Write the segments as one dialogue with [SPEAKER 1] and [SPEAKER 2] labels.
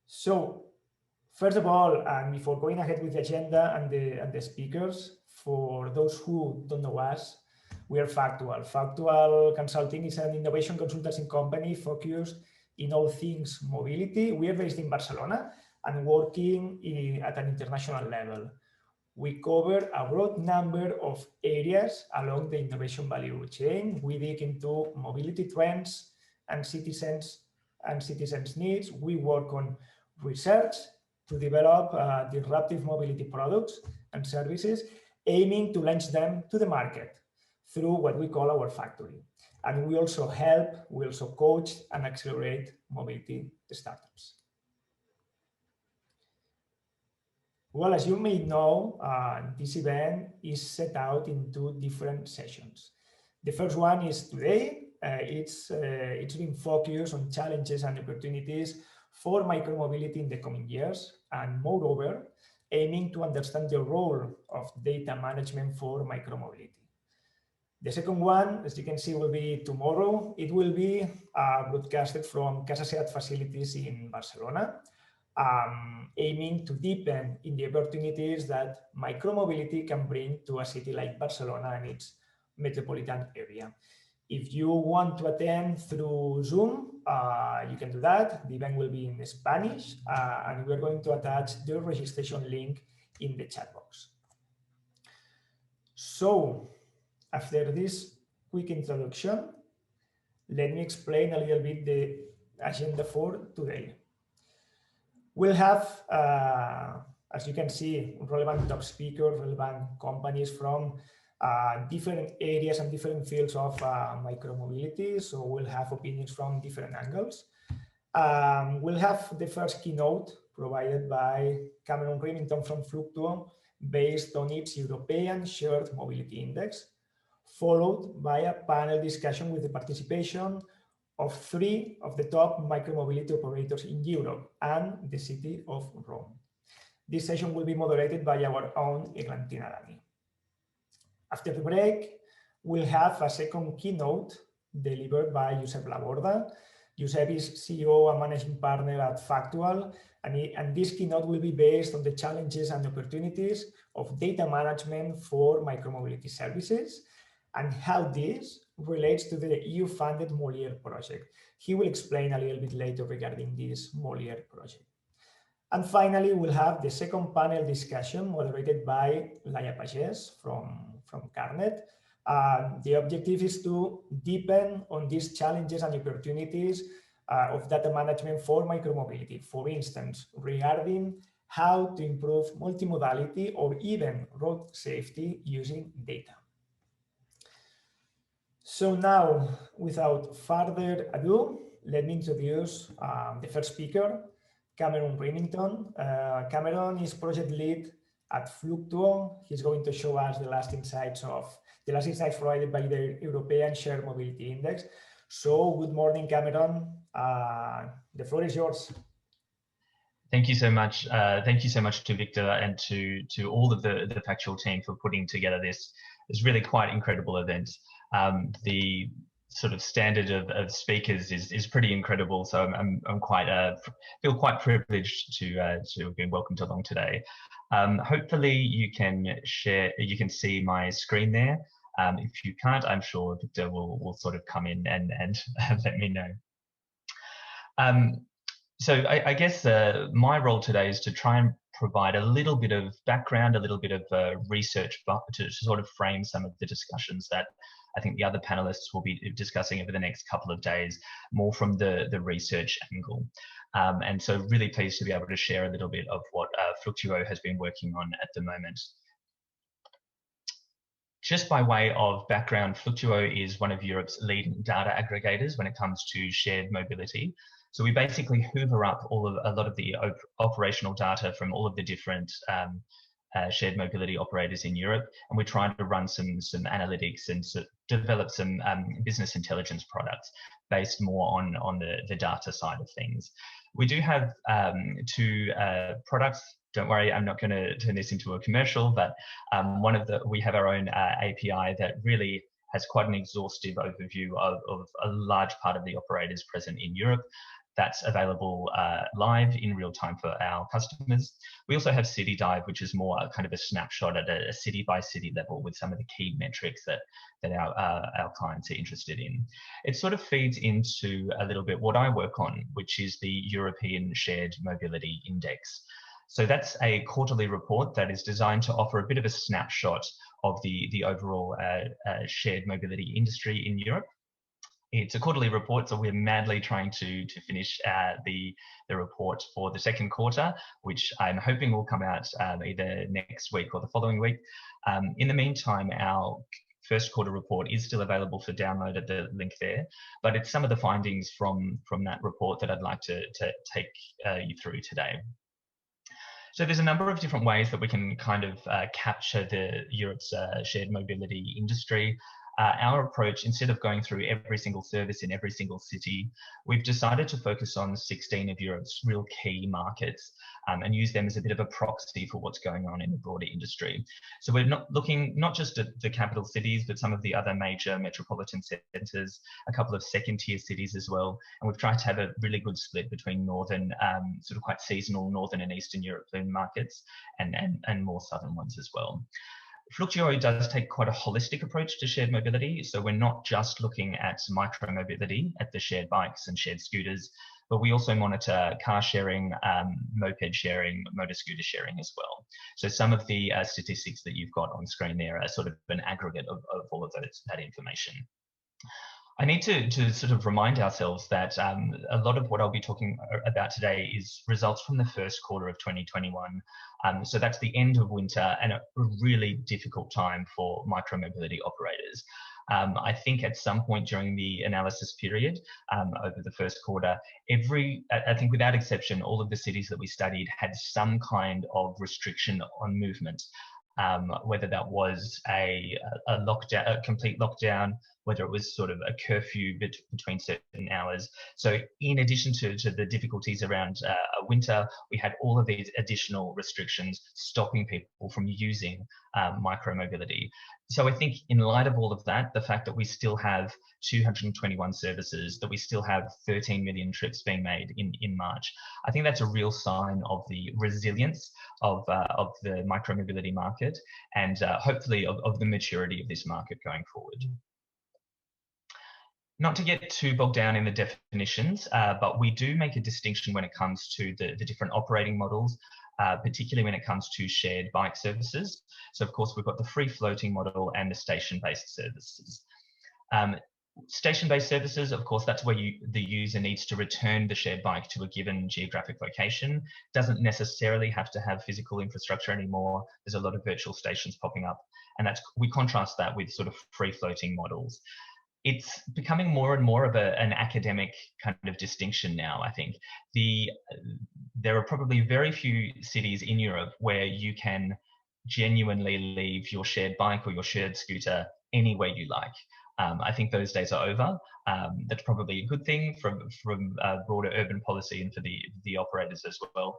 [SPEAKER 1] So, first of all, and before going ahead with the agenda and the speakers, for those who don't know us, we are Factual. Factual Consulting is an innovation consultancy company focused in all things mobility. We are based in Barcelona and working at an international level. We cover a broad number of areas along the innovation value chain. We dig into mobility trends and citizens' needs. We work on research to develop disruptive mobility products and services, aiming to launch them to the market through what we call our factory. And we also help, we also coach and accelerate mobility startups. Well, as you may know, this event is set out in 2 different sessions. The first one is today. It's been focused on challenges and opportunities for micromobility in the coming years, and moreover, aiming to understand the role of data management for micromobility. The second one, as you can see, will be tomorrow. It will be broadcasted from Casa Seat facilities in Barcelona, aiming to deepen in the opportunities that micromobility can bring to a city like Barcelona and its metropolitan area. If you want to attend through Zoom, you can do that. The event will be in Spanish, and we're going to attach the registration link in the chat box. So, after this quick introduction, let me explain a little bit the agenda for today. We'll have, as you can see, relevant top speakers, relevant companies from different areas and different fields of micromobility. So we'll have opinions from different angles. We'll have the first keynote provided by Cameron Rimington from Fluctuo, based on its European Shared Mobility Index, followed by a panel discussion with the participation of 3 of the top micromobility operators in Europe and the city of Rome. This session will be moderated by our own Eglantina Dani. After the break, we'll have a second keynote delivered by Josep Laborda. Josep is CEO and managing partner at Factual, and this keynote will be based on the challenges and opportunities of data management for micromobility services and how this relates to the EU-funded Molière project. He will explain a little bit later regarding this Molière project. And finally, we'll have the second panel discussion moderated by Laia Pagès from Carnet. The objective is to deepen on these challenges and opportunities of data management for micromobility. For instance, regarding how to improve multimodality or even road safety using data. So now, without further ado, let me introduce the first speaker, Cameron Rimington. Cameron is project lead at Fluctuo. He's going to show us the last insights provided by the European Shared Mobility Index. So good morning, Cameron. The floor is yours.
[SPEAKER 2] Thank you so much. Thank you so much to Victor and to all of the Factual team for putting together this really quite incredible event. The sort of standard of speakers is pretty incredible. So I'm quite feel quite privileged to have been welcomed along today. Hopefully you can see my screen there. If you can't, I'm sure Victor will sort of come in and let me know. So I guess my role today is to try and provide a little bit of background, a little bit of research to sort of frame some of the discussions that I think the other panelists will be discussing over the next couple of days, more from the research angle. And so really pleased to be able to share a little bit of what Fluctuo has been working on at the moment. Just by way of background, Fluctuo is one of Europe's leading data aggregators when it comes to shared mobility. So we basically hoover up a lot of the operational data from all of the different shared mobility operators in Europe, and we're trying to run some analytics and develop some business intelligence products based more on the data side of things. We do have 2 products. Don't worry, I'm not going to turn this into a commercial, but we have our own API that really has quite an exhaustive overview of a large part of the operators present in Europe. that's available live in real time for our customers. We also have City Dive, which is more kind of a snapshot at a city by city level with some of the key metrics that our clients are interested in. It sort of feeds into a little bit what I work on, which is the European Shared Mobility Index. So that's a quarterly report that is designed to offer a bit of a snapshot of the overall shared mobility industry in Europe. It's a quarterly report, so we're madly trying to finish the report for the second quarter, which I'm hoping will come out either next week or the following week. In the meantime, our first quarter report is still available for download at the link there, but it's some of the findings from that report that I'd like to take you through today. So there's a number of different ways that we can kind of capture the Europe's shared mobility industry. Our approach, instead of going through every single service in every single city, we've decided to focus on 16 of Europe's real key markets and use them as a bit of a proxy for what's going on in the broader industry. So we're not looking not just at the capital cities, but some of the other major metropolitan centres, a couple of second tier cities as well. And we've tried to have a really good split between northern, sort of quite seasonal northern and eastern European markets and more southern ones as well. Fluctuo does take quite a holistic approach to shared mobility. So we're not just looking at micro-mobility, at the shared bikes and shared scooters, but we also monitor car sharing, moped sharing, motor scooter sharing as well. So some of the statistics that you've got on screen there are sort of an aggregate of all of that information. I need to sort of remind ourselves that a lot of what I'll be talking about today is results from the first quarter of 2021. So that's the end of winter and a really difficult time for micromobility operators. I think at some point during the analysis period over the first quarter, I think without exception, all of the cities that we studied had some kind of restriction on movement. Whether that was a lockdown, a complete lockdown, whether it was sort of a curfew between certain hours. So in addition to the difficulties around winter, we had all of these additional restrictions stopping people from using micromobility. So I think in light of all of that, the fact that we still have 221 services, that we still have 13 million trips being made in March, I think that's a real sign of the resilience of the micromobility market and hopefully of the maturity of this market going forward. Not to get too bogged down in the definitions, but we do make a distinction when it comes to the different operating models, particularly when it comes to shared bike services. So of course, we've got the free floating model and the station-based services. Station-based services, of course, that's where the user needs to return the shared bike to a given geographic location. Doesn't necessarily have to have physical infrastructure anymore. There's a lot of virtual stations popping up, and we contrast that with sort of free floating models. It's becoming more and more of an academic kind of distinction now, I think. There are probably very few cities in Europe where you can genuinely leave your shared bike or your shared scooter anywhere you like. I think those days are over. That's probably a good thing from broader urban policy and for the operators as well.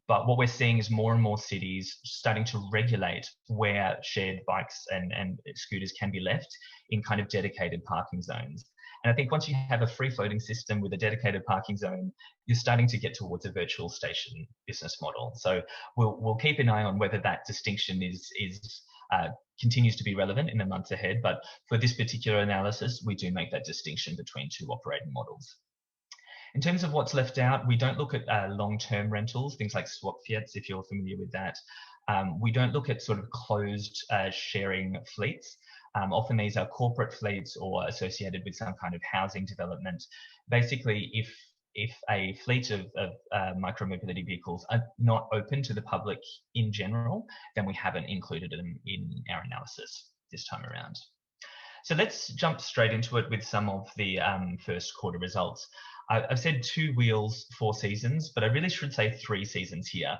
[SPEAKER 2] But what we're seeing is more and more cities starting to regulate where shared bikes and scooters can be left in kind of dedicated parking zones. And I think once you have a free floating system with a dedicated parking zone, you're starting to get towards a virtual station business model. So we'll keep an eye on whether that distinction continues to be relevant in the months ahead. But for this particular analysis, we do make that distinction between two operating models. In terms of what's left out, we don't look at long-term rentals, things like swap fiats, if you're familiar with that. We don't look at sort of closed sharing fleets. Often these are corporate fleets or associated with some kind of housing development. Basically, if a fleet of micromobility vehicles are not open to the public in general, then we haven't included them in our analysis this time around. So let's jump straight into it with some of the first quarter results. I've said 2 wheels, 4 seasons, but I really should say 3 seasons here.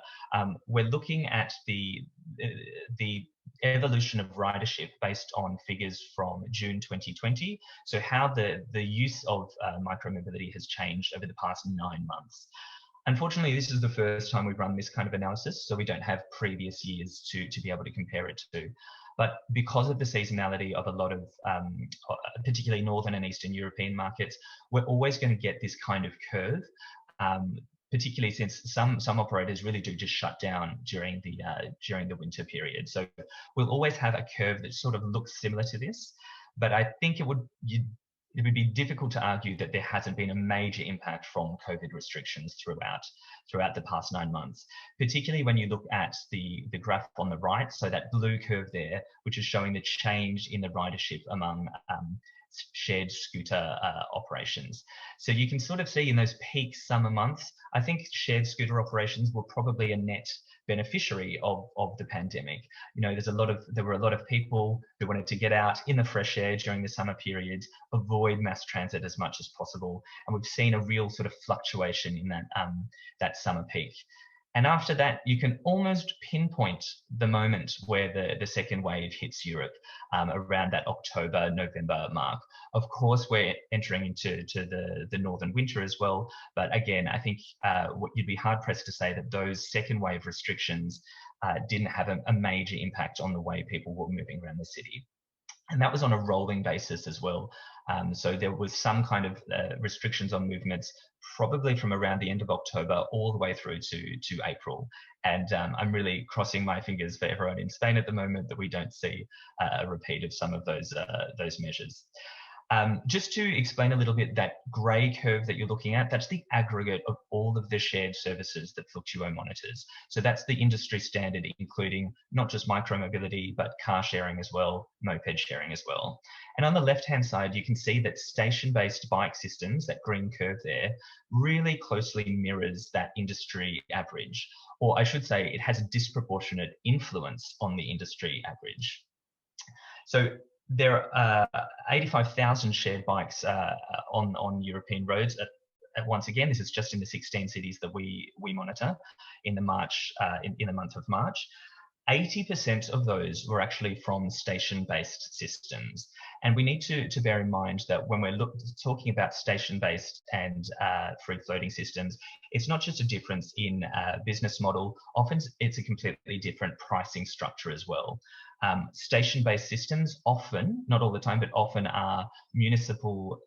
[SPEAKER 2] We're looking at the evolution of ridership based on figures from June 2020. So how the use of micromobility has changed over the past 9 months. Unfortunately, this is the first time we've run this kind of analysis, so we don't have previous years to be able to compare it to. But because of the seasonality of a lot of, particularly Northern and Eastern European markets, we're always going to get this kind of curve, particularly since some operators really do just shut down during the winter period. So we'll always have a curve that sort of looks similar to this. But I think it would be difficult to argue that there hasn't been a major impact from COVID restrictions throughout the past 9 months, particularly when you look at the graph on the right, so that blue curve there, which is showing the change in the ridership among shared scooter operations. So you can sort of see in those peak summer months, I think shared scooter operations were probably a net beneficiary of the pandemic. You know, there were a lot of people who wanted to get out in the fresh air during the summer periods, avoid mass transit as much as possible, and we've seen a real sort of fluctuation in that summer peak. And after that, you can almost pinpoint the moment where the second wave hits Europe, around that October, November mark. Of course, we're entering into the northern winter as well. But again, I think you'd be hard pressed to say that those second wave restrictions didn't have a major impact on the way people were moving around the city. And that was on a rolling basis as well. So there was some kind of restrictions on movements, probably from around the end of October all the way through to April. And I'm really crossing my fingers for everyone in Spain at the moment that we don't see a repeat of some of those measures. Just to explain a little bit, that grey curve that you're looking at, that's the aggregate of all of the shared services that Fluctuo monitors. So that's the industry standard, including not just micromobility, but car sharing as well, moped sharing as well. And on the left-hand side, you can see that station-based bike systems, that green curve there, really closely mirrors that industry average. Or I should say, it has a disproportionate influence on the industry average. So there are 85,000 shared bikes on European roads. Once again, this is just in the 16 cities that we monitor in the month of March. 80% of those were actually from station-based systems. And we need to bear in mind that when we're talking about station-based and free-floating systems, it's not just a difference in business model, often it's a completely different pricing structure as well. Station-based systems often, not all the time, but often are municipal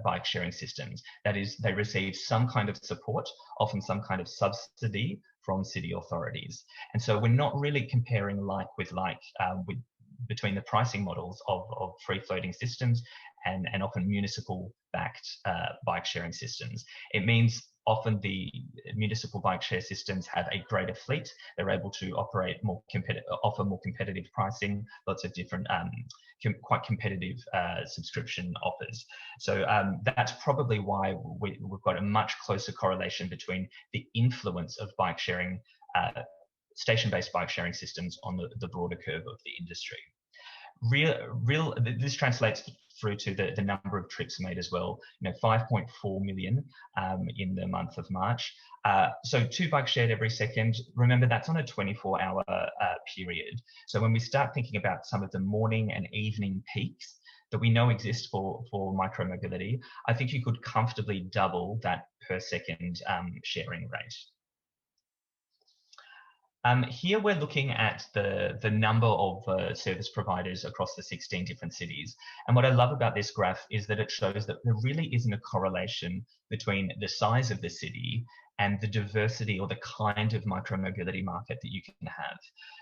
[SPEAKER 2] bike sharing systems. That is, they receive some kind of support, often some kind of subsidy from city authorities. And so we're not really comparing like with like between the pricing models of free-floating systems and often municipal-backed bike sharing systems. It means often the municipal bike share systems have a greater fleet. They're able to operate offer more competitive pricing, lots of different quite competitive subscription offers. So that's probably why we've got a much closer correlation between the influence of bike sharing, station-based bike sharing systems on the broader curve of the industry. This translates through to the number of trips made as well. 5.4 million in the month of March. So 2 bikes shared every second. Remember, that's on a 24-hour period. So when we start thinking about some of the morning and evening peaks that we know exist for micromobility, I think you could comfortably double that per second sharing rate. Here we're looking at the number of service providers across the 16 different cities. And what I love about this graph is that it shows that there really isn't a correlation between the size of the city and the diversity or the kind of micromobility market that you can have.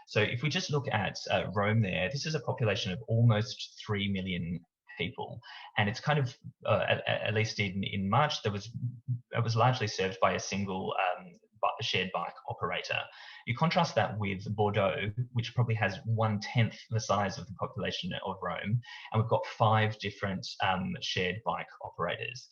[SPEAKER 2] So if we just look at Rome there, this is a population of almost 3 million people. And it's kind of, at least in March, it was largely served by a single shared bike operator. You contrast that with Bordeaux, which probably has 1/10 the size of the population of Rome, and we've got 5 different shared bike operators.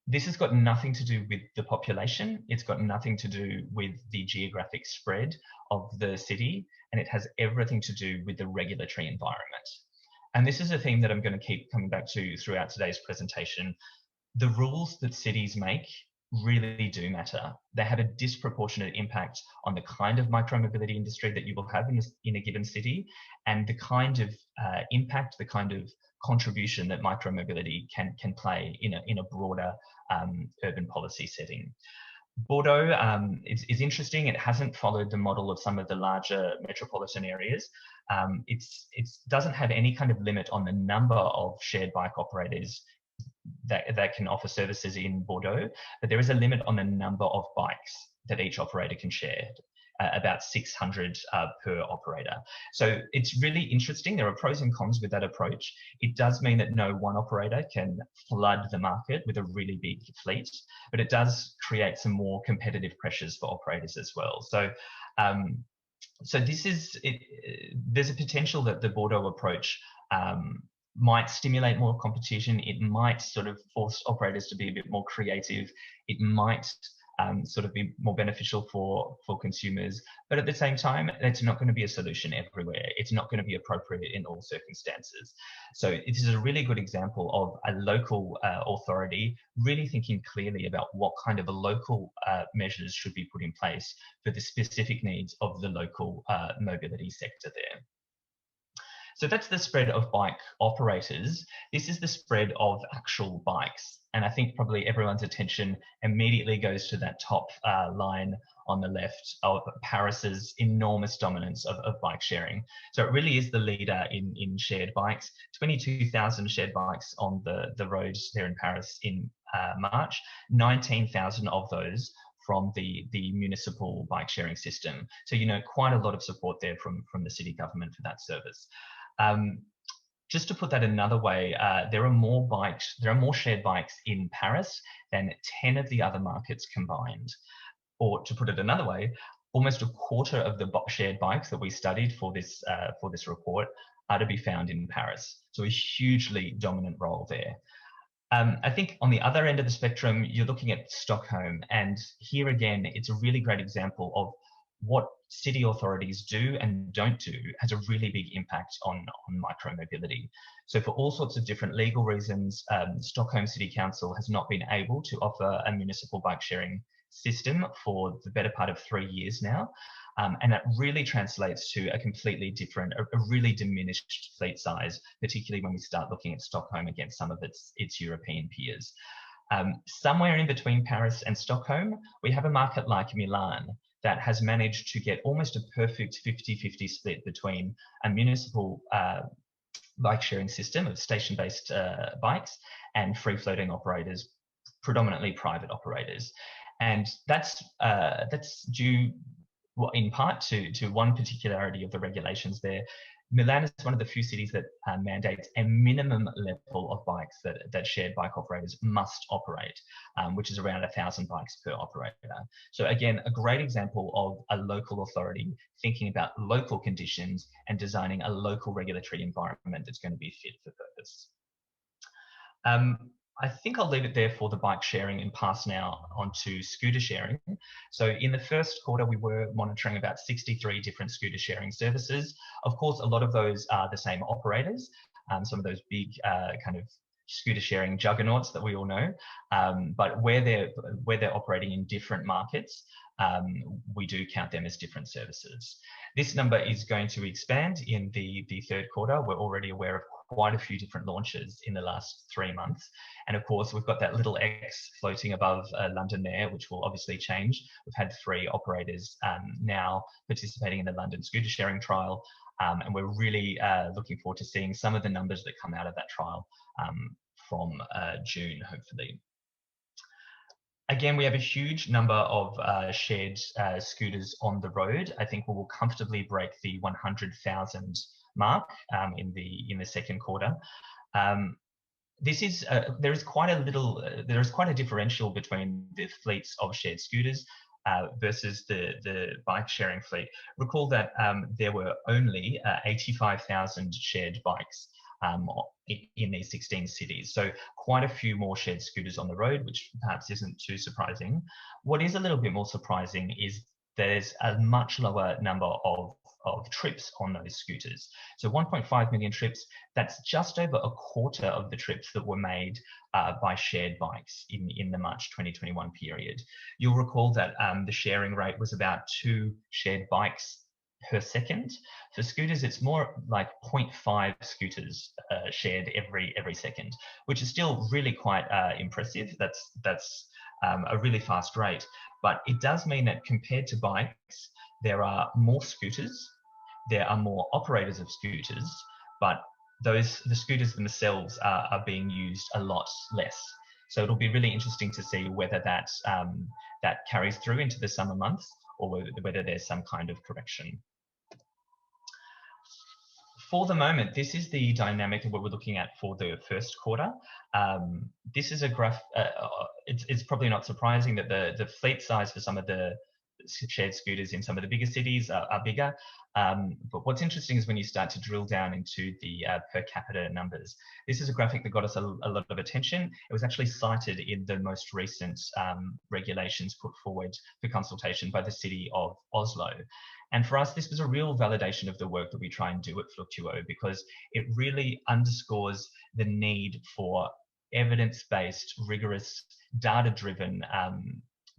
[SPEAKER 2] This has got nothing to do with the population. It's got nothing to do with the geographic spread of the city, and it has everything to do with the regulatory environment. And this is a theme that I'm going to keep coming back to throughout today's presentation. The rules that cities make really do matter. They have a disproportionate impact on the kind of micromobility industry that you will have in a given city, and the kind of impact, the kind of contribution that micromobility can play in a broader urban policy setting. Bordeaux is interesting. It hasn't followed the model of some of the larger metropolitan areas. It doesn't have any kind of limit on the number of shared bike operators that can offer services in Bordeaux, but there is a limit on the number of bikes that each operator can share, about 600 per operator. So it's really interesting. There are pros and cons with that approach. It does mean that no one operator can flood the market with a really big fleet, but it does create some more competitive pressures for operators as well. So so this is, there's a potential that the Bordeaux approach might stimulate more competition. It might sort of force operators to be a bit more creative. It might sort of be more beneficial for consumers. But at the same time, it's not going to be a solution everywhere. It's not going to be appropriate in all circumstances. So this is a really good example of a local authority really thinking clearly about what kind of a local measures should be put in place for the specific needs of the local mobility sector there. So that's the spread of bike operators. This is the spread of actual bikes. And I think probably everyone's attention immediately goes to that top line on the left of Paris's enormous dominance of bike sharing. So it really is the leader in shared bikes. 22,000 shared bikes on the roads there in Paris in March, 19,000 of those from the municipal bike sharing system. So, you know, quite a lot of support there from the city government for that service. Just to put that another way, there are more shared bikes in Paris than 10 of the other markets combined. Or to put it another way, almost a quarter of the shared bikes that we studied for this report are to be found in Paris. So a hugely dominant role there. I think on the other end of the spectrum, you're looking at Stockholm, and here again, it's a really great example of what city authorities do and don't do has a really big impact on micromobility. So for all sorts of different legal reasons, Stockholm City Council has not been able to offer a municipal bike sharing system for the better part of 3 years now. And that really translates to a completely different, a really diminished fleet size, particularly when we start looking at Stockholm against some of its European peers. Somewhere in between Paris and Stockholm, we have a market like Milan that has managed to get almost a perfect 50-50 split between a municipal bike sharing system of station-based bikes and free-floating operators, predominantly private operators. And that's due in part to one particularity of the regulations there. Milan is one of the few cities that mandates a minimum level of bikes that shared bike operators must operate, which is around 1,000 bikes per operator. So again, a great example of a local authority thinking about local conditions and designing a local regulatory environment that's going to be fit for purpose. I think I'll leave it there for the bike sharing and pass now on to scooter sharing. So in the first quarter, we were monitoring about 63 different scooter sharing services. Of course, a lot of those are the same operators, some of those big kind of scooter sharing juggernauts that we all know. But where they're operating in different markets, we do count them as different services. This number is going to expand in the third quarter. We're already aware of quite a few different launches in the last 3 months. And of course, we've got that little X floating above London there, which will obviously change. We've had 3 operators now participating in the London scooter sharing trial. And we're really looking forward to seeing some of the numbers that come out of that trial from June, hopefully. Again, we have a huge number of shared scooters on the road. I think we will comfortably break the 100,000 mark in the second quarter. There is quite a differential between the fleets of shared scooters versus the bike sharing fleet. Recall that there were only 85,000 shared bikes in these 16 cities. So quite a few more shared scooters on the road, which perhaps isn't too surprising. What is a little bit more surprising is there's a much lower number of trips on those scooters. So 1.5 million trips, that's just over a quarter of the trips that were made by shared bikes in the March 2021 period. You'll recall that the sharing rate was about 2 shared bikes per second. For scooters, it's more like 0.5 scooters shared every second, which is still really quite impressive. That's a really fast rate, but it does mean that compared to bikes, there are more scooters, there are more operators of scooters, but the scooters themselves are being used a lot less. So it'll be really interesting to see whether that carries through into the summer months, or whether there's some kind of correction. For the moment, this is the dynamic of what we're looking at for the first quarter. This is a graph. It's probably not surprising that the fleet size for some of the shared scooters in some of the bigger cities are bigger. But what's interesting is when you start to drill down into the per capita numbers. This is a graphic that got us a lot of attention. It was actually cited in the most recent regulations put forward for consultation by the city of Oslo. And for us, this was a real validation of the work that we try and do at Fluctuo, because it really underscores the need for evidence-based, rigorous, data-driven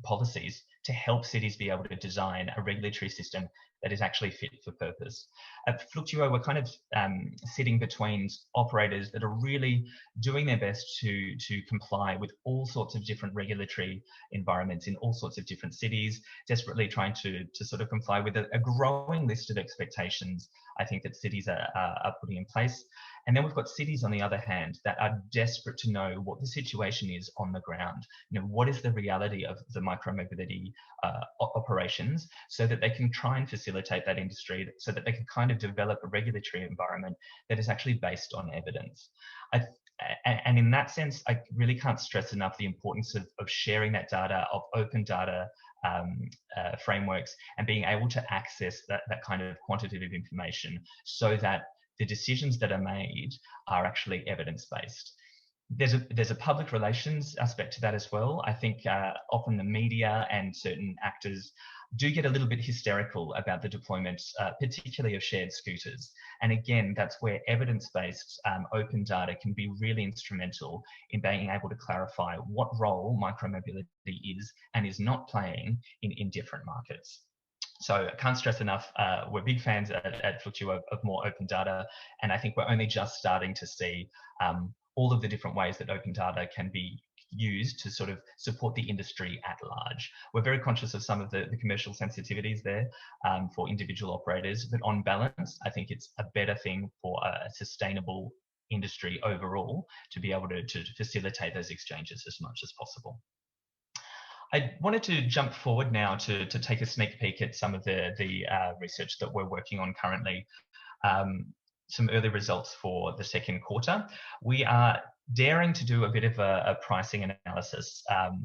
[SPEAKER 2] policies to help cities be able to design a regulatory system that is actually fit for purpose. At Fluctuo, we're kind of sitting between operators that are really doing their best to comply with all sorts of different regulatory environments in all sorts of different cities, desperately trying to sort of comply with a growing list of expectations, I think, that cities are putting in place. And then we've got cities, on the other hand, that are desperate to know what the situation is on the ground. You know, what is the reality of the micromobility operations, so that they can try and facilitate that industry, so that they can kind of develop a regulatory environment that is actually based on evidence. And in that sense, I really can't stress enough the importance of sharing that data, of open data frameworks, and being able to access that kind of quantitative information, so that the decisions that are made are actually evidence-based. There's a public relations aspect to that as well. I think often the media and certain actors do get a little bit hysterical about the deployment, particularly of shared scooters. And again, that's where evidence-based open data can be really instrumental in being able to clarify what role micromobility is and is not playing in different markets. So I can't stress enough, we're big fans at Fluctuo of more open data, and I think we're only just starting to see all of the different ways that open data can be used to sort of support the industry at large. We're very conscious of some of the commercial sensitivities there for individual operators, but on balance, I think it's a better thing for a sustainable industry overall to be able to facilitate those exchanges as much as possible. I wanted to jump forward now to take a sneak peek at some of the research that we're working on currently. Some early results for the second quarter. We are daring to do a bit of a pricing analysis.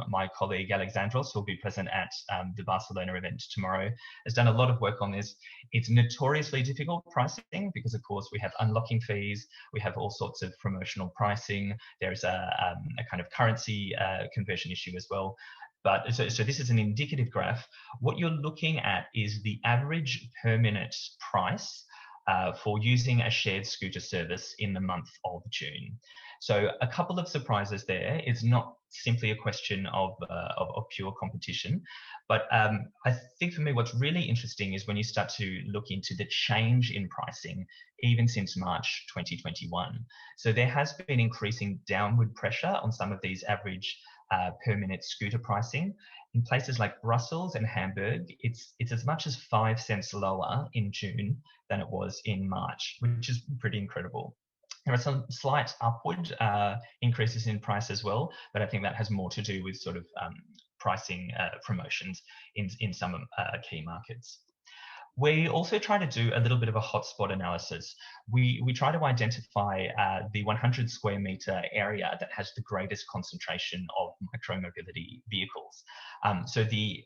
[SPEAKER 2] My colleague Alessandro, who will be present at the Barcelona event tomorrow, has done a lot of work on this. It's notoriously difficult pricing because, of course, we have unlocking fees, we have all sorts of promotional pricing. There's a kind of currency conversion issue as well. But so this is an indicative graph. What you're looking at is the average per minute price for using a shared scooter service in the month of June. So a couple of surprises there. It's not simply a question of pure competition, but I think for me what's really interesting is when you start to look into the change in pricing even since March 2021. So there has been increasing downward pressure on some of these average per minute scooter pricing. In places like Brussels and Hamburg, it's as much as 5 cents lower in June than it was in March, which is pretty incredible. There are some slight upward increases in price as well, but I think that has more to do with sort of pricing promotions in some key markets. We also try to do a little bit of a hotspot analysis. We try to identify the 100 square meter area that has the greatest concentration of micromobility vehicles. So the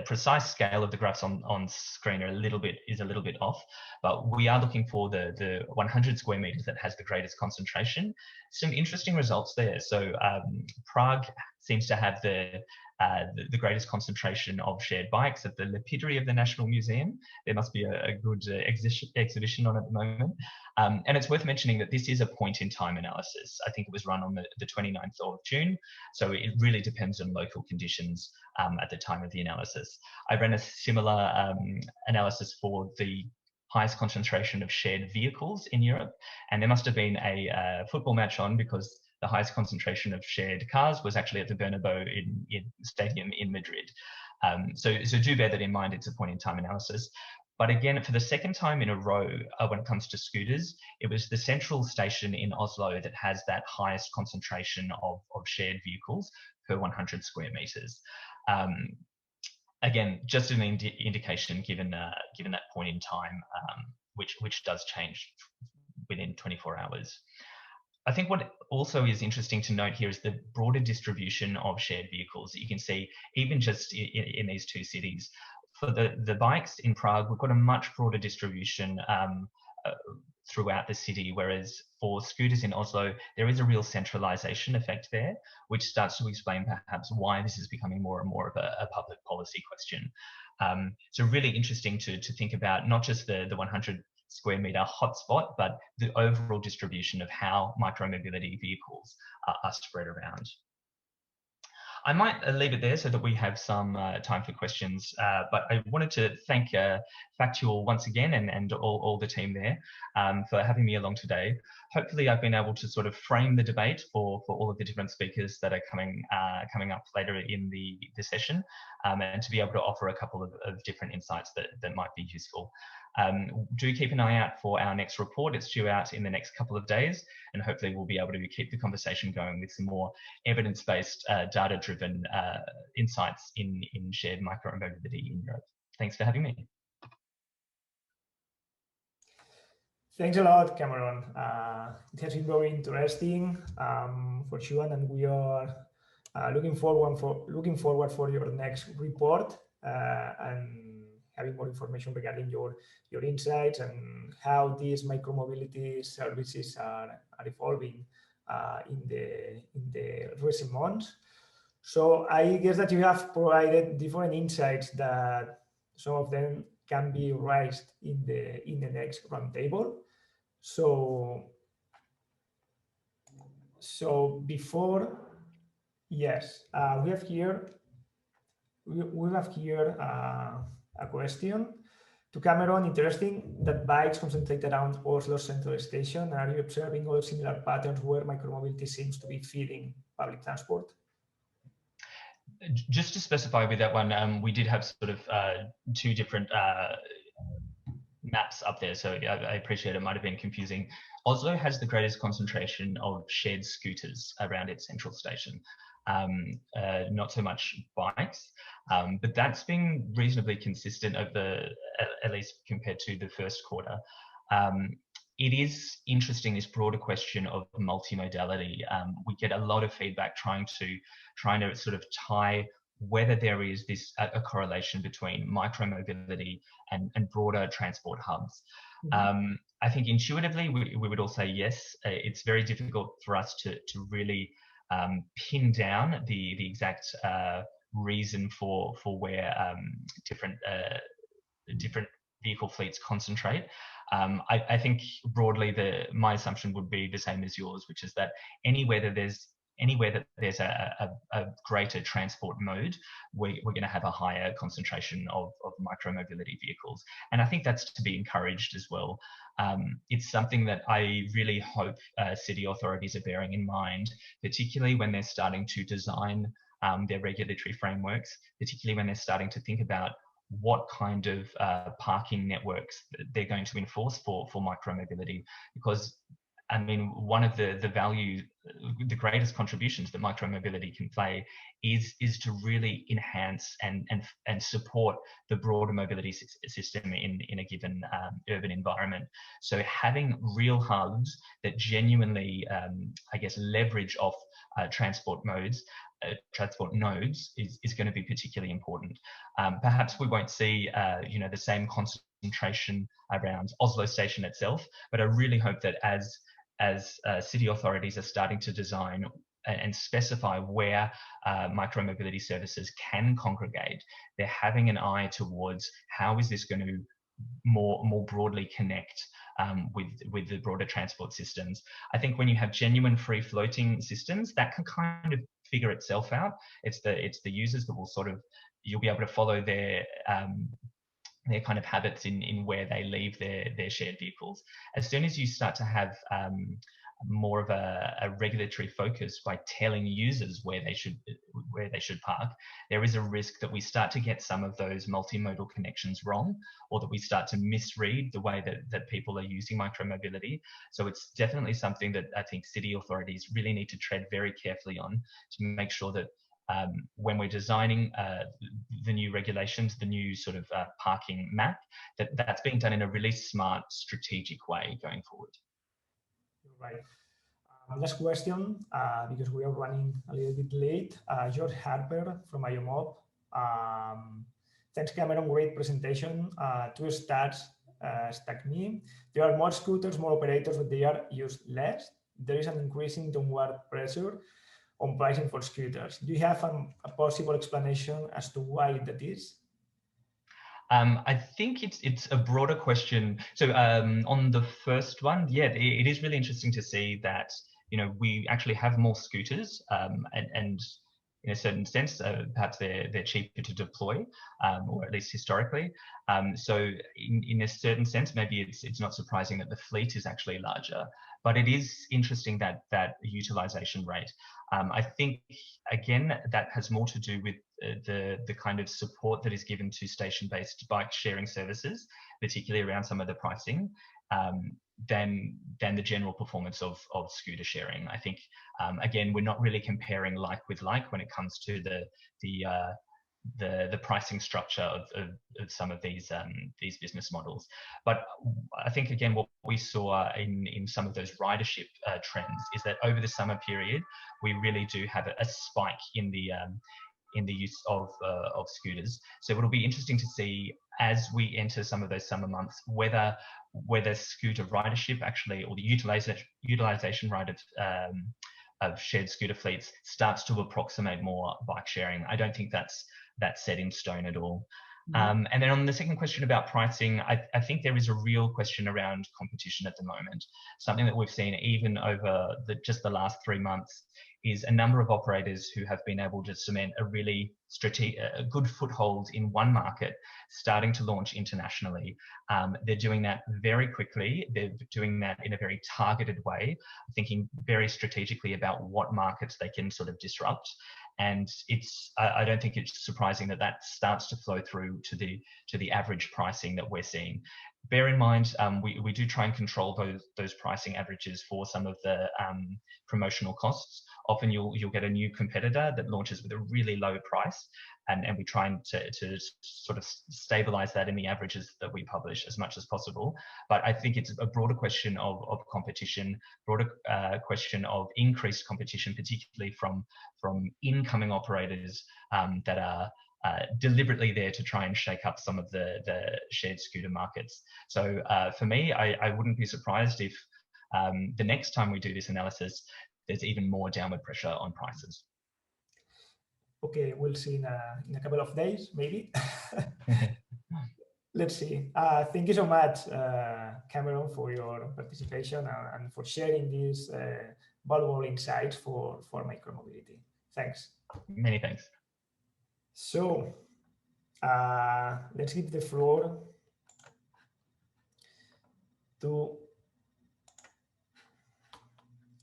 [SPEAKER 2] precise scale of the graphs on screen is a little bit off, but we are looking for the 100 square meters that has the greatest concentration. Some interesting results there. So Prague seems to have the greatest concentration of shared bikes at the Lapidary of the National Museum. There must be a good exhibition on at the moment. And it's worth mentioning that this is a point-in-time analysis. I think it was run on the 29th of June, so it really depends on local conditions at the time of the analysis. I ran a similar analysis for the highest concentration of shared vehicles in Europe, and there must have been a football match on, because the highest concentration of shared cars was actually at the Bernabeu in stadium in Madrid. So do bear that in mind. It's a point-in-time analysis. But again, for the second time in a row, when it comes to scooters, it was the central station in Oslo that has that highest concentration of shared vehicles per 100 square meters. Again, just an indication given that point in time, which does change within 24 hours. I think what also is interesting to note here is the broader distribution of shared vehicles that you can see, even just in these two cities. For the bikes in Prague, we've got a much broader distribution throughout the city, whereas for scooters in Oslo, there is a real centralization effect there, which starts to explain perhaps why this is becoming more and more of a public policy question. So really interesting to think about not just the 100 square meter hotspot, but the overall distribution of how micromobility vehicles are spread around. I might leave it there so that we have some time for questions, but I wanted to thank Factual once again and all the team there for having me along today. Hopefully I've been able to sort of frame the debate for all of the different speakers that are coming up later in the session, and to be able to offer a couple of different insights that might be useful. Do keep an eye out for our next report. It's due out in the next couple of days, and hopefully we'll be able to keep the conversation going with some more evidence-based, data-driven insights in shared micromobility in Europe. Thanks for having me.
[SPEAKER 1] Thanks a lot, Cameron. It has been very interesting for sure, and we are looking forward for your next report and having more information regarding your insights and how these micromobility services are evolving in the recent months. So I guess that you have provided different insights that some of them can be raised in the next roundtable. So before, yes, we have here a question to Cameron. Interesting that bikes concentrate around Oslo Central Station. Are you observing other similar patterns where micromobility seems to be feeding public transport?
[SPEAKER 2] Just to specify with that one, we did have sort of two different maps up there, so I appreciate it might have been confusing. Oslo has the greatest concentration of shared scooters around its central station. Not so much bikes, but that's been reasonably consistent over, at least compared to the first quarter. It is interesting, this broader question of multimodality. We get a lot of feedback trying to sort of tie whether there is a correlation between micromobility and broader transport hubs. Mm-hmm. I think intuitively we would all say yes. It's very difficult for us to really pin down the exact reason for where different vehicle fleets concentrate. I think broadly my assumption would be the same as yours, which is that anywhere that there's a greater transport mode, we're going to have a higher concentration of micromobility vehicles. And I think that's to be encouraged as well. It's something that I really hope city authorities are bearing in mind, particularly when they're starting to design their regulatory frameworks, particularly when they're starting to think about what kind of parking networks they're going to enforce for micromobility. Because I mean, one of the greatest contributions that micromobility can play is to really enhance and support the broader mobility system in a given urban environment. So having real hubs that genuinely, I guess, leverage off transport nodes is going to be particularly important. Perhaps we won't see, the same concentration around Oslo Station itself, but I really hope that as city authorities are starting to design and specify where micromobility services can congregate. They're having an eye towards how is this going to more broadly connect with the broader transport systems. I think when you have genuine free floating systems, that can kind of figure itself out. It's the users that will you'll be able to follow their kind of habits in where they leave their shared vehicles. As soon as you start to have more of a regulatory focus by telling users where they should park, there is a risk that we start to get some of those multimodal connections wrong, or that we start to misread the way that people are using micromobility. So it's definitely something that I think city authorities really need to tread very carefully on to make sure that when we're designing the new regulations, the new sort of parking map, that's being done in a really smart, strategic way going forward.
[SPEAKER 1] Right. Last question, because we are running a little bit late. George Harper from Iomob. Thanks, Cameron. Great presentation. Two stats stuck me. There are more scooters, more operators, but they are used less. There is an increasing downward pressure on pricing for scooters. Do you have a possible explanation as to why that is?
[SPEAKER 2] I think it's a broader question. So on the first one, yeah, it is really interesting to see that, you know, we actually have more scooters, and in a certain sense, perhaps they're cheaper to deploy, or at least historically. So in a certain sense, maybe it's not surprising that the fleet is actually larger, but it is interesting that utilization rate. I think, again, that has more to do with the kind of support that is given to station-based bike sharing services, particularly around some of the pricing, than the general performance of scooter sharing. I think, again, we're not really comparing like with like when it comes to the pricing structure of some of these business models. But I think, again, what we saw in some of those ridership trends is that over the summer period, we really do have a spike in the use of scooters. So it'll be interesting to see as we enter some of those summer months whether scooter ridership actually, or the utilization rate of shared scooter fleets starts to approximate more bike sharing. I don't think that's set in stone at all. And then on the second question about pricing, I think there is a real question around competition at the moment. Something that we've seen even over just the last 3 months is a number of operators who have been able to cement a really a good foothold in one market, starting to launch internationally. They're doing that very quickly. They're doing that in a very targeted way, thinking very strategically about what markets they can sort of disrupt. And I don't think it's surprising that starts to flow through to the average pricing that we're seeing. Bear in mind, we do try and control those pricing averages for some of the promotional costs. Often you'll get a new competitor that launches with a really low price, and we try to sort of stabilize that in the averages that we publish as much as possible. But I think it's a broader question of competition, broader question of increased competition, particularly from incoming operators that are deliberately there to try and shake up some of the shared scooter markets. So for me, I wouldn't be surprised if the next time we do this analysis, there's even more downward pressure on prices.
[SPEAKER 1] Okay, we'll see in a couple of days, maybe. Let's see. Thank you so much, Cameron, for your participation and for sharing these valuable insights for micromobility. Thanks.
[SPEAKER 2] Many thanks.
[SPEAKER 1] So let's give the floor to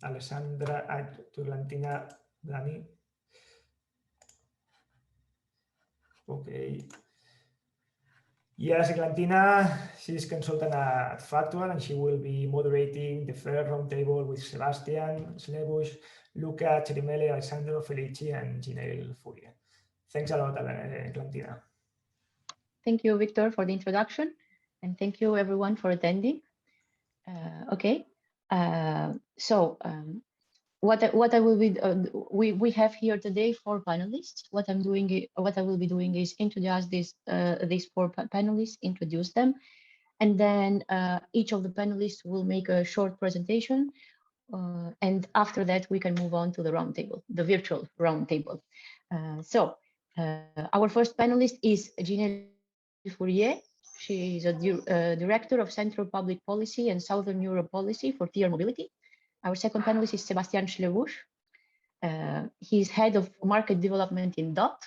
[SPEAKER 1] Alessandra, to Eglantina, Dani. Okay. Yes, Eglantina, she's consultant at Factual, and she will be moderating the first roundtable with Sebastian, Schlebusch, Luca, Cerimele, Alessandro, Felici, and Jinél, Fourie. Thanks a lot, Eglantina.
[SPEAKER 3] Thank you, Victor, for the introduction, and thank you everyone for attending. Okay, what I will be we have here today 4 panelists. What I will be doing is introduce these 4 panelists, introduce them, and then each of the panelists will make a short presentation And after that, we can move on to the roundtable, the virtual roundtable. Our first panelist is Jinél Fourie. She is a Director of Central Public Policy and Southern Europe Policy for Tier Mobility. Our second panelist is Sebastian Schlebusch. He's Head of Market Development in Dott.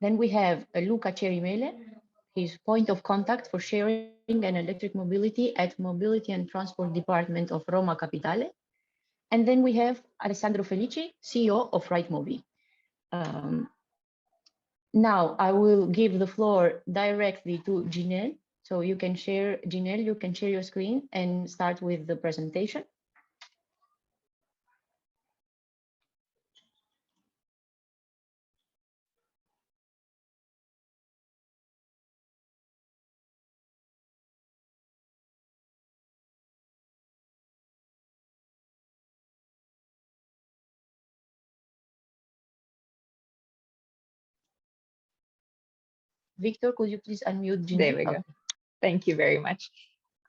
[SPEAKER 3] Then we have Luca Cerimele. He's point of contact for sharing and electric mobility at Mobility and Transport Department of Roma Capitale. And then we have Alessandro Felici, CEO of RideMovi. Now I will give the floor directly to Jinél. So you can share, Jinél, you can share your screen and start with the presentation. Victor, could you please unmute Jinél?
[SPEAKER 4] There we go. Thank you very much.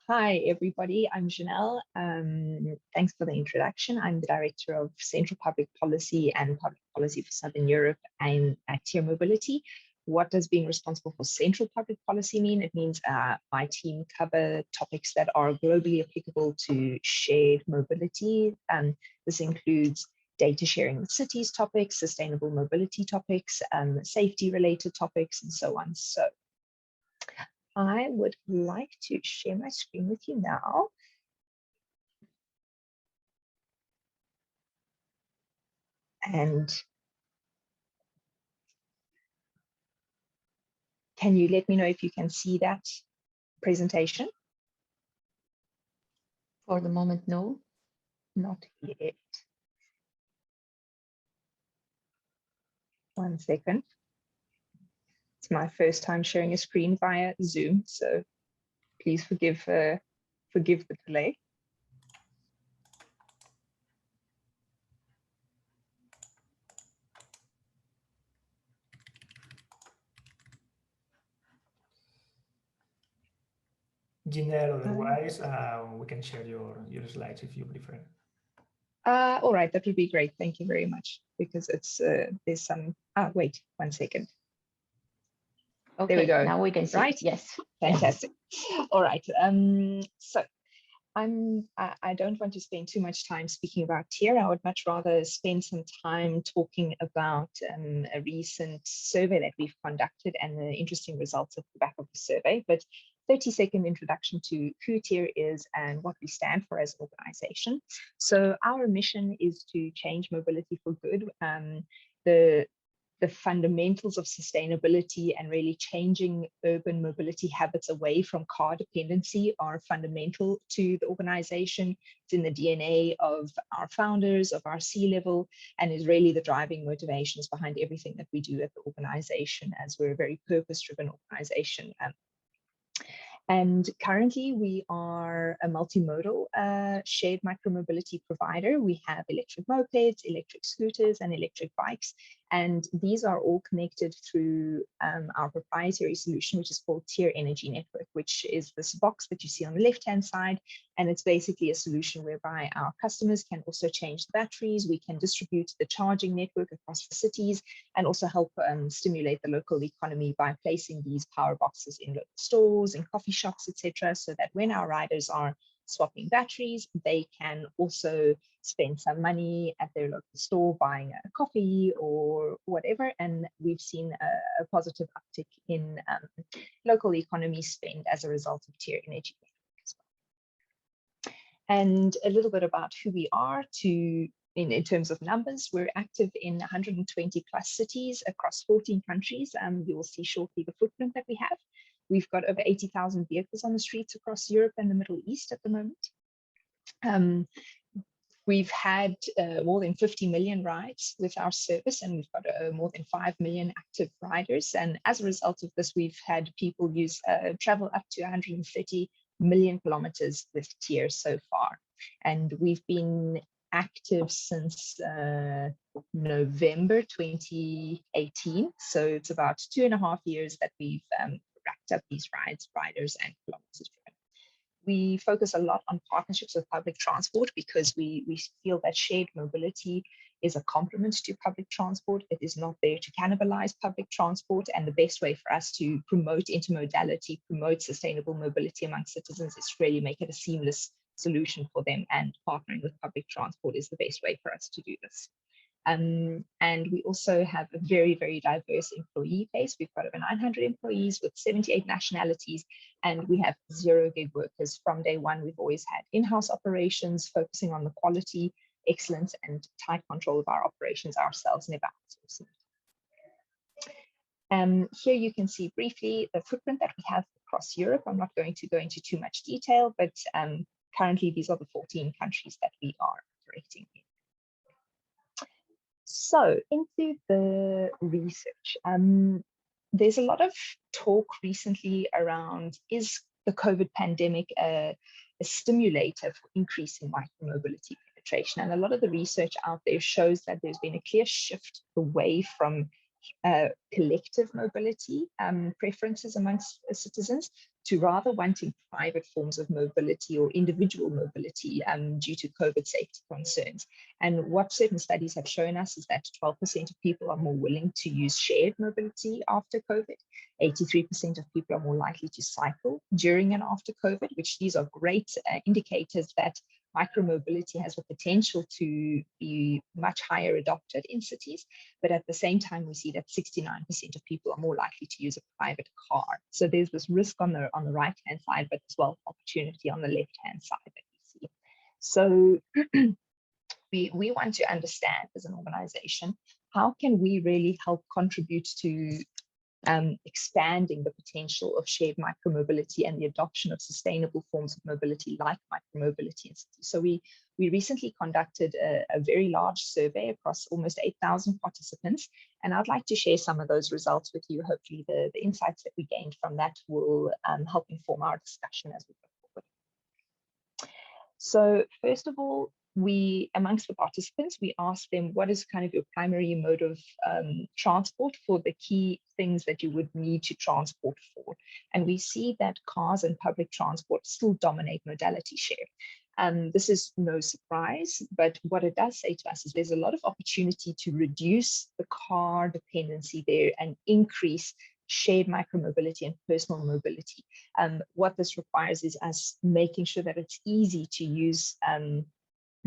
[SPEAKER 4] Hi, everybody. I'm Jinél. Thanks for the introduction. I'm the Director of Central Public Policy and Public Policy for Southern Europe and at Tier Mobility. What does being responsible for central public policy mean? It means my team cover topics that are globally applicable to shared mobility. This includes data sharing with cities topics, sustainable mobility topics, safety related topics, and so on. So I would like to share my screen with you now. And can you let me know if you can see that presentation?
[SPEAKER 3] For the moment, no.
[SPEAKER 4] Not yet. One second. It's my first time sharing a screen via Zoom, so please forgive the delay.
[SPEAKER 1] Jinél, otherwise, we can share your slides if you prefer.
[SPEAKER 4] All right, that would be great. Thank you very much, because it's there's some. Wait, 1 second.
[SPEAKER 3] Okay,
[SPEAKER 4] there we go.
[SPEAKER 3] Now we can see.
[SPEAKER 4] Right?
[SPEAKER 3] It. Yes.
[SPEAKER 4] Fantastic. All right. So I don't want to spend too much time speaking about TIER. I would much rather spend some time talking about a recent survey that we've conducted and the interesting results of the back of the survey. But 30-second introduction to who TIER is and what we stand for as an organization. So our mission is to change mobility for good. The fundamentals of sustainability and really changing urban mobility habits away from car dependency are fundamental to the organization. It's in the DNA of our founders, of our C-level, and is really the driving motivations behind everything that we do at the organization, as we're a very purpose-driven organization. And currently we are a multimodal shared micromobility provider. We have electric mopeds, electric scooters, and electric bikes. And these are all connected through our proprietary solution, which is called TIER Energy Network, which is this box that you see on the left-hand side. And it's basically a solution whereby our customers can also change the batteries. We can distribute the charging network across the cities and also help stimulate the local economy by placing these power boxes in local stores, in coffee shops, etc., so that when our riders are swapping batteries, they can also spend some money at their local store buying a coffee or whatever. And we've seen a positive uptick in local economy spend as a result of TIER Energy Network as well. And a little bit about who we are in terms of numbers. We're active in 120 plus cities across 14 countries. You will see shortly the footprint that we have. We've got over 80,000 vehicles on the streets across Europe and the Middle East at the moment. We've had more than 50 million rides with our service, and we've got more than 5 million active riders. And as a result of this, we've had people travel up to 130 million kilometers with TIER so far. And we've been active since November 2018. So it's about 2.5 years that we've racked up these riders and kilometers driven. we focus a lot on partnerships with public transport because we feel that shared mobility is a complement to public transport. It is not there to cannibalize public transport. And the best way for us to promote intermodality, promote sustainable mobility among citizens is really make it a seamless solution for them, and partnering with public transport is the best way for us to do this. And we also have a very, very diverse employee base. We've got over 900 employees with 78 nationalities, and we have 0 gig workers. From day one, we've always had in-house operations focusing on the quality, excellence, and tight control of our operations ourselves, never outsourcing. Here you can see briefly the footprint that we have across Europe. I'm not going to go into too much detail, but currently these are the 14 countries that we are operating in. So into the research, there's a lot of talk recently around, is the COVID pandemic a stimulator for increasing micromobility penetration? And a lot of the research out there shows that there's been a clear shift away from collective mobility preferences amongst citizens to rather wanting private forms of mobility or individual mobility due to COVID safety concerns. And what certain studies have shown us is that 12% of people are more willing to use shared mobility after COVID. 83% of people are more likely to cycle during and after COVID, which these are great indicators that micromobility has the potential to be much higher adopted in cities, but at the same time, we see that 69% of people are more likely to use a private car. So there's this risk on the right-hand side, but as well opportunity on the left-hand side that we see. So we want to understand as an organization, how can we really help contribute to expanding the potential of shared micromobility and the adoption of sustainable forms of mobility like micromobility in cities. So we recently conducted a very large survey across almost 8,000 participants, and I'd like to share some of those results with you. Hopefully the insights that we gained from that will help inform our discussion as we go forward. So first of all, amongst the participants, we asked them, what is kind of your primary mode of transport for the key things that you would need to transport for? And we see that cars and public transport still dominate modality share. This is no surprise, but what it does say to us is there's a lot of opportunity to reduce the car dependency there and increase shared micromobility and personal mobility. What this requires is us making sure that it's easy to use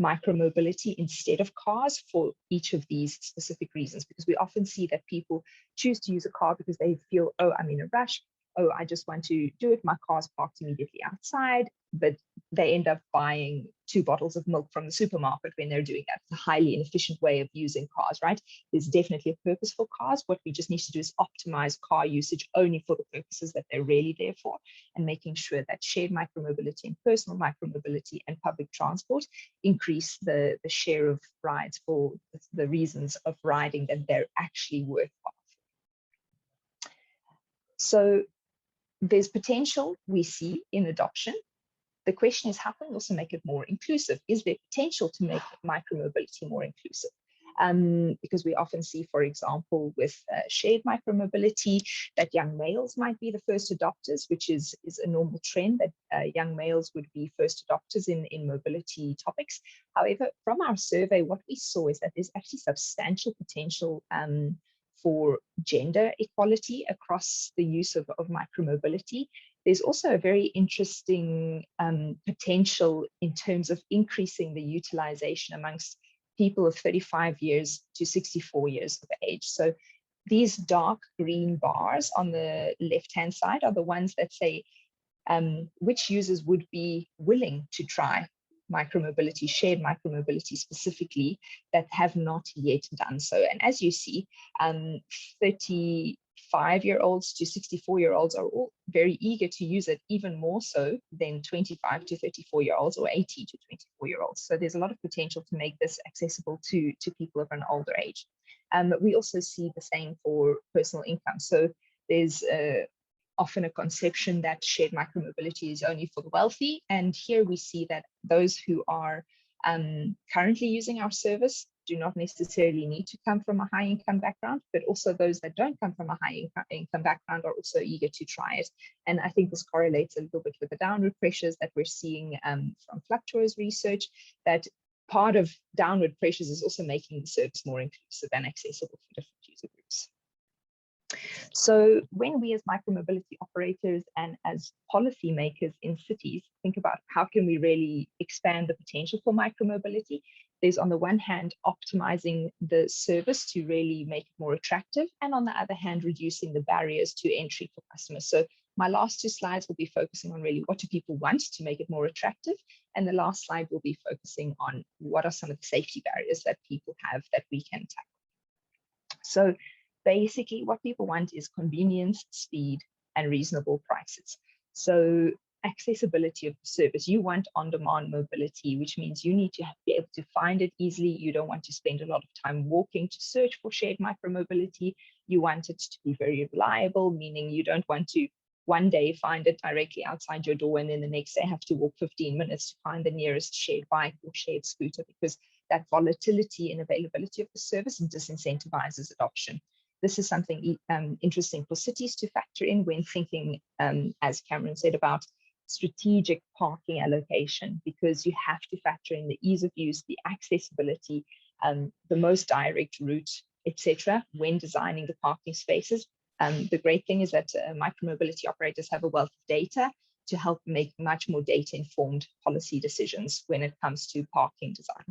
[SPEAKER 4] micromobility instead of cars for each of these specific reasons, because we often see that people choose to use a car because they feel, oh, I'm in a rush, oh, I just want to do it, my car's parked immediately outside, but they end up buying 2 bottles of milk from the supermarket when they're doing that. It's a highly inefficient way of using cars, right? There's definitely a purpose for cars. What we just need to do is optimize car usage only for the purposes that they're really there for, and making sure that shared micromobility and personal micromobility and public transport increase the share of rides for the reasons of riding that they're actually worthwhile. So there's potential we see in adoption. The question is, how can we also make it more inclusive? Is there potential to make micromobility more inclusive? Because we often see, for example, with shared micromobility, that young males might be the first adopters, which is a normal trend that young males would be first adopters in mobility topics. However, from our survey, what we saw is that there's actually substantial potential for gender equality across the use of micromobility. There's also a very interesting potential in terms of increasing the utilization amongst people of 35 years to 64 years of age. So these dark green bars on the left-hand side are the ones that say which users would be willing to try micromobility, shared micromobility specifically, that have not yet done so. And as you see, 35-year-olds to 64-year-olds are all very eager to use it, even more so than 25 to 34-year-olds or 80 to 24-year-olds. So there's a lot of potential to make this accessible to people of an older age. We also see the same for personal income. So there's often a conception that shared micromobility is only for the wealthy. And here we see that those who are currently using our service do not necessarily need to come from a high income background, but also those that don't come from a high income background are also eager to try it. And I think this correlates a little bit with the downward pressures that we're seeing from Fluctuo's research, that part of downward pressures is also making the service more inclusive and accessible for different user groups. So when we as micromobility operators and as policymakers in cities think about how can we really expand the potential for micromobility, there's on the one hand optimizing the service to really make it more attractive, and on the other hand reducing the barriers to entry for customers. So my last two slides will be focusing on really what do people want to make it more attractive, and the last slide will be focusing on what are some of the safety barriers that people have that we can tackle. So basically, what people want is convenience, speed, and reasonable prices. So accessibility of the service. You want on-demand mobility, which means you need to be able to find it easily. You don't want to spend a lot of time walking to search for shared micromobility. You want it to be very reliable, meaning you don't want to one day find it directly outside your door and then the next day have to walk 15 minutes to find the nearest shared bike or shared scooter, because that volatility and availability of the service disincentivizes adoption. This is something interesting for cities to factor in when thinking, as Cameron said, about strategic parking allocation, because you have to factor in the ease of use, the accessibility, the most direct route, etc., when designing the parking spaces. The great thing is that micromobility operators have a wealth of data to help make much more data-informed policy decisions when it comes to parking design.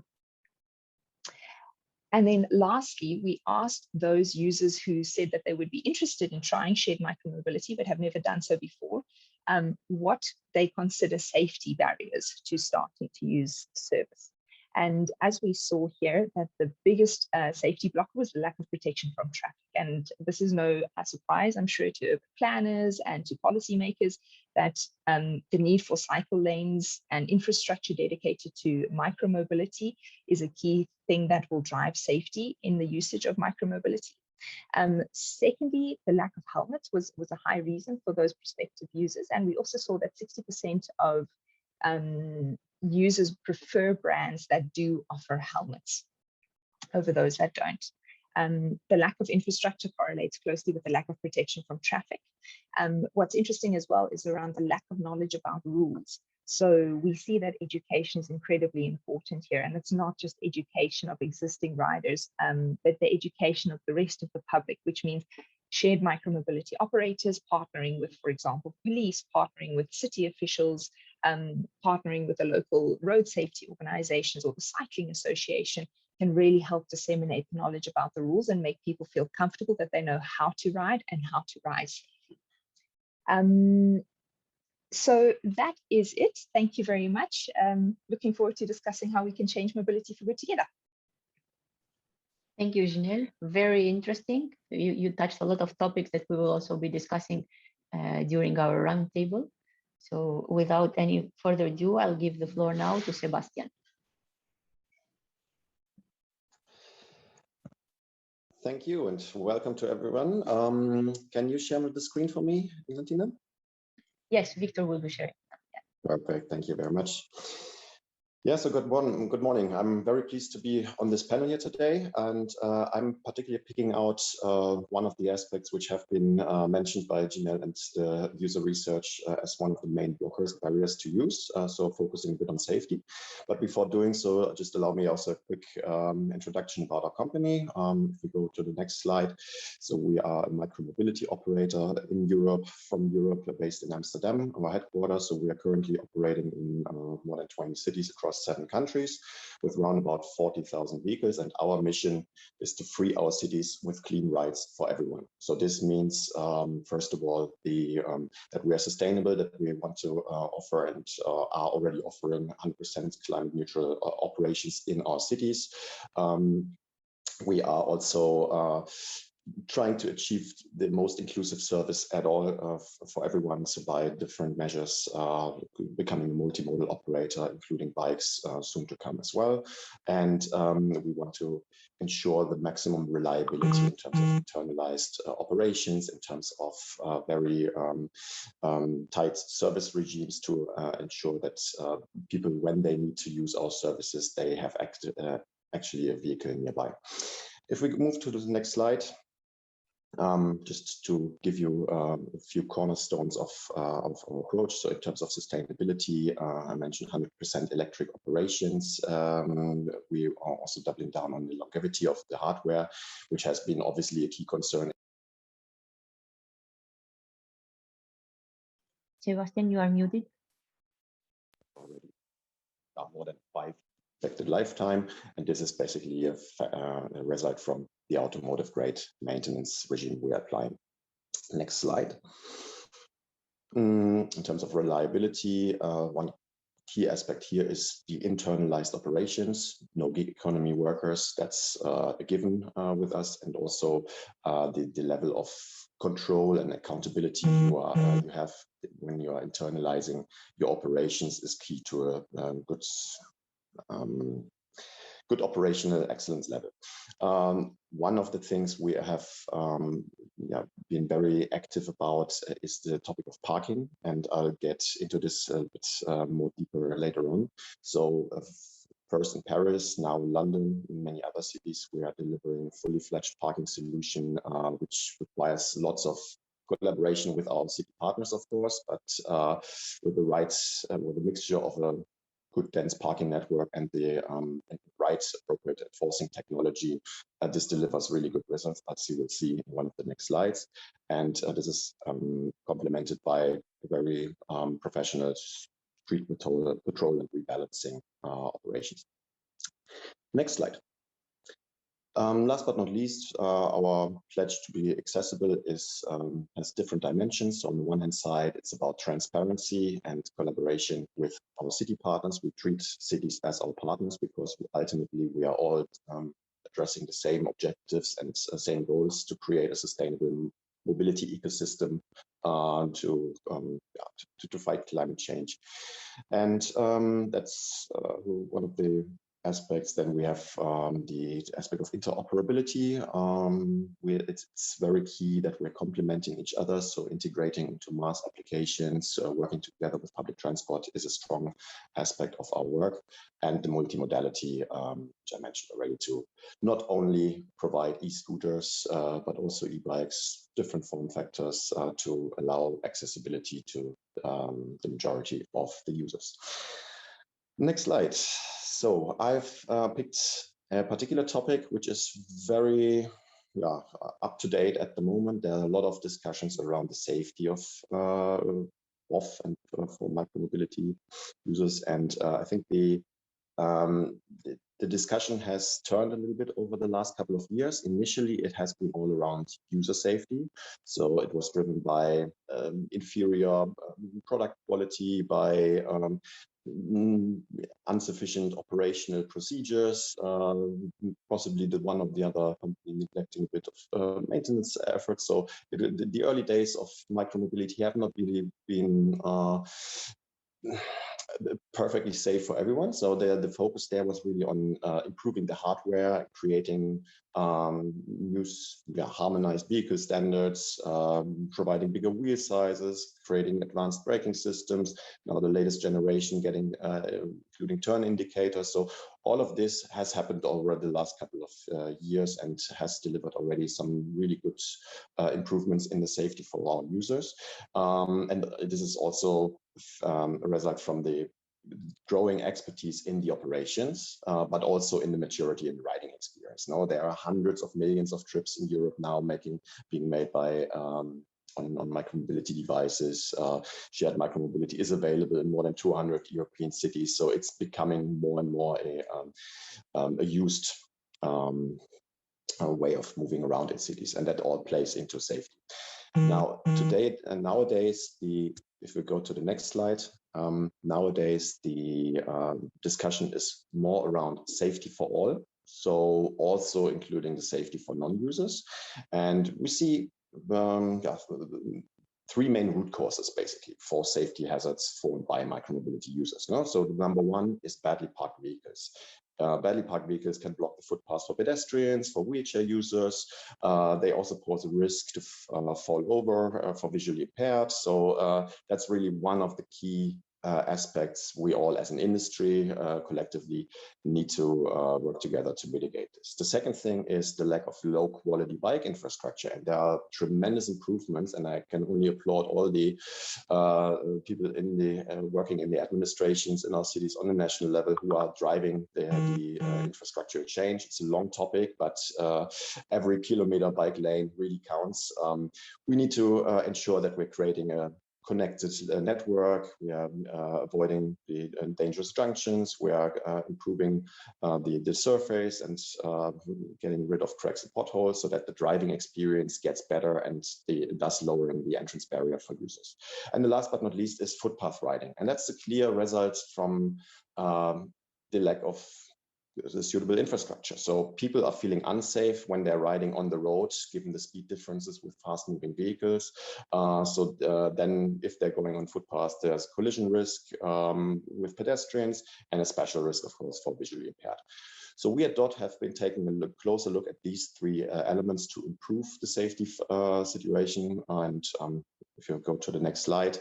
[SPEAKER 4] And then lastly, we asked those users who said that they would be interested in trying shared micromobility but have never done so before, what they consider safety barriers to starting to use the service. And as we saw here, that the biggest safety blocker was the lack of protection from traffic. And this is no surprise, I'm sure, to urban planners and to policymakers, that the need for cycle lanes and infrastructure dedicated to micromobility is a key thing that will drive safety in the usage of micromobility. Secondly, the lack of helmets was a high reason for those prospective users. And we also saw that 60% of users prefer brands that do offer helmets over those that don't. The lack of infrastructure correlates closely with the lack of protection from traffic. What's interesting as well is around the lack of knowledge about rules. So we see that education is incredibly important here, and it's not just education of existing riders, but the education of the rest of the public, which means shared micromobility operators partnering with, for example, police, partnering with city officials, partnering with the local road safety organizations or the cycling association can really help disseminate the knowledge about the rules and make people feel comfortable that they know how to ride and how to ride safely. So that is it. Thank you very much. Looking forward to discussing how we can change mobility for good together.
[SPEAKER 3] Thank you, Jinél. Very interesting. You touched a lot of topics that we will also be discussing during our roundtable. So without any further ado, I'll give the floor now to Sebastian.
[SPEAKER 5] Thank you and welcome to everyone. Can you share the screen for me, Eglantina?
[SPEAKER 3] Yes, Victor will be sharing. Yeah.
[SPEAKER 5] Perfect. Thank you very much. Yeah, so good morning. I'm very pleased to be on this panel here today, and I'm particularly picking out one of the aspects which have been mentioned by Jinél and the user research as one of the main blockers, barriers to use, so focusing a bit on safety. But before doing so, just allow me also a quick introduction about our company. If we go to the next slide. So we are a micromobility operator in Europe, from Europe, based in Amsterdam, our headquarters. So we are currently operating in more than 20 cities across 7 countries with around about 40,000 vehicles, and our mission is to free our cities with clean rides for everyone. So this means, first of all, that we are sustainable, that we want to offer and are already offering 100% climate neutral operations in our cities. We are also trying to achieve the most inclusive service at all for everyone, so by different measures, becoming a multimodal operator, including bikes soon to come as well. And we want to ensure the maximum reliability in terms of internalized operations, in terms of very tight service regimes to ensure that people, when they need to use our services, they have actually a vehicle nearby. If we move to the next slide, just to give you a few cornerstones of our approach. So in terms of sustainability, I mentioned 100% electric operations. We are also doubling down on the longevity of the hardware, which has been obviously a key concern.
[SPEAKER 3] Sebastian, you are muted.
[SPEAKER 5] Already more than 5 expected lifetime, and this is basically a result from the automotive grade maintenance regime we are applying. Next slide. In terms of reliability, one key aspect here is the internalized operations, no gig economy workers, that's a given with us, and also the level of control and accountability you have when you are internalizing your operations is key to a good operational excellence level. One of the things we have been very active about is the topic of parking, and I'll get into this a bit more deeper later on. So first in Paris, now London, in many other cities, we are delivering a fully fledged parking solution, which requires lots of collaboration with our city partners, of course, but with the mixture of a good dense parking network and the right appropriate enforcing technology, this delivers really good results, as you will see in one of the next slides. And this is complemented by a very professional street patrol and rebalancing operations. Next slide. Last but not least, our pledge to be accessible has different dimensions. On the one hand side, it's about transparency and collaboration with our city partners. We treat cities as our partners because ultimately we are all addressing the same objectives and same goals to create a sustainable mobility ecosystem to fight climate change. And that's one of the aspects. Then we have the aspect of interoperability. It's very key that we're complementing each other, so integrating into mass applications, working together with public transport is a strong aspect of our work. And the multimodality, which I mentioned already, to not only provide e-scooters, but also e-bikes, different form factors to allow accessibility to the majority of the users. Next slide. So I've picked a particular topic which is very up to date at the moment. There are a lot of discussions around the safety of and for micromobility users, and I think the discussion has turned a little bit over the last couple of years. Initially, it has been all around user safety. So it was driven by inferior product quality, by insufficient operational procedures, possibly the one or the other company neglecting a bit of maintenance efforts. So the early days of micromobility have not really been perfectly safe for everyone. So the focus there was really on improving the hardware, creating new harmonized vehicle standards, providing bigger wheel sizes, creating advanced braking systems. Now the latest generation getting including turn indicators. So all of this has happened over the last couple of years and has delivered already some really good improvements in the safety for our users. And this is also a result from the growing expertise in the operations, but also in the maturity and riding experience. Now there are hundreds of millions of trips in Europe now being made by on micromobility devices. Shared micromobility is available in more than 200 European cities, so it's becoming more and more a used way of moving around in cities, and that all plays into safety. Now, today and nowadays, if we go to the next slide, nowadays the discussion is more around safety for all, so also including the safety for non-users. And we see three main root causes basically for safety hazards formed by micromobility users. No? So the number one is badly parked vehicles. Badly parked vehicles can block the footpaths for pedestrians, for wheelchair users. They also pose a risk to fall over for visually impaired. So that's really one of the key aspects we all as an industry collectively need to work together to mitigate this. The second thing is the lack of low quality bike infrastructure, and there are tremendous improvements, and I can only applaud all the people in the working in the administrations in our cities on the national level who are driving the infrastructure change. It's a long topic, but every kilometer bike lane really counts. We need to ensure that we're creating a connected network. We are avoiding the dangerous junctions. We are improving the surface and getting rid of cracks and potholes so that the driving experience gets better and thus lowering the entrance barrier for users. And the last but not least is footpath riding. And that's a clear result from the lack of the suitable infrastructure. So people are feeling unsafe when they're riding on the road, given the speed differences with fast moving vehicles. Then if they're going on footpaths, there's collision risk with pedestrians and a special risk, of course, for visually impaired. So we at Dott have been taking a closer look at these three elements to improve the safety situation. And if you go to the next slide,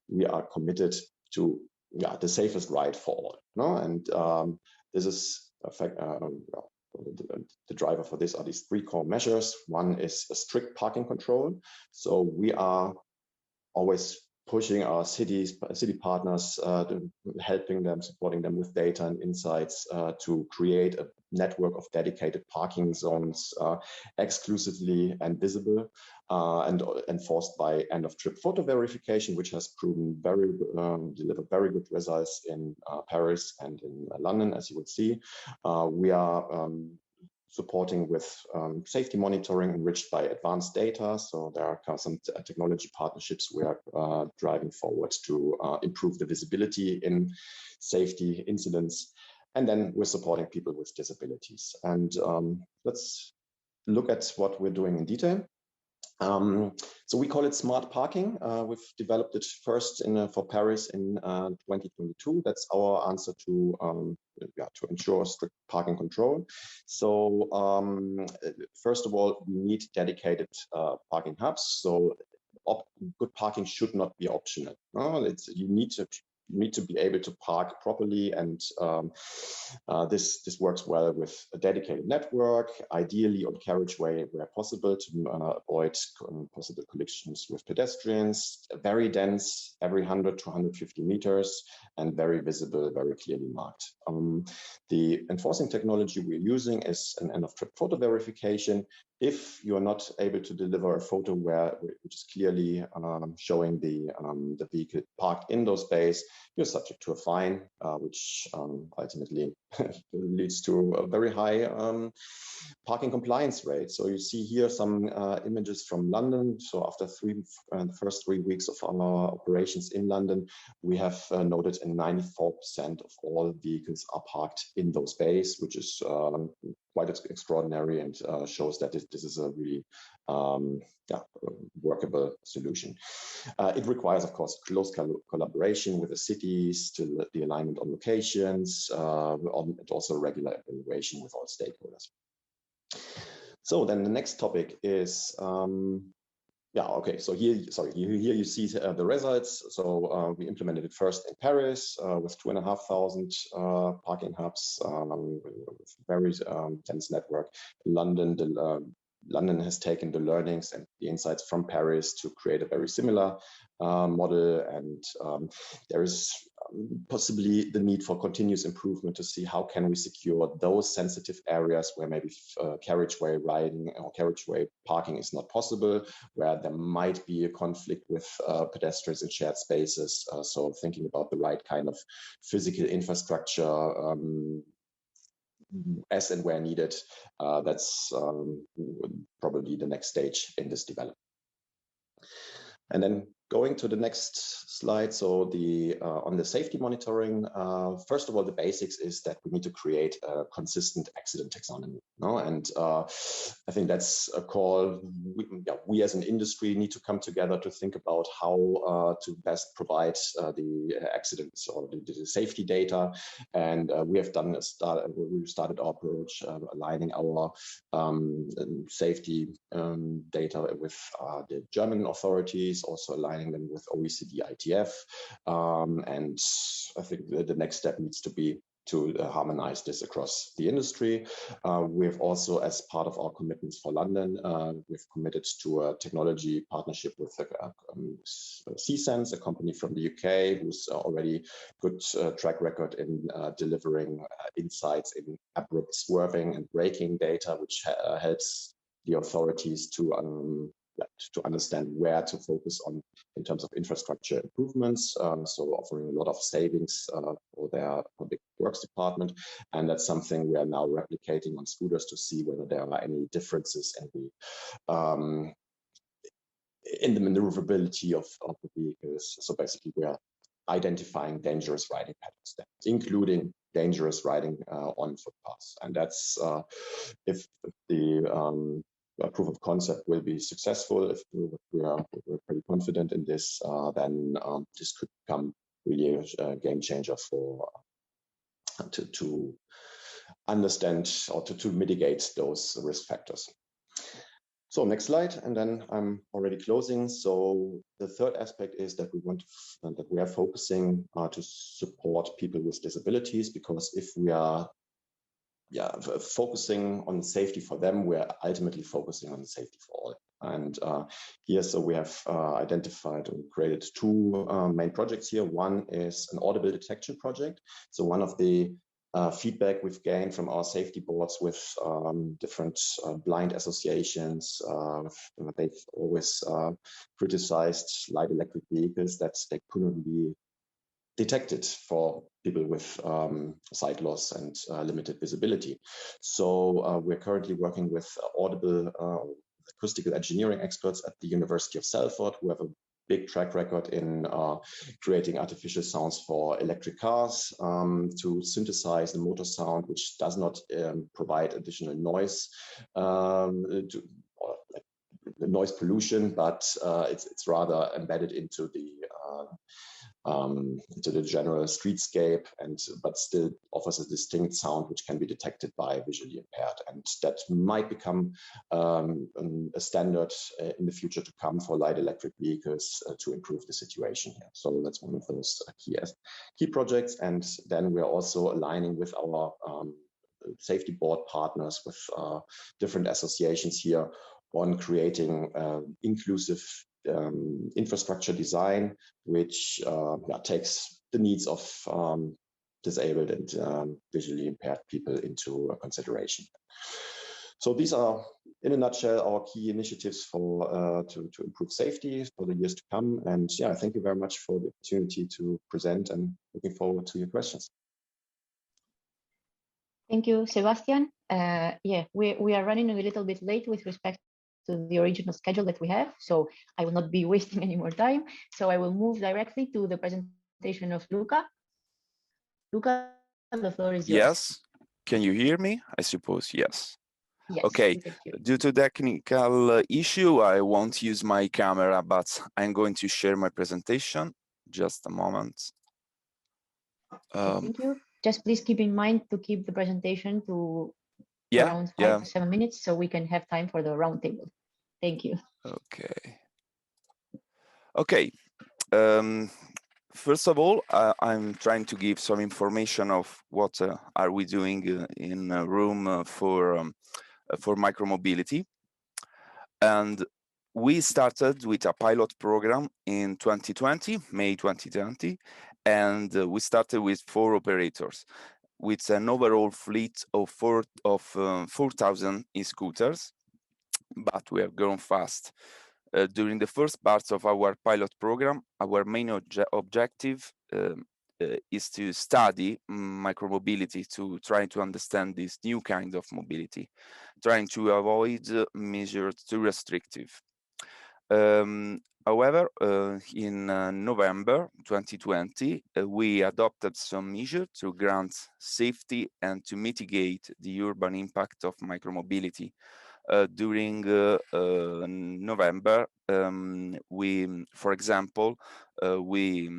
[SPEAKER 5] we are committed to the safest ride for all. No? And this is the driver for this are these three core measures. One is a strict parking control. So we are always pushing our city partners, helping them, supporting them with data and insights to create a network of dedicated parking zones, exclusively and visible, and enforced by end-of-trip photo verification, which has proven delivered very good results in Paris and in London, as you would see. We are supporting with safety monitoring enriched by advanced data. So there are some technology partnerships we are driving forward to improve the visibility in safety incidents. And then we're supporting people with disabilities. And let's look at what we're doing in detail. So we call it smart parking. We've developed it first for Paris in 2022. That's our answer to ensure strict parking control. So first of all, we need dedicated parking hubs. So good parking should not be optional. You need to be able to park properly, and this works well with a dedicated network, ideally on carriageway where possible, to avoid possible collisions with pedestrians. Very dense, every 100 to 150 meters, and very visible, very clearly marked. The enforcing technology we're using is an end-of-trip photo verification. If you're not able to deliver a photo which is clearly showing the vehicle parked in those bays, you're subject to a fine, which ultimately leads to a very high parking compliance rate. So you see here some images from London. So after the first 3 weeks of our operations in London, we have noted 94% of all vehicles are parked in those bays, which is quite extraordinary and shows that this is a really workable solution. It requires, of course, close collaboration with the cities, to the alignment on locations, and also regular evaluation with all stakeholders. So then the next topic is so here you see the results. So we implemented it first in Paris with 2,500 parking hubs, with very dense network. In London, London has taken the learnings and the insights from Paris to create a very similar model, and there is possibly the need for continuous improvement to see how can we secure those sensitive areas where maybe carriageway riding or carriageway parking is not possible, where there might be a conflict with pedestrians in shared spaces. So thinking about the right kind of physical infrastructure as and where needed, that's probably the next stage in this development. And then going to the next slide, so on the safety monitoring, first of all, the basics is that we need to create a consistent accident taxonomy. And I think that's a call we as an industry need to come together to think about how to best provide the accidents or the safety data. And we have we've started our approach aligning our safety data with the German authorities, also aligning aligning them with OECD ITF. And I think the next step needs to be to harmonize this across the industry. We've also, as part of our commitments for London, we've committed to a technology partnership with C-Sense, a company from the UK, who's already good track record in delivering insights in abrupt swerving and braking data, which helps the authorities to understand where to focus on in terms of infrastructure improvements. So offering a lot of savings for their public works department. And that's something we are now replicating on scooters to see whether there are any differences in the maneuverability of the vehicles. So basically we are identifying dangerous riding patterns, including dangerous riding on footpaths. And that's if the proof of concept will be successful, if we're pretty confident in this, then this could become really a game changer for to understand or to mitigate those risk factors. So next slide, and then I'm already closing. So the third aspect is that we are focusing to support people with disabilities, because if we are focusing on safety for them, we're ultimately focusing on safety for all. And here, so we have identified and created two main projects here. One is an Audible Detection project. So one of the feedback we've gained from our safety boards with different blind associations, they've always criticized light electric vehicles that they couldn't be detected for people with sight loss and limited visibility. So we're currently working with Audible acoustical engineering experts at the University of Salford, who have a big track record in creating artificial sounds for electric cars to synthesize the motor sound, which does not provide additional noise the noise pollution, but it's rather embedded into the general streetscape, but still offers a distinct sound which can be detected by visually impaired, and that might become a standard in the future to come for light electric vehicles to improve the situation here. So that's one of those key projects, and then we're also aligning with our safety board partners with different associations here on creating inclusive infrastructure design, which takes the needs of disabled and visually impaired people into consideration. So these are, in a nutshell, our key initiatives for to improve safety for the years to come. And yeah, thank you very much for the opportunity to present, and looking forward to your questions.
[SPEAKER 3] Thank you, Sebastian. Yeah, we are running a little bit late with respect to the original schedule that we have, so I will not be wasting any more time. So I will move directly to the presentation of Luca. Luca, the floor is yours.
[SPEAKER 6] Yes, can you hear me? I suppose yes.
[SPEAKER 3] Yes.
[SPEAKER 6] Okay, due to technical issue, I won't use my camera, but I'm going to share my presentation. Just a moment.
[SPEAKER 3] Thank you. Just please keep in mind to keep the presentation to around 5 to 7 minutes, so we can have time for the roundtable. Thank you.
[SPEAKER 6] Okay. First of all, I'm trying to give some information of what are we doing in a room for micromobility. And we started with a pilot program in 2020, May 2020, and we started with 4 operators, with an overall fleet of 4,000 e-scooters, but we have grown fast. During the first parts of our pilot program, our main objective is to study micromobility, to try to understand this new kind of mobility, trying to avoid measures too restrictive. However, in November 2020, we adopted some measures to grant safety and to mitigate the urban impact of micromobility. During November, we, for example, we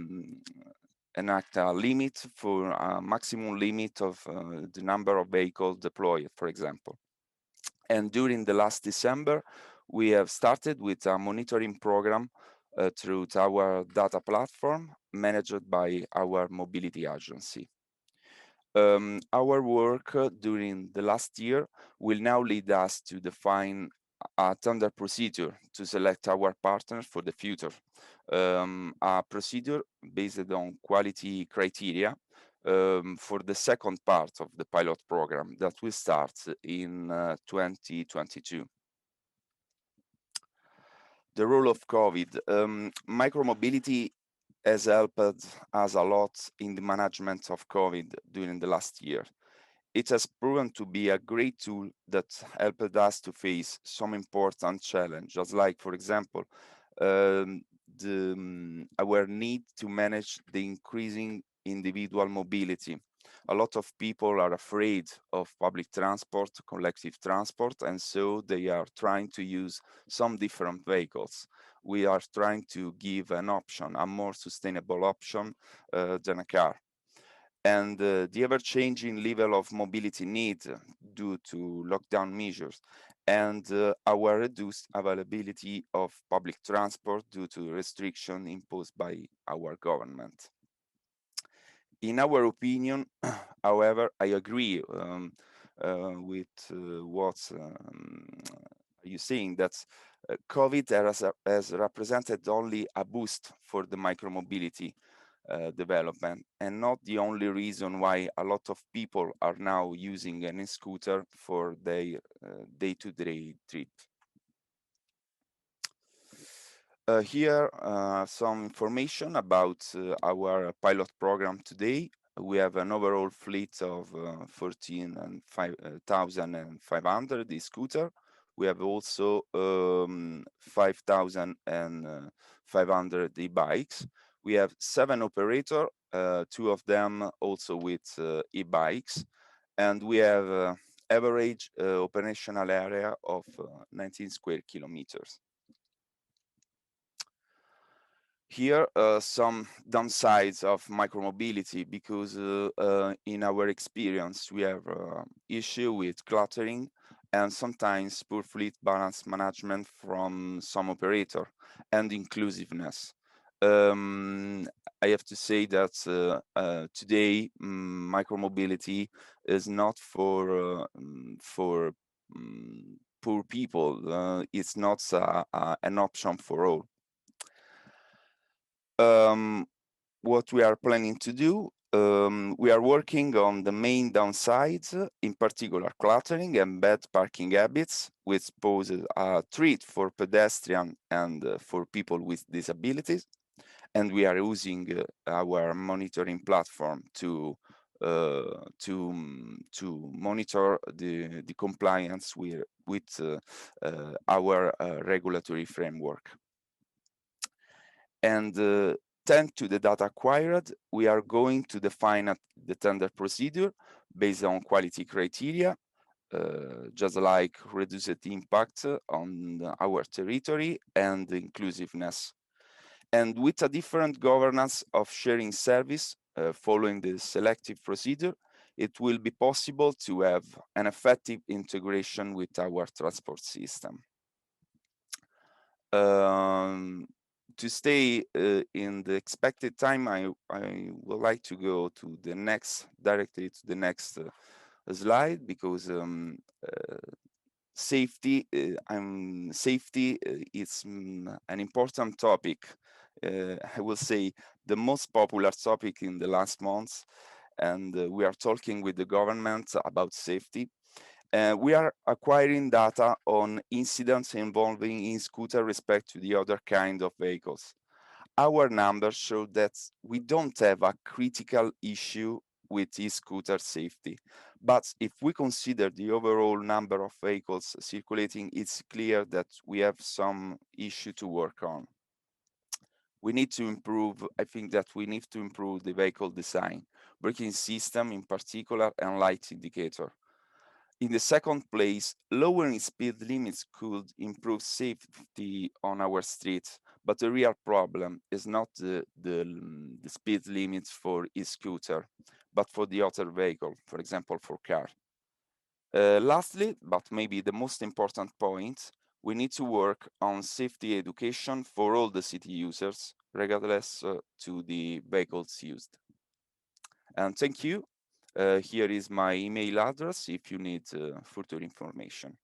[SPEAKER 6] enact a limit for a maximum limit of the number of vehicles deployed, for example. And during the last December, we have started with a monitoring program through our data platform managed by our mobility agency. Our work during the last year will now lead us to define a tender procedure to select our partners for the future. A procedure based on quality criteria for the second part of the pilot program that will start in 2022. The role of COVID. Micromobility has helped us a lot in the management of COVID during the last year. It has proven to be a great tool that helped us to face some important challenges, like, for example, our need to manage the increasing individual mobility. A lot of people are afraid of public transport, collective transport, and so they are trying to use some different vehicles. We are trying to give an option, a more sustainable option than a car. And the ever-changing level of mobility need due to lockdown measures and our reduced availability of public transport due to restriction imposed by our government. In our opinion, however, I agree with what you're saying, that COVID has represented only a boost for the micromobility development, and not the only reason why a lot of people are now using an e-scooter for their day-to-day trip. Here some information about our pilot program today. We have an overall fleet of 14,500 e-scooter. We have also 5,500 e-bikes. We have 7 operators, 2 of them also with e-bikes, and we have average operational area of 19 square kilometers. Here some downsides of micromobility, because in our experience we have issue with cluttering and sometimes poor fleet balance management from some operator, and inclusiveness. I have to say that today micromobility is not for poor people. It's not an option for all. What we are planning to do, we are working on the main downsides, in particular cluttering and bad parking habits, which poses a threat for pedestrians and for people with disabilities. And we are using our monitoring platform to monitor the compliance with our regulatory framework. And thanks to the data acquired, we are going to define the tender procedure based on quality criteria, just like reduced impact on our territory and inclusiveness. And with a different governance of sharing service following the selective procedure, it will be possible to have an effective integration with our transport system. To stay in the expected time, I would like to go to the next, directly to the next slide, because safety is an important topic. I will say the most popular topic in the last months, and we are talking with the government about safety. We are acquiring data on incidents involving e-scooter respect to the other kind of vehicles. Our numbers show that we don't have a critical issue with e-scooter safety, but if we consider the overall number of vehicles circulating, it's clear that we have some issue to work on. We need to improve, I think that we need to improve the vehicle design, braking system in particular, and light indicator. In the second place, lowering speed limits could improve safety on our streets, but the real problem is not the speed limits for e-scooter, but for the other vehicle, for example, for car. Lastly, but maybe the most important point, we need to work on safety education for all the city users, regardless to the vehicles used. And thank you. Here is my email address if you need further information.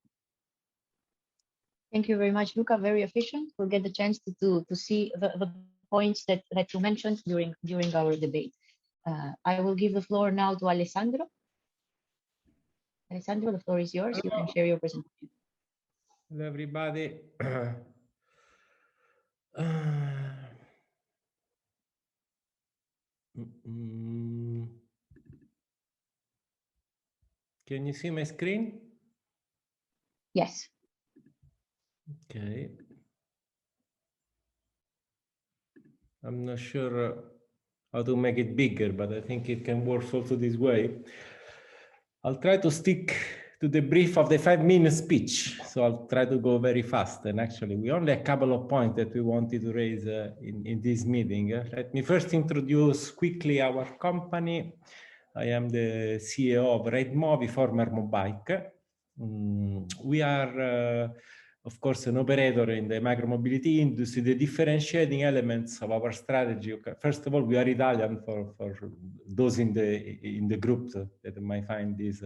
[SPEAKER 3] Thank you very much, Luca. Very efficient. We'll get the chance to see the points that you mentioned during our debate. I will give the floor now to Alessandro. Alessandro, the floor is yours. You can share your presentation.
[SPEAKER 7] Hello, everybody. Can you see my screen?
[SPEAKER 3] Yes.
[SPEAKER 7] Okay. I'm not sure how to make it bigger, but I think it can work also this way. I'll try to stick to the brief of the 5-minute speech. So I'll try to go very fast. And actually, we only have a couple of points that we wanted to raise in this meeting. Let me first introduce quickly our company. I am the CEO of RideMovi, former Mobike. We are, of course, an operator in the micromobility industry. The differentiating elements of our strategy, first of all, we are Italian for those in the group that might find this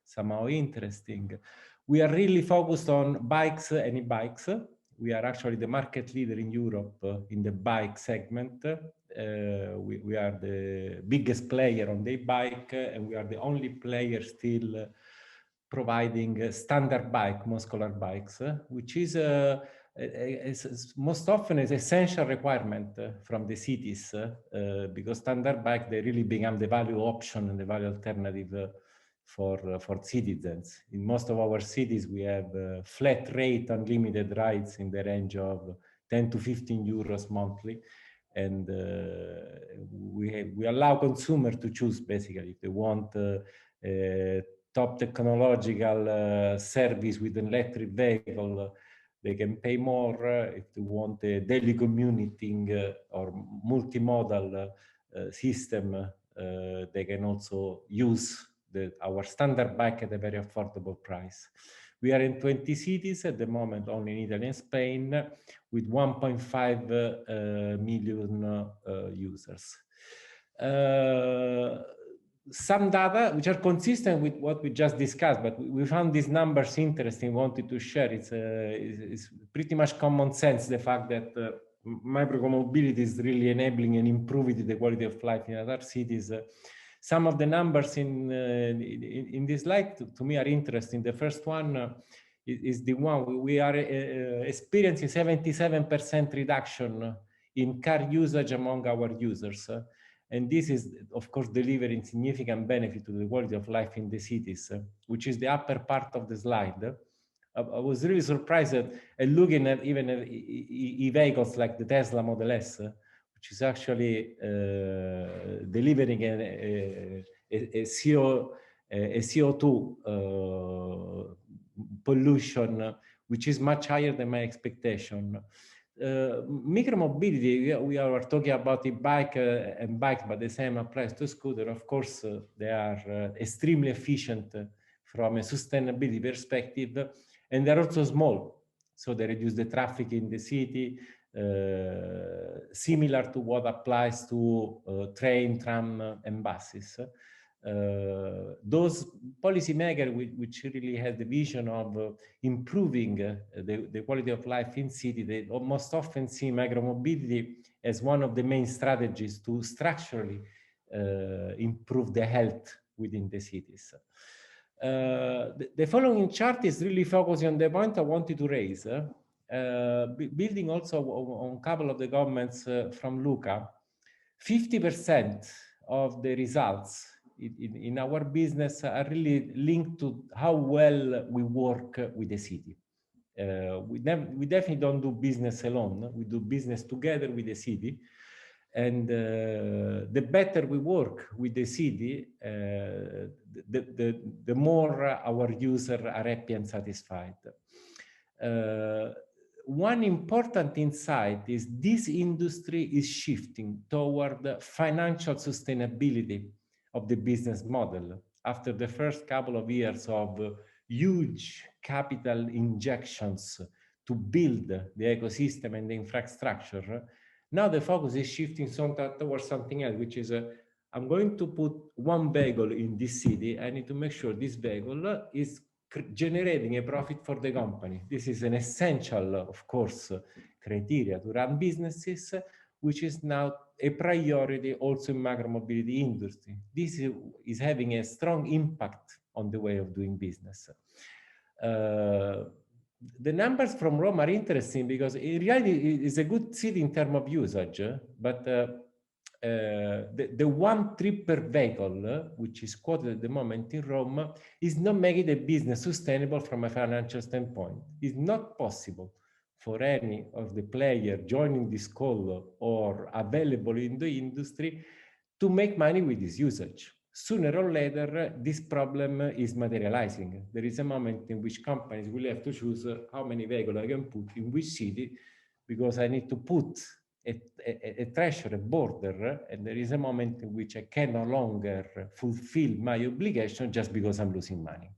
[SPEAKER 7] somehow interesting. We are really focused on bikes and e-bikes. We are actually the market leader in Europe in the bike segment. We are the biggest player on the bike, and we are the only player still providing standard bike, muscular bikes, which is most often is essential requirement from the cities because standard bike, they really become the value option and the value alternative for citizens. In most of our cities, we have flat rate unlimited rides in the range of 10 to 15 euros monthly. And we allow consumers to choose basically if they want top technological service with an electric vehicle, they can pay more. If they want a daily commuting or multimodal system, they can also use our standard bike at a very affordable price. We are in 20 cities at the moment, only in Italy and Spain, with 1.5 million users. Some data which are consistent with what we just discussed, but we found these numbers interesting, wanted to share. It's pretty much common sense, the fact that micromobility is really enabling and improving the quality of life in other cities. Some of the numbers in this slide to me are interesting. The first one is the one we are experiencing 77% reduction in car usage among our users. And this is, of course, delivering significant benefit to the quality of life in the cities, which is the upper part of the slide. I was really surprised at looking at even e-vehicles like the Tesla Model S, which is actually delivering a CO2 pollution, which is much higher than my expectation. Micromobility, we are talking about e-bike and bikes, but the same applies to scooter. Of course, they are extremely efficient from a sustainability perspective, and they're also small. So they reduce the traffic in the city, similar to what applies to train, tram, and buses. Those policymakers which really have the vision of improving the quality of life in city, they most often see micromobility as one of the main strategies to structurally improve the health within the cities. The following chart is really focusing on the point I wanted to raise, building also on a couple of the comments from Luca. 50% of the results in our business are really linked to how well we work with the city. We definitely don't do business alone. We do business together with the city. And the better we work with the city, the more our users are happy and satisfied. One important insight is this industry is shifting toward financial sustainability of the business model. After the first couple of years of huge capital injections to build the ecosystem and the infrastructure. Now the focus is shifting towards something else, which is I'm going to put one vehicle in this city. I need to make sure this vehicle is generating a profit for the company. This is an essential, of course, criteria to run businesses, which is now a priority also in micromobility industry. This is having a strong impact on the way of doing business. The numbers from Rome are interesting because in reality it's a good city in terms of usage, but the one trip per vehicle, which is quoted at the moment in Rome, is not making the business sustainable from a financial standpoint. It's not possible for any of the players joining this call or available in the industry to make money with this usage. Sooner or later, this problem is materializing. There is a moment in which companies will have to choose how many vehicles I can put in which city, because I need to put a threshold, a border, and there is a moment in which I can no longer fulfill my obligation just because I'm losing money.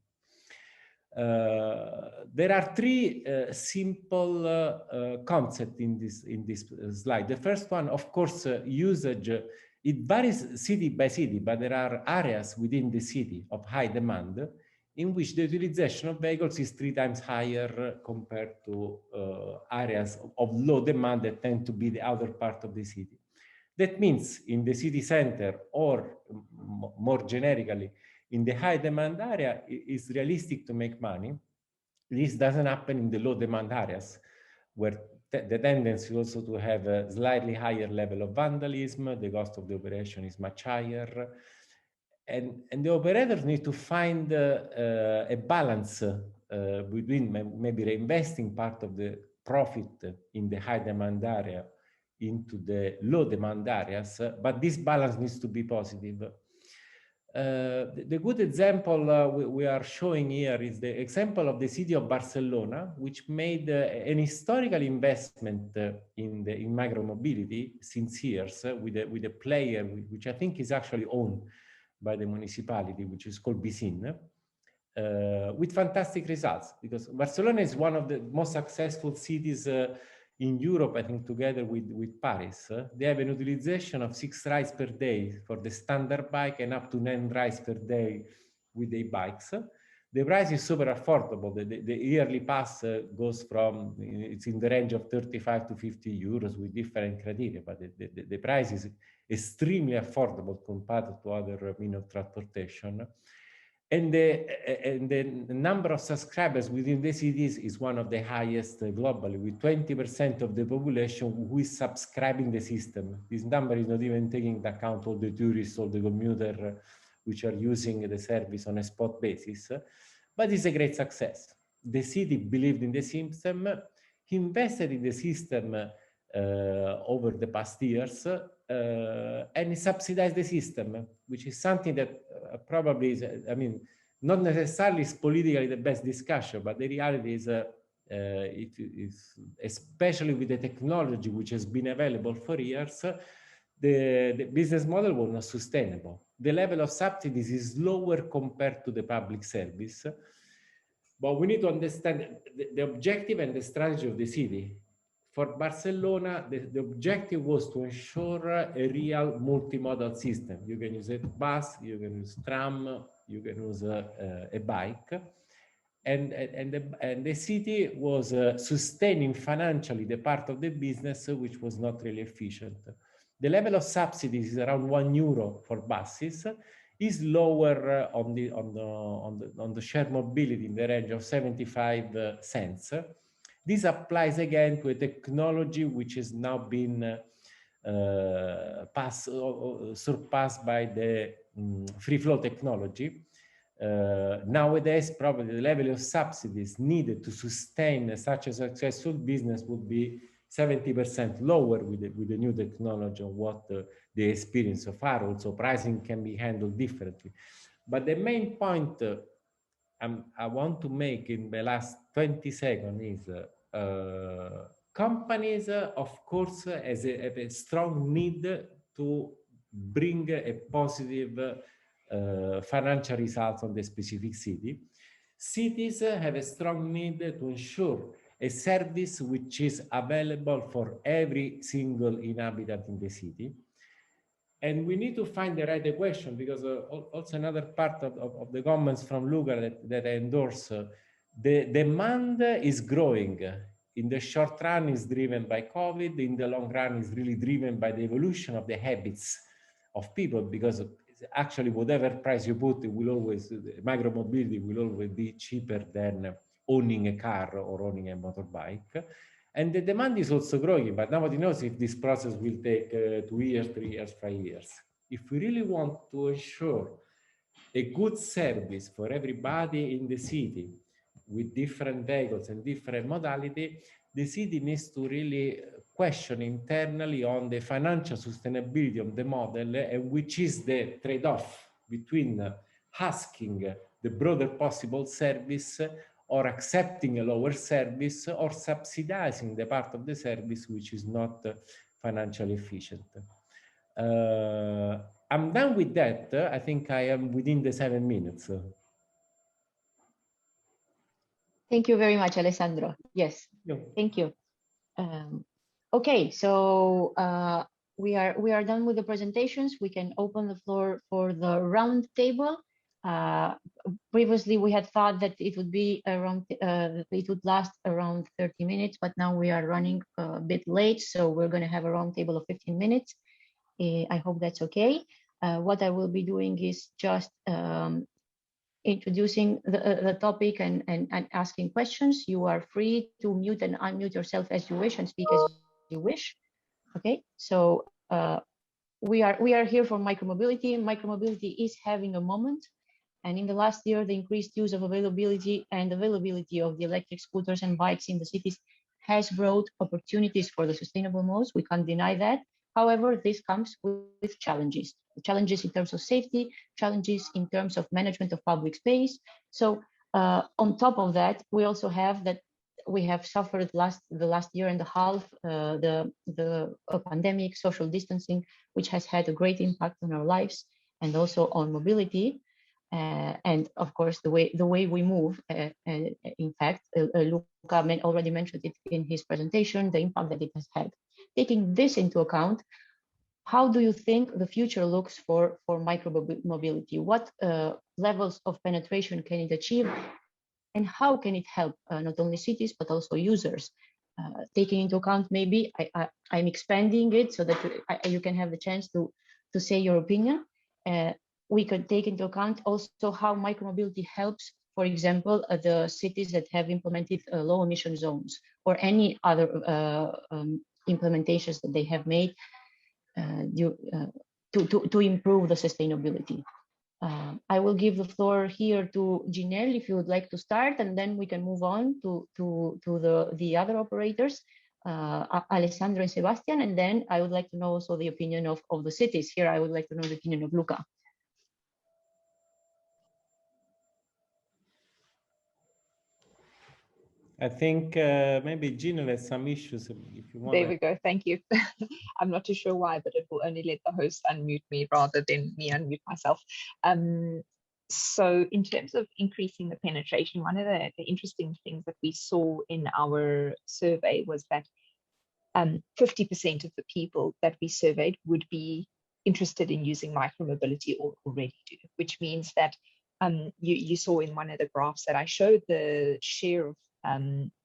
[SPEAKER 7] There are three simple concepts in this slide. The first one, of course, usage. It varies city by city, but there are areas within the city of high demand in which the utilization of vehicles is 3 times higher compared to areas of low demand that tend to be the outer part of the city. That means in the city center, or more generically, in the high demand area, it's realistic to make money. This doesn't happen in the low demand areas, where the tendency also to have a slightly higher level of vandalism, the cost of the operation is much higher. And the operators need to find a balance between maybe reinvesting part of the profit in the high demand area into the low demand areas, but this balance needs to be positive. The good example we are showing here is the example of the city of Barcelona, which made an historical investment in micromobility since years with a player which I think is actually owned by the municipality, which is called Bisin, with fantastic results, because Barcelona is one of the most successful cities in Europe, I think, together with Paris. They have an utilization of 6 rides per day for the standard bike and up to 9 rides per day with the bikes. The price is super affordable. The yearly pass goes from, it's in the range of 35 to 50 euros with different criteria, but the price is extremely affordable compared to other means of transportation. And the number of subscribers within the cities is one of the highest globally, with 20% of the population who is subscribing the system. This number is not even taking into account all the tourists or the commuters which are using the service on a spot basis, but it's a great success. The city believed in the system, invested in the system over the past years, and subsidized the system, which is something that probably is, I mean, not necessarily is politically the best discussion, but the reality is, it is, especially with the technology which has been available for years, the business model was not sustainable. The level of subsidies is lower compared to the public service, but we need to understand the objective and the strategy of the city. For Barcelona, the objective was to ensure a real multimodal system. You can use a bus, you can use tram, you can use a bike. And the city was sustaining financially the part of the business which was not really efficient. The level of subsidies is around €1 for buses, is lower on the shared mobility in the range of 75 cents. This applies again to a technology which has now been surpassed by the free flow technology. Nowadays, probably the level of subsidies needed to sustain such a successful business would be 70% lower with the new technology of what the experience so far. Also, pricing can be handled differently. But the main point I want to make in the last 20 seconds is companies, of course, have a strong need to bring a positive financial results on the specific city. Cities have a strong need to ensure a service which is available for every single inhabitant in the city. And we need to find the right equation, because also another part of the comments from Luca that I endorse, the demand is growing. In the short run is driven by COVID, in the long run is really driven by the evolution of the habits of people, because actually whatever price you put, it will always, micromobility will always be cheaper than owning a car or owning a motorbike. And the demand is also growing, but nobody knows if this process will take 2 years, 3 years, 5 years. If we really want to ensure a good service for everybody in the city with different vehicles and different modality, the city needs to really question internally on the financial sustainability of the model, and which is the trade-off between asking the broader possible service or accepting a lower service, or subsidizing the part of the service which is not financially efficient. I'm done with that. I think I am within the 7 minutes.
[SPEAKER 3] Thank you very much, Alessandro. Yes, thank you. Okay, so we are done with the presentations. We can open the floor for the round table. Previously, we had thought that it would be around, it would last around 30 minutes, but now we are running a bit late, so we're going to have a round table of 15 minutes. I hope that's okay. What I will be doing is just introducing the topic and asking questions. You are free to mute and unmute yourself as you wish and speak as you wish. Okay, so we are here for micromobility. Micromobility is having a moment. And in the last year, the increased use of availability of the electric scooters and bikes in the cities has brought opportunities for the sustainable modes. We can't deny that. However, this comes with challenges. Challenges in terms of safety, challenges in terms of management of public space. So on top of that, we also have that we have suffered the last year and a half, the pandemic, social distancing, which has had a great impact on our lives and also on mobility. And of course, the way we move. In fact, Luca already mentioned it in his presentation, the impact that it has had. Taking this into account, how do you think the future looks for micromobility? What levels of penetration can it achieve? And how can it help not only cities, but also users? Taking into account, maybe I'm expanding it so that you can have the chance to say your opinion. We could take into account also how micromobility helps, for example, the cities that have implemented low emission zones or any other implementations that they have made to improve the sustainability. I will give the floor here to Jinél if you would like to start, and then we can move on to the other operators, Alessandro and Sebastian, and then I would like to know also the opinion of the cities. Here I would like to know the opinion of Luca.
[SPEAKER 7] I think maybe Jinél has some issues if you want.
[SPEAKER 4] There we go. Thank you. I'm not too sure why, but it will only let the host unmute me rather than me unmute myself. So in terms of increasing the penetration, one of the interesting things that we saw in our survey was that 50% of the people that we surveyed would be interested in using micromobility or already do, which means that you saw in one of the graphs that I showed, the share of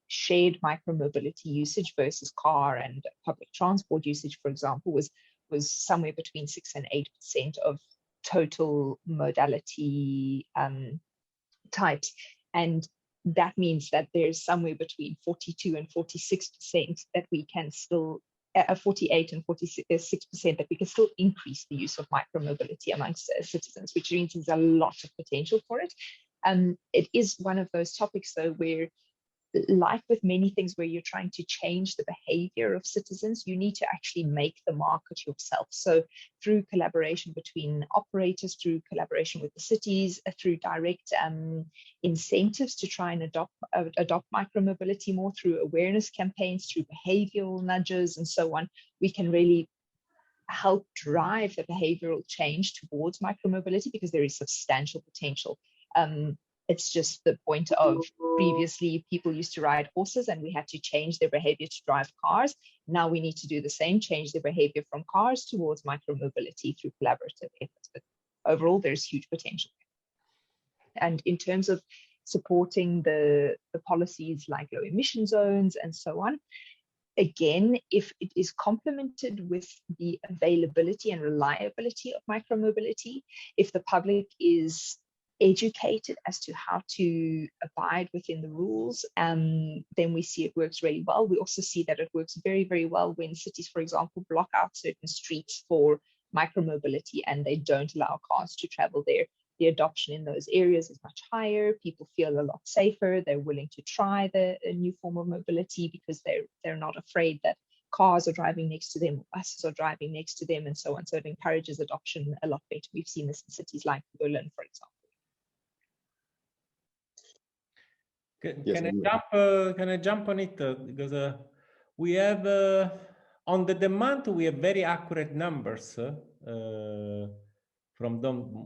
[SPEAKER 4] shared micromobility usage versus car and public transport usage, for example, was somewhere between 6 and 8% of total modality types. And that means that there's somewhere between 42 and 46% that we can still, 48 and 46% that we can still increase the use of micromobility amongst citizens, which means there's a lot of potential for it. It is one of those topics, though, where, like with many things where you're trying to change the behavior of citizens, you need to actually make the market yourself. So through collaboration between operators, through collaboration with the cities, through direct incentives to try and adopt micromobility more, through awareness campaigns, through behavioral nudges and so on, we can really help drive the behavioral change towards micromobility, because there is substantial potential. It's just the point of previously people used to ride horses and we had to change their behavior to drive cars. Now we need to do the same, change their behavior from cars towards micromobility through collaborative efforts. But overall, there's huge potential. And in terms of supporting the policies like low emission zones and so on, again, if it is complemented with the availability and reliability of micromobility, if the public is educated as to how to abide within the rules, then we see it works really well. We also see that it works very, very well when cities, for example, block out certain streets for micromobility and they don't allow cars to travel there. The adoption in those areas is much higher. People feel a lot safer. They're willing to try a new form of mobility because they're not afraid that cars are driving next to them, or buses are driving next to them, and so on. So it encourages adoption a lot better. We've seen this in cities like Berlin, for example.
[SPEAKER 7] Can I jump on it? Because we have on the demand, we have very accurate numbers from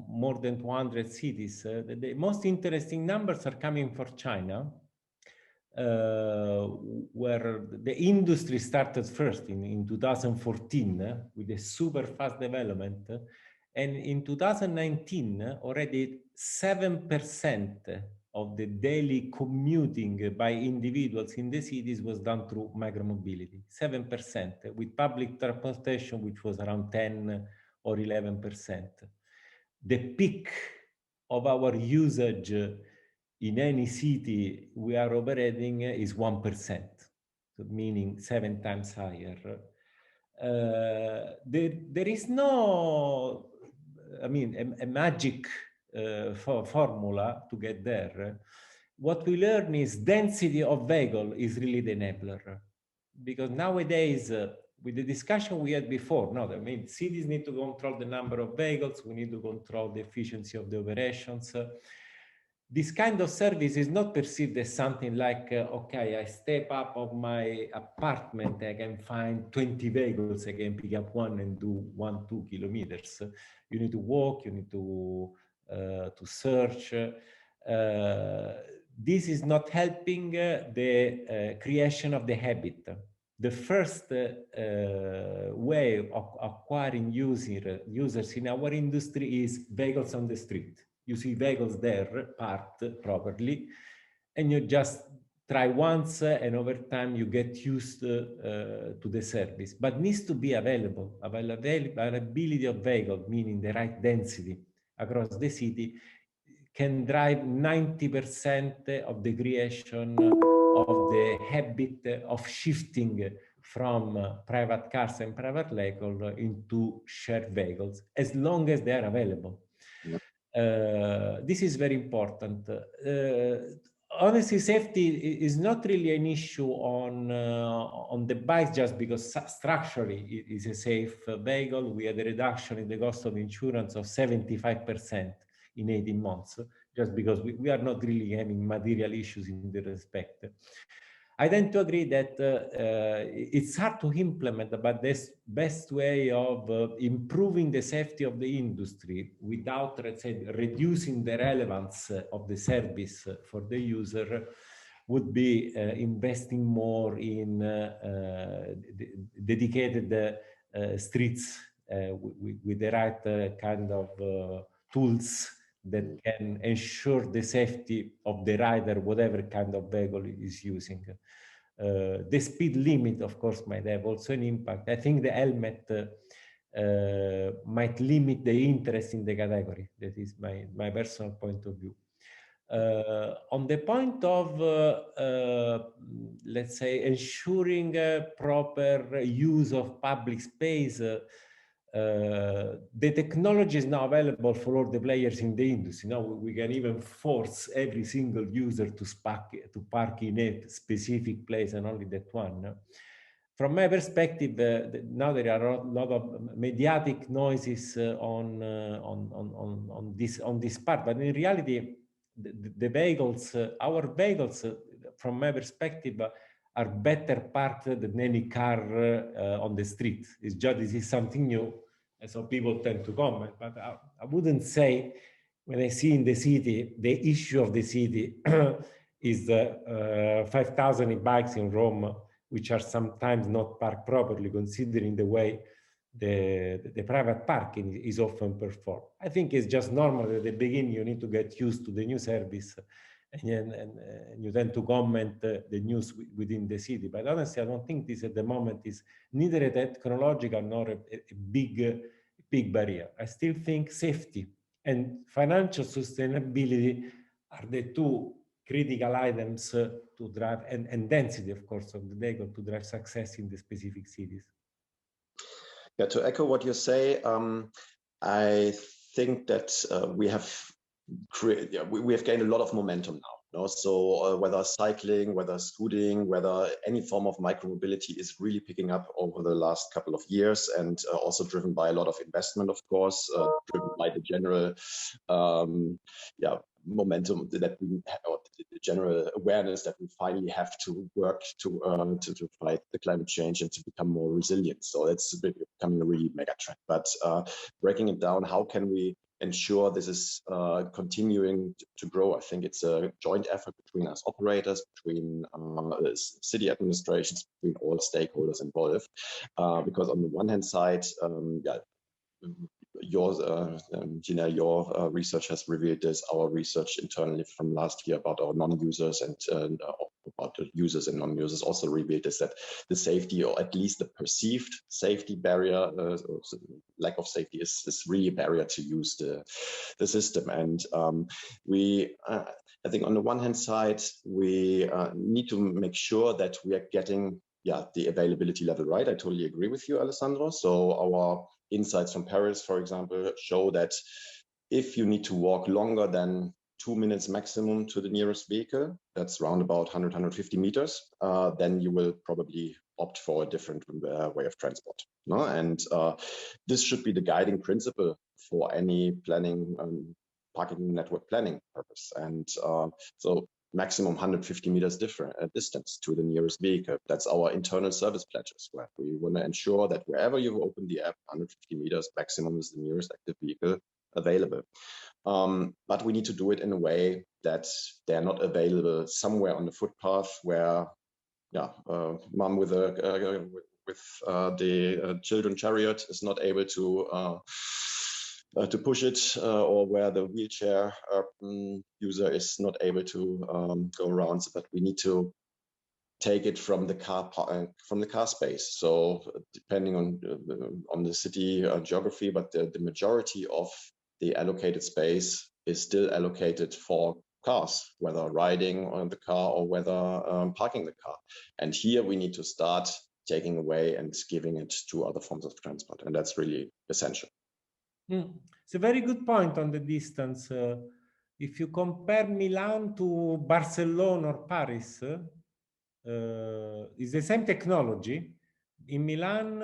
[SPEAKER 7] more than 200 cities. The most interesting numbers are coming for China, where the industry started first in 2014 with a super fast development. And in 2019, already 7% of the daily commuting by individuals in the cities was done through micromobility, 7%, with public transportation, which was around 10 or 11%. The peak of our usage in any city we are operating is 1%, so meaning 7 times higher. There is no, I mean, a magic formula to get there. What we learn is density of vehicle is really the enabler, because nowadays, with the discussion we had before, no, I mean, cities need to control the number of vehicles, we need to control the efficiency of the operations. This kind of service is not perceived as something like, okay, I step up of my apartment, I can find 20 vehicles, I can pick up one and do 1-2 kilometers. You need to walk, you need to search. This is not helping the creation of the habit. The first way of acquiring users in our industry is vehicles on the street. You see vehicles there parked properly, and you just try once, and over time you get used to the service. But needs to be available. Availability of vehicle, meaning the right density across the city, can drive 90% of the creation of the habit of shifting from private cars and private vehicles into shared vehicles, as long as they are available. Yep. This is very important. Honestly, safety is not really an issue on the bikes, just because structurally it is a safe vehicle. We had a reduction in the cost of insurance of 75% in 18 months, just because we are not really having material issues in the respect. I tend to agree that it's hard to implement, but the best way of improving the safety of the industry without, let's say, reducing the relevance of the service for the user would be investing more in dedicated streets with the right kind of tools that can ensure the safety of the rider, whatever kind of vehicle is using. The speed limit, of course, might have also an impact. I think the helmet might limit the interest in the category. That is my personal point of view. On the point of, let's say, ensuring proper use of public space, the technology is now available for all the players in the industry. Now we can even force every single user to park in a specific place and only that one. From my perspective, now there are a lot of mediatic noises on this part, but in reality, the vehicles, our vehicles, from my perspective, are better parked than any car on the street. It's just, this is something new, and so people tend to comment, but I wouldn't say when I see in the city, the issue of the city is 5,000 e-bikes in Rome, which are sometimes not parked properly, considering the way the private parking is often performed. I think it's just normal that at the beginning you need to get used to the new service, and you tend to comment the news within the city. But honestly, I don't think this at the moment is neither a technological nor a big barrier. I still think safety and financial sustainability are the two critical items to drive, and density, of course, of the vehicle to drive success in the specific cities.
[SPEAKER 5] Yeah, to echo what you say, I think that we have gained a lot of momentum now. So whether cycling, whether scooting, whether any form of micromobility is really picking up over the last couple of years, and also driven by a lot of investment, of course, driven by the general momentum that we have, or the general awareness that we finally have to work to fight the climate change and to become more resilient. So it's becoming a really mega trend. But breaking it down, how can we ensure this is continuing to grow? I think it's a joint effort between us operators, between city administrations, between all stakeholders involved. Because on the one hand side, Jinél, your research has revealed this. Our research internally from last year about our non-users and about the users and non-users also revealed this, that the safety, or at least the perceived safety barrier, lack of safety is really a barrier to use the system. And I think on the one hand side, we need to make sure that we are getting the availability level right. I totally agree with you, Alessandro. So our insights from Paris, for example, show that if you need to walk longer than 2 minutes maximum to the nearest vehicle, that's around about 100-150 meters, then you will probably opt for a different way of transport. No? And this should be the guiding principle for any planning, parking network planning purpose. And so maximum 150 meters distance to the nearest vehicle. That's our internal service pledges, where we want to ensure that wherever you open the app, 150 meters maximum is the nearest active vehicle available. But we need to do it in a way that they're not available somewhere on the footpath where, mom with the children chariot is not able to push it, or where the wheelchair user is not able to go around. But we need to take it from the car space. So depending on the city geography, but the majority of the allocated space is still allocated for cars, whether riding on the car or whether parking the car. And here we need to start taking away and giving it to other forms of transport, and that's really essential.
[SPEAKER 7] It's a very good point on the distance. If you compare Milan to Barcelona or Paris, it's the same technology. In Milan,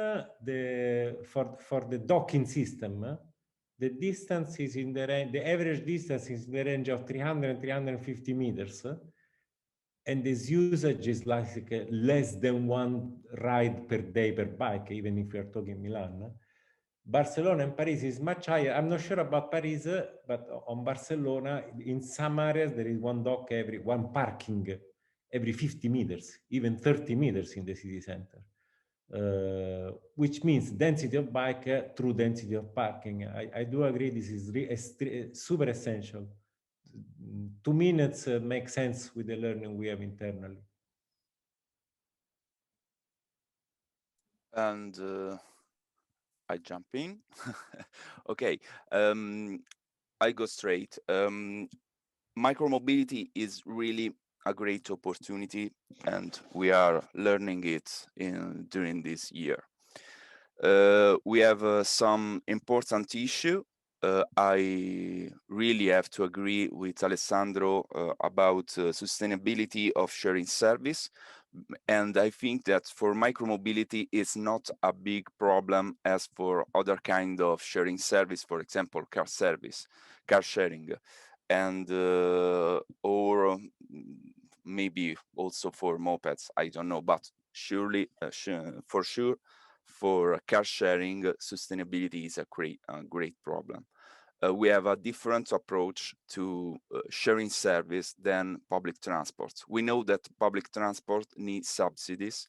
[SPEAKER 7] for the docking system, the distance is in the range, the average distance is in the range of 300 and 350 meters. And this usage is like less than one ride per day per bike, even if we are talking Milan. Barcelona and Paris is much higher. I'm not sure about Paris, but on Barcelona, in some areas, there is one dock one parking every 50 meters, even 30 meters in the city center, which means density of bike through density of parking. I do agree this is super essential. 2 minutes makes sense with the learning we have internally.
[SPEAKER 6] And I jump in. Okay, I go straight. Micromobility is really a great opportunity, and we are learning it during this year. We have some important issue. I really have to agree with Alessandro about sustainability of sharing service. And I think that for micromobility, it's not a big problem as for other kind of sharing service, for example, car sharing, and or maybe also for mopeds. I don't know, but surely, for sure, for car sharing, sustainability is a great problem. we have a different approach to sharing service than public transport. We know that public transport needs subsidies,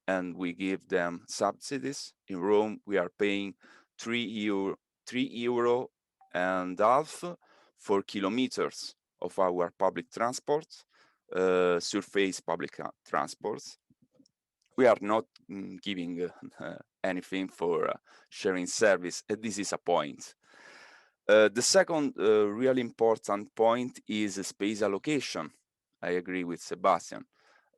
[SPEAKER 6] and we give them subsidies. In Rome, we are paying €3.50 for kilometers of our public transport, surface public transports. We are not giving anything for sharing service. This is a point. The second really important point is space allocation. I agree with Sebastian.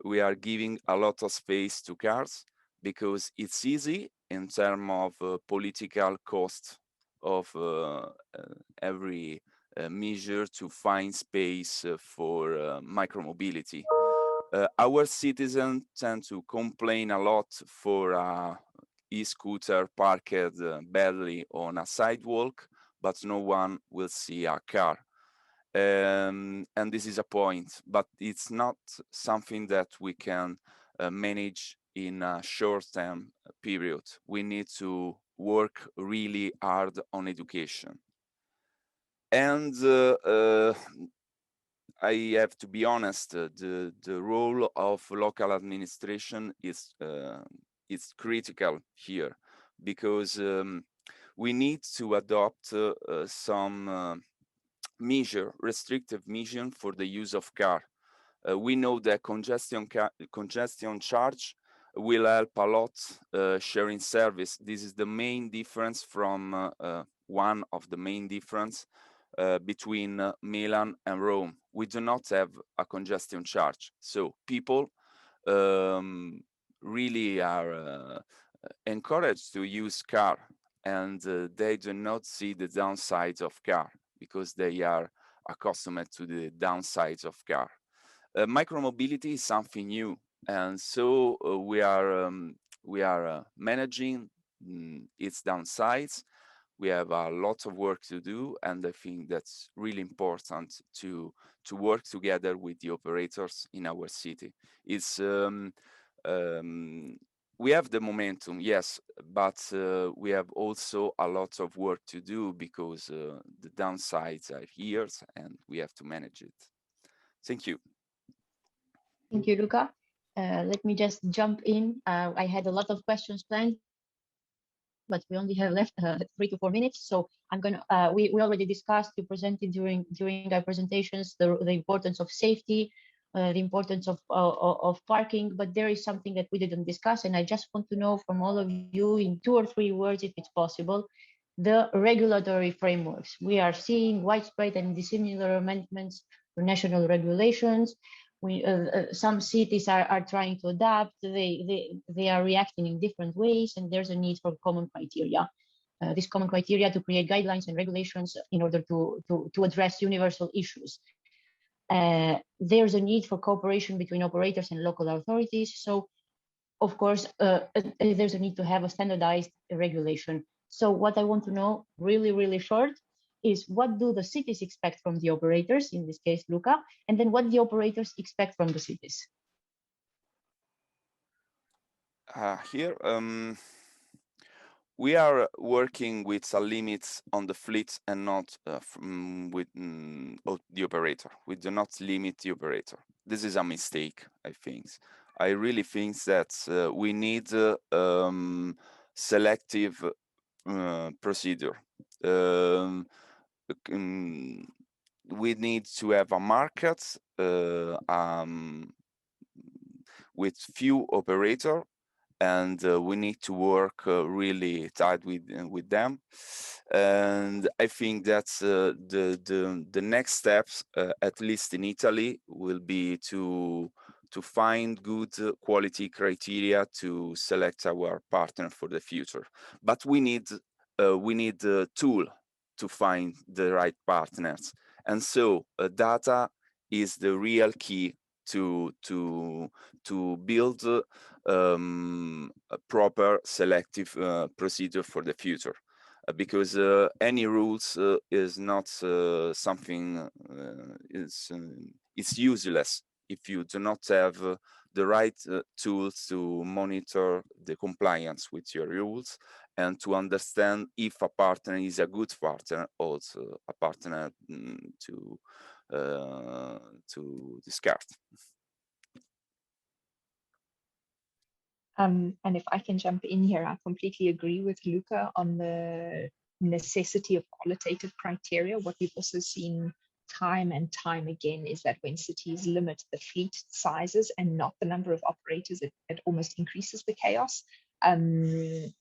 [SPEAKER 6] We are giving a lot of space to cars because it's easy in terms of political cost of every measure to find space for micromobility. Our citizens tend to complain a lot for e-scooter parked badly on a sidewalk, but no one will see a car. And this is a point, but it's not something that we can manage in a short-term period. We need to work really hard on education. And I have to be honest, the role of local administration is critical here, because we need to adopt some restrictive measure for the use of car. We know that congestion charge will help a lot sharing service. This is the main difference from one of the main difference between Milan and Rome. We do not have a congestion charge, so people really are encouraged to use car, and they do not see the downsides of car because they are accustomed to the downsides of car. Micromobility is something new, and so we are managing its downsides. We have a lot of work to do, and I think that's really important to work together with the operators in our city. It's we have the momentum, yes, but we have also a lot of work to do because the downsides are here, and we have to manage it. Thank you.
[SPEAKER 3] Thank you, Luca. Let me just jump in. I had a lot of questions planned, but we only have left 3 to 4 minutes. So I'm gonna. We already discussed. You presented during our presentations the importance of safety, the importance of parking. But there is something that we didn't discuss, and I just want to know from all of you in 2 or 3 words, if it's possible, the regulatory frameworks. We are seeing widespread and dissimilar amendments to national regulations. Some cities are trying to adapt. They are reacting in different ways, and there's a need for common criteria. This common criteria to create guidelines and regulations in order to address universal issues. There's a need for cooperation between operators and local authorities. So, of course, there's a need to have a standardized regulation. So what I want to know, really, really short, is what do the cities expect from the operators, in this case, Luca, and then what the operators expect from the cities?
[SPEAKER 6] Here, we are working with some limits on the fleet and not with the operator. We do not limit the operator. This is a mistake, I think. I really think that we need selective procedure. We need to have a market with few operators, and we need to work really tight with them. And I think that's the next steps, at least in Italy, will be to find good quality criteria to select our partner for the future. But we need a tool to find the right partners, and so data is the real key to build a proper selective procedure for the future, because any rules is not something it's useless if you do not have the right tools to monitor the compliance with your rules and to understand if a partner is a good partner, also a partner to discard.
[SPEAKER 4] And if I can jump in here, I completely agree with Luca on the necessity of qualitative criteria. What we've also seen time and time again is that when cities limit the fleet sizes and not the number of operators, it almost increases the chaos. And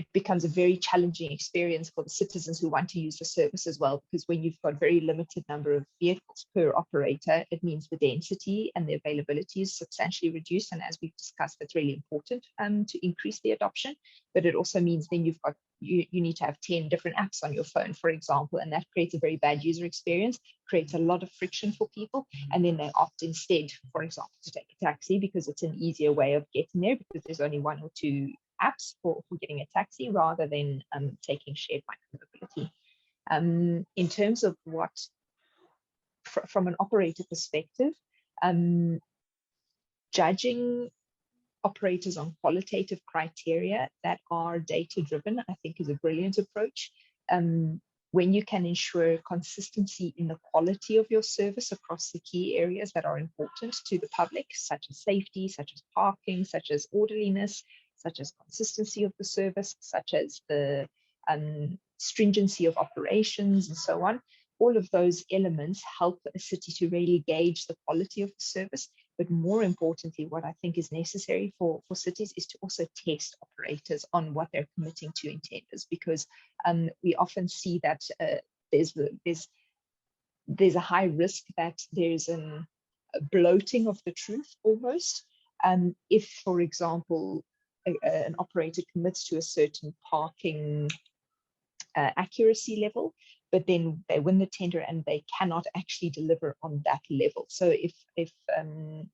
[SPEAKER 4] it becomes a very challenging experience for the citizens who want to use the service as well, because when you've got very limited number of vehicles per operator, it means the density and the availability is substantially reduced. And as we've discussed, that's really important to increase the adoption. But it also means then you need to have 10 different apps on your phone, for example, and that creates a very bad user experience, creates a lot of friction for people. And then they opt instead, for example, to take a taxi because it's an easier way of getting there because there's only 1 or 2 apps for getting a taxi rather than taking shared micromobility. In terms of what, from an operator perspective, judging operators on qualitative criteria that are data-driven, I think is a brilliant approach. When you can ensure consistency in the quality of your service across the key areas that are important to the public, such as safety, such as parking, such as orderliness, such as consistency of the service, such as the stringency of operations and so on. All of those elements help a city to really gauge the quality of the service. But more importantly, what I think is necessary for cities is to also test operators on what they're committing to in tenders, because we often see that there's a high risk that there's a bloating of the truth almost. If, for example, an operator commits to a certain parking accuracy level, but then they win the tender and they cannot actually deliver on that level. So if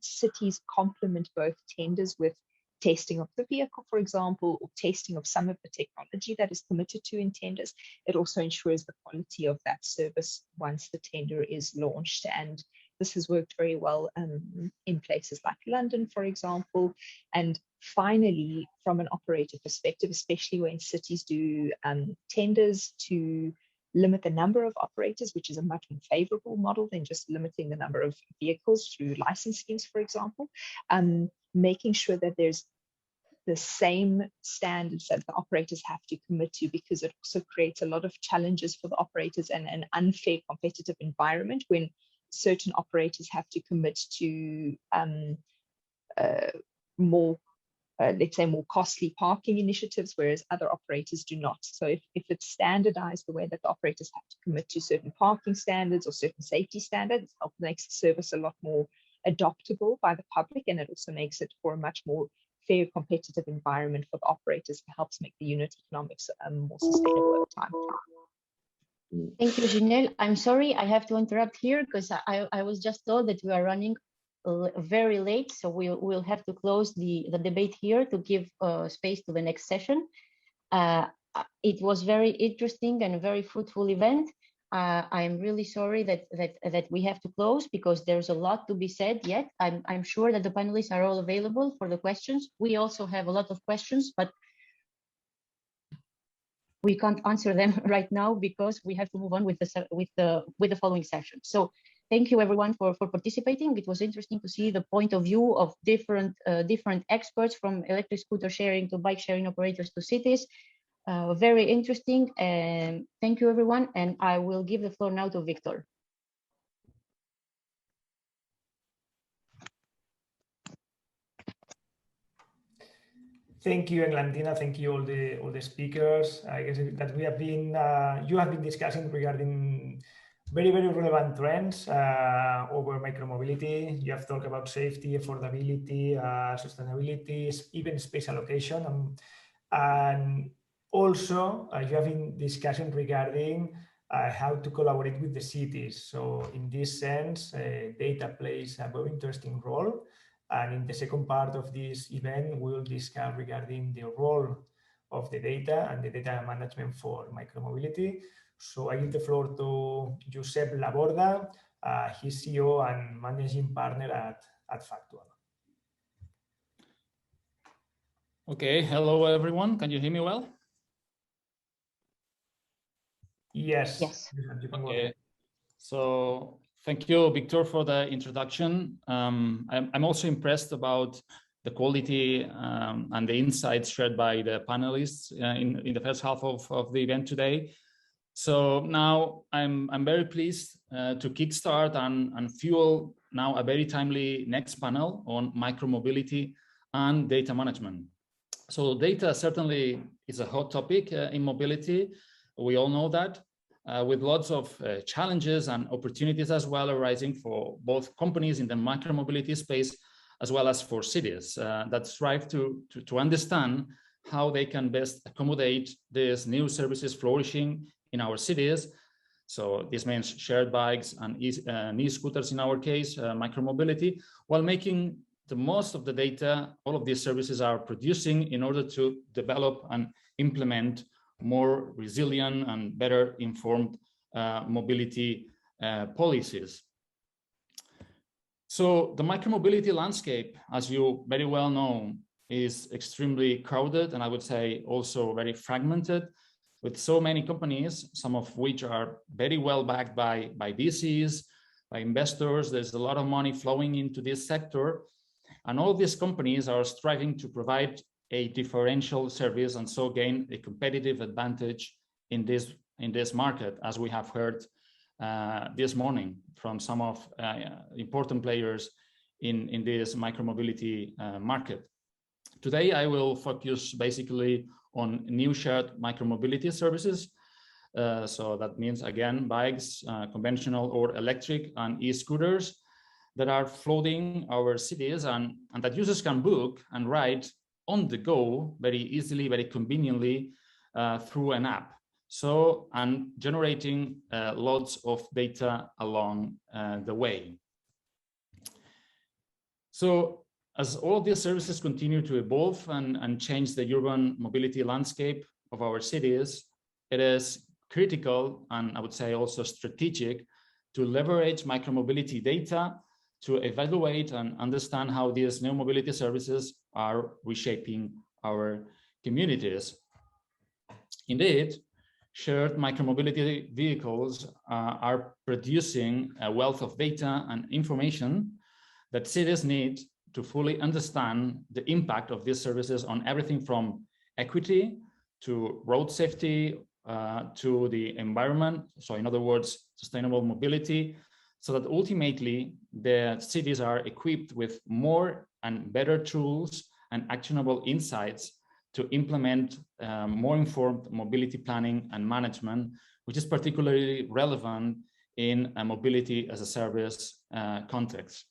[SPEAKER 4] cities complement both tenders with testing of the vehicle, for example, or testing of some of the technology that is committed to in tenders, it also ensures the quality of that service once the tender is launched. And this has worked very well in places like London, for example. And finally, from an operator perspective, especially when cities do tenders to limit the number of operators, which is a much more favorable model than just limiting the number of vehicles through license schemes, for example, making sure that there's the same standards that the operators have to commit to, because it also creates a lot of challenges for the operators and an unfair competitive environment when certain operators have to commit to let's say more costly parking initiatives, whereas other operators do not. So if it's standardized the way that the operators have to commit to certain parking standards or certain safety standards, it makes the service a lot more adoptable by the public, and it also makes it for a much more fair competitive environment for the operators. It helps make the unit economics more sustainable over time.
[SPEAKER 3] Thank you, Jinél. I'm sorry, I have to interrupt here because I was just told that we are running very late, so we'll have to close the debate here to give space to the next session. It was very interesting and a very fruitful event. I'm really sorry that we have to close because there's a lot to be said yet. I'm sure that the panelists are all available for the questions. We also have a lot of questions, but we can't answer them right now because we have to move on with the following session. So thank you everyone for participating. It was interesting to see the point of view of different experts, from electric scooter sharing to bike sharing operators to cities. Very interesting, and thank you everyone. And I will give the floor now to Victor.
[SPEAKER 1] Thank you, Eglantina. Thank you all the speakers. I guess that we have been you have been discussing regarding very relevant trends over micromobility. You have talked about safety, affordability, sustainability, even space allocation, and also you have been discussing regarding how to collaborate with the cities. So in this sense, data plays a very interesting role. And in the second part of this event, we will discuss regarding the role of the data and the data management for micromobility. So I give the floor to Josep Laborda, He's CEO and managing partner at Factual.
[SPEAKER 8] Okay, hello everyone. Can you hear me well?
[SPEAKER 1] Yes.
[SPEAKER 3] Yes.
[SPEAKER 1] You can go
[SPEAKER 8] Okay.
[SPEAKER 1] ahead.
[SPEAKER 8] So thank you, Victor, for the introduction. I'm also impressed about the quality and the insights shared by the panelists in the first half of the event today. So now I'm very pleased to kickstart and fuel now a very timely next panel on micromobility and data management. So data certainly is a hot topic in mobility. We all know that, with lots of challenges and opportunities as well arising for both companies in the micromobility space as well as for cities that strive to understand how they can best accommodate these new services flourishing in our cities. So this means shared bikes and e-scooters in our case, micromobility, while making the most of the data all of these services are producing in order to develop and implement more resilient and better informed mobility policies. So the micromobility landscape, as you very well know, is extremely crowded and I would say also very fragmented, with so many companies, some of which are very well backed by VCs, by investors. There's a lot of money flowing into this sector. And all these companies are striving to provide a differential service and so gain a competitive advantage in this market, as we have heard this morning from some of important players in this micromobility market. Today, I will focus basically on new shared micromobility services. So that means, again, bikes, conventional or electric and e-scooters that are flooding our cities and that users can book and ride on the go very easily, very conveniently through an app. So, and generating lots of data along the way. So, as all of these services continue to evolve and change the urban mobility landscape of our cities, it is critical and I would say also strategic to leverage micromobility data to evaluate and understand how these new mobility services are reshaping our communities. Indeed, shared micromobility vehicles are producing a wealth of data and information that cities need to fully understand the impact of these services on everything from equity to road safety to the environment. So in other words, sustainable mobility, so that ultimately the cities are equipped with more and better tools and actionable insights to implement more informed mobility planning and management, which is particularly relevant in a mobility as a service context.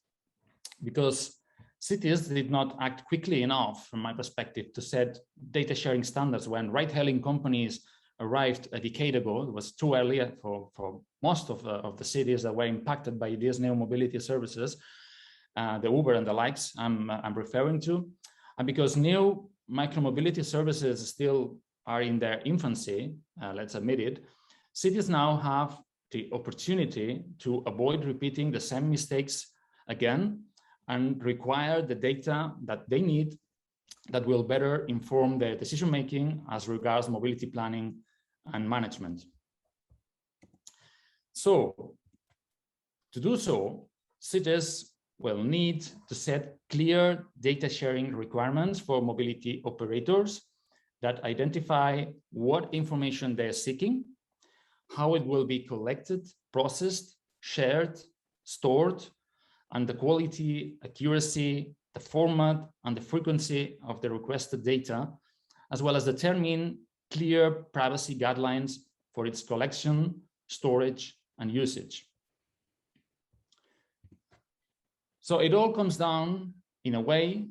[SPEAKER 8] Because cities did not act quickly enough, from my perspective, to set data sharing standards. When ride-hailing companies arrived a decade ago, it was too early for most of the cities that were impacted by these new mobility services, the Uber and the likes I'm referring to. And because new micromobility services still are in their infancy, let's admit it, cities now have the opportunity to avoid repeating the same mistakes again and require the data that they need that will better inform their decision-making as regards mobility planning and management. So, to do so, cities will need to set clear data sharing requirements for mobility operators that identify what information they're seeking, how it will be collected, processed, shared, stored, and the quality, accuracy, the format, and the frequency of the requested data, as well as determine clear privacy guidelines for its collection, storage, and usage. So it all comes down, in a way,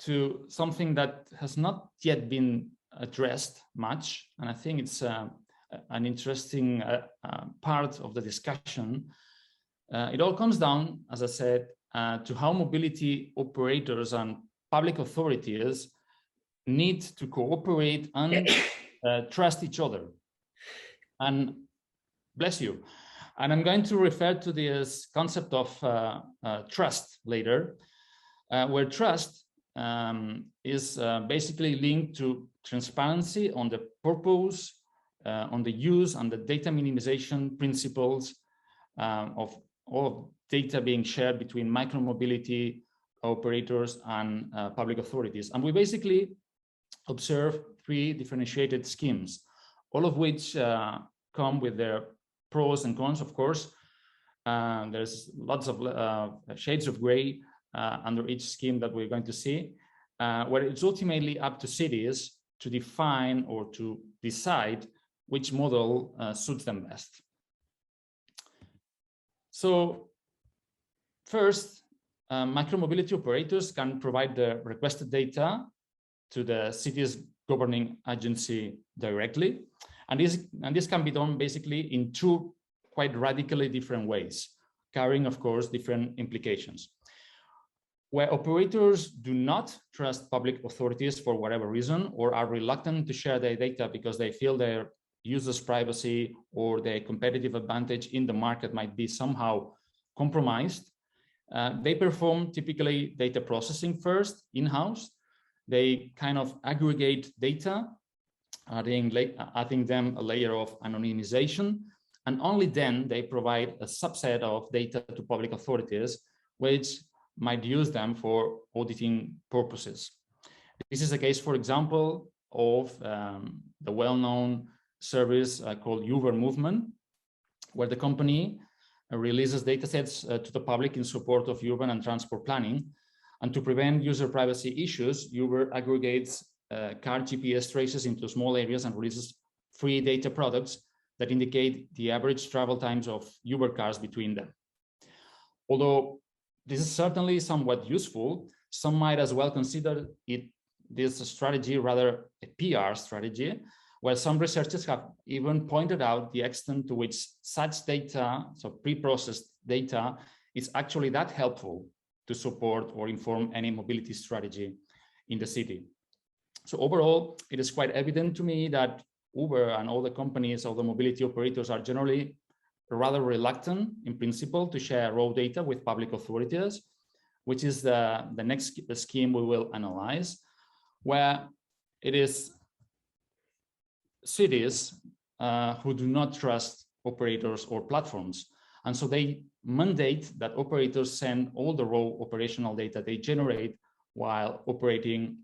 [SPEAKER 8] to something that has not yet been addressed much, and I think it's an interesting part of the discussion. It all comes down, as I said, to how mobility operators and public authorities need to cooperate and trust each other. And bless you. And I'm going to refer to this concept of trust later, where trust is basically linked to transparency on the purpose, on the use and the data minimization principles of all data being shared between micromobility operators and public authorities. And we basically observe 3 differentiated schemes, all of which come with their pros and cons, of course. There's lots of shades of gray under each scheme that we're going to see, where it's ultimately up to cities to define or to decide which model suits them best. So first, micromobility operators can provide the requested data to the city's governing agency directly. And this can be done basically in 2 quite radically different ways, carrying, of course, different implications. Where operators do not trust public authorities for whatever reason, or are reluctant to share their data because they feel their users' privacy or their competitive advantage in the market might be somehow compromised, they perform typically data processing first in-house. They kind of aggregate data, adding them a layer of anonymization, and only then they provide a subset of data to public authorities, which might use them for auditing purposes. This is a case, for example, of the well-known service called Uber Movement, where the company releases datasets to the public in support of urban and transport planning. And to prevent user privacy issues, Uber aggregates car GPS traces into small areas and releases free data products that indicate the average travel times of Uber cars between them. Although this is certainly somewhat useful, some might as well consider this strategy rather a PR strategy, where some researchers have even pointed out the extent to which such data, so pre-processed data, is actually that helpful to support or inform any mobility strategy in the city. So overall, it is quite evident to me that Uber and all the companies, all the mobility operators are generally rather reluctant in principle to share raw data with public authorities, which is the next scheme we will analyze, where it is cities who do not trust operators or platforms. And so they mandate that operators send all the raw operational data they generate while operating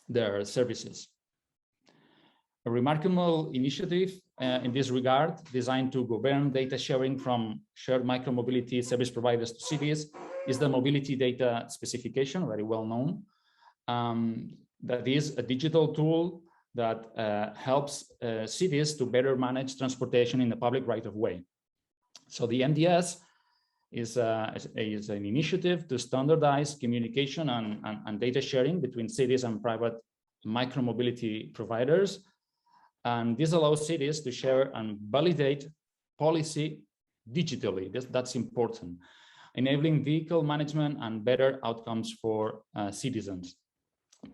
[SPEAKER 8] their services. A remarkable initiative in this regard, designed to govern data sharing from shared micromobility service providers to cities, is the mobility data specification, very well known. That is a digital tool that helps cities to better manage transportation in the public right of way. So the MDS is an initiative to standardize communication and data sharing between cities and private micromobility providers. And this allows cities to share and validate policy digitally. That's important, enabling vehicle management and better outcomes for citizens.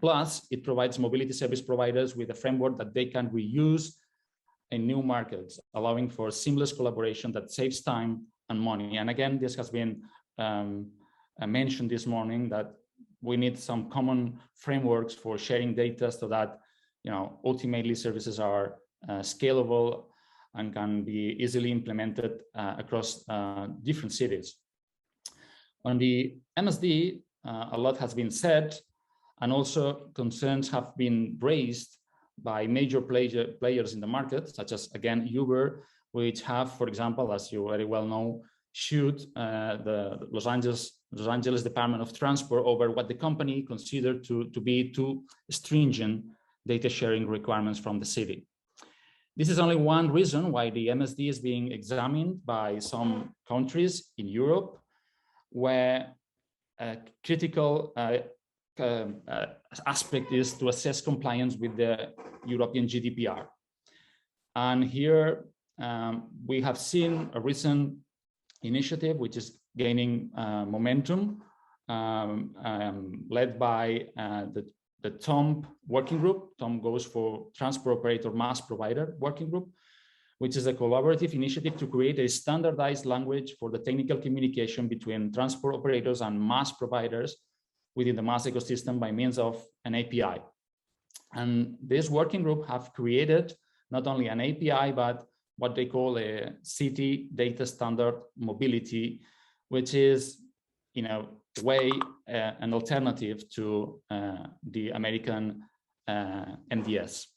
[SPEAKER 8] Plus, it provides mobility service providers with a framework that they can reuse in new markets, allowing for seamless collaboration that saves time and money. And again, this has been mentioned this morning, that we need some common frameworks for sharing data so that, you know, ultimately services are scalable and can be easily implemented across different cities. On the MSD, a lot has been said, and also concerns have been raised by major players in the market, such as, again, Uber, which have, for example, as you very well know, sued the Los Angeles Department of Transport over what the company considered to be too stringent data sharing requirements from the city. This is only one reason why the MSD is being examined by some countries in Europe, where a critical aspect is to assess compliance with the European GDPR. And here we have seen a recent initiative which is gaining momentum, led by the TOMP working group. TOMP goes for Transport Operator Mass Provider working group, which is a collaborative initiative to create a standardized language for the technical communication between transport operators and mass providers within the mass ecosystem by means of an API. And this working group have created not only an API, but what they call a city data standard mobility, which is, in a way, an alternative to the American NDS.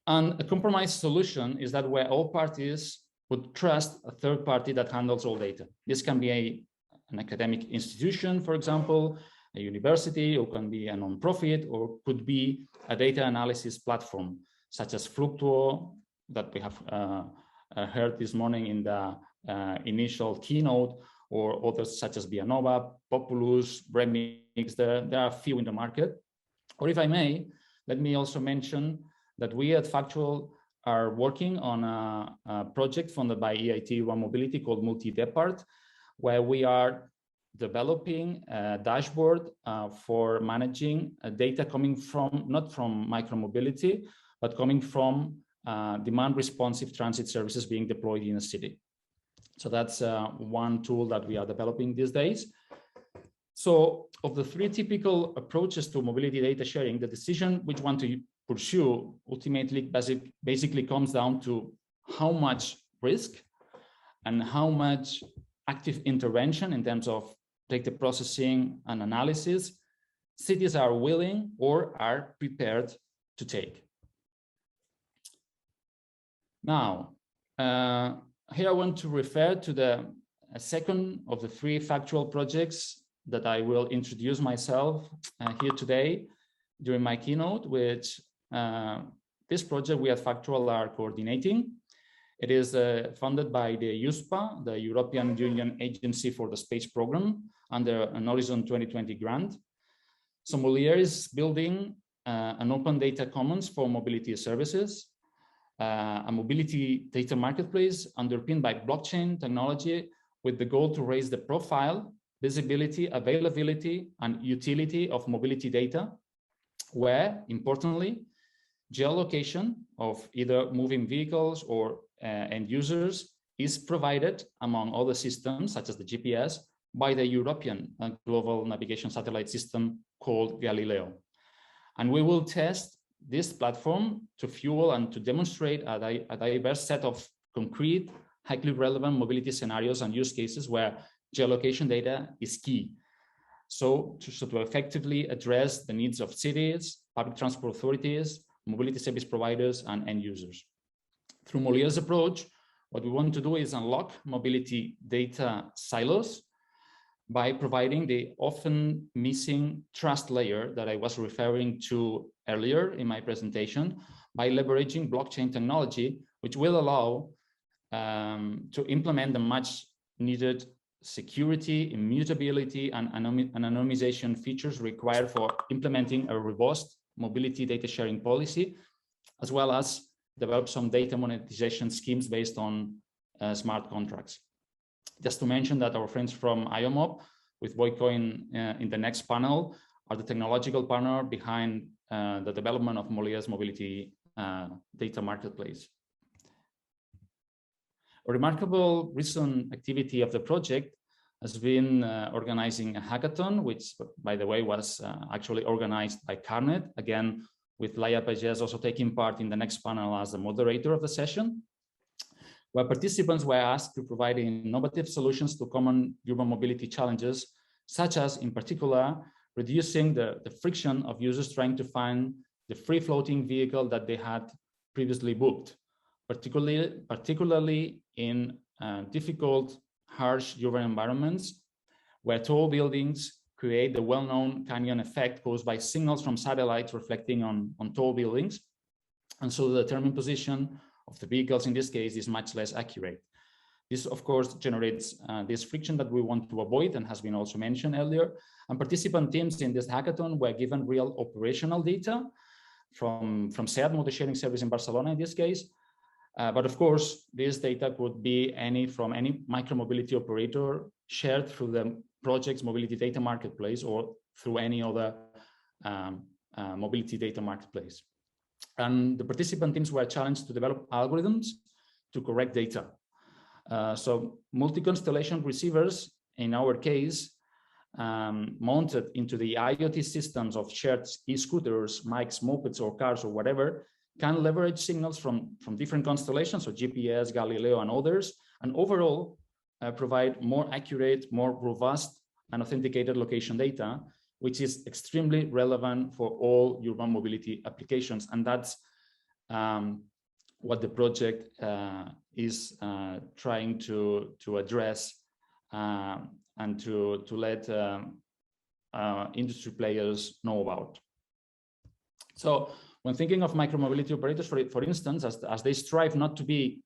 [SPEAKER 8] And a compromise solution is that where all parties would trust a third party that handles all data. This can be an academic institution, for example, a university, or can be a non-profit, or could be a data analysis platform, such as Fluctuo, that we have heard this morning in the initial keynote, or others such as Vianova, Populous, Remix. There are a few in the market. Or if I may, let me also mention that we at Factual are working on a project funded by EIT One Mobility called Multi-Depart, where we are developing a dashboard for managing data coming from, not from micromobility, but coming from demand responsive transit services being deployed in a city. So that's one tool that we are developing these days. So of the three typical approaches to mobility data sharing, the decision which one to pursue ultimately basically comes down to how much risk and how much active intervention in terms of data processing and analysis cities are willing or are prepared to take. Now, here I want to refer to the second of the three Factual projects that I will introduce myself here today during my keynote, which this project we at Factual are coordinating. It is funded by the USPA, the European Union Agency for the Space Program, under an Horizon 2020 grant. So Molière is building an open data commons for mobility services, a mobility data marketplace underpinned by blockchain technology with the goal to raise the profile, visibility, availability, and utility of mobility data, where, importantly, geolocation of either moving vehicles or end users is provided, among other systems, such as the GPS, by the European global navigation satellite system called Galileo. And we will test this platform to fuel and to demonstrate a diverse set of concrete, highly relevant mobility scenarios and use cases where geolocation data is key. So to effectively address the needs of cities, public transport authorities, mobility service providers, and end users. Through Moliere's approach, what we want to do is unlock mobility data silos by providing the often missing trust layer that I was referring to earlier in my presentation, by leveraging blockchain technology, which will allow to implement the much needed security, immutability, and anonymization features required for implementing a robust mobility data sharing policy, as well as develop some data monetization schemes based on smart contracts. Just to mention that our friends from Iomob, with Cohen in the next panel, are the technological partner behind the development of Moliere's mobility data marketplace. A remarkable recent activity of the project has been organizing a hackathon, which, by the way, was actually organized by Carnet, again, with Laia Pagès also taking part in the next panel as the moderator of the session, where participants were asked to provide innovative solutions to common urban mobility challenges, such as, in particular, reducing the friction of users trying to find the free-floating vehicle that they had previously booked, particularly in difficult, harsh urban environments, where tall buildings create the well-known canyon effect caused by signals from satellites reflecting on tall buildings. And so the determined position of the vehicles in this case is much less accurate. This, of course, generates this friction that we want to avoid and has been also mentioned earlier. And participant teams in this hackathon were given real operational data from SEAT motor sharing service in Barcelona in this case. But of course, this data could be from any micromobility operator shared through the project's mobility data marketplace or through any other mobility data marketplace. And the participant teams were challenged to develop algorithms to correct data. So multi-constellation receivers, in our case, mounted into the IoT systems of shared e-scooters, bikes, mopeds, or cars, or whatever, can leverage signals from different constellations, so GPS, Galileo, and others, and overall provide more accurate, more robust, and authenticated location data, which is extremely relevant for all urban mobility applications. And that's what the project is trying to address and to let industry players know about. So when thinking of micromobility operators, for instance, as they strive not to be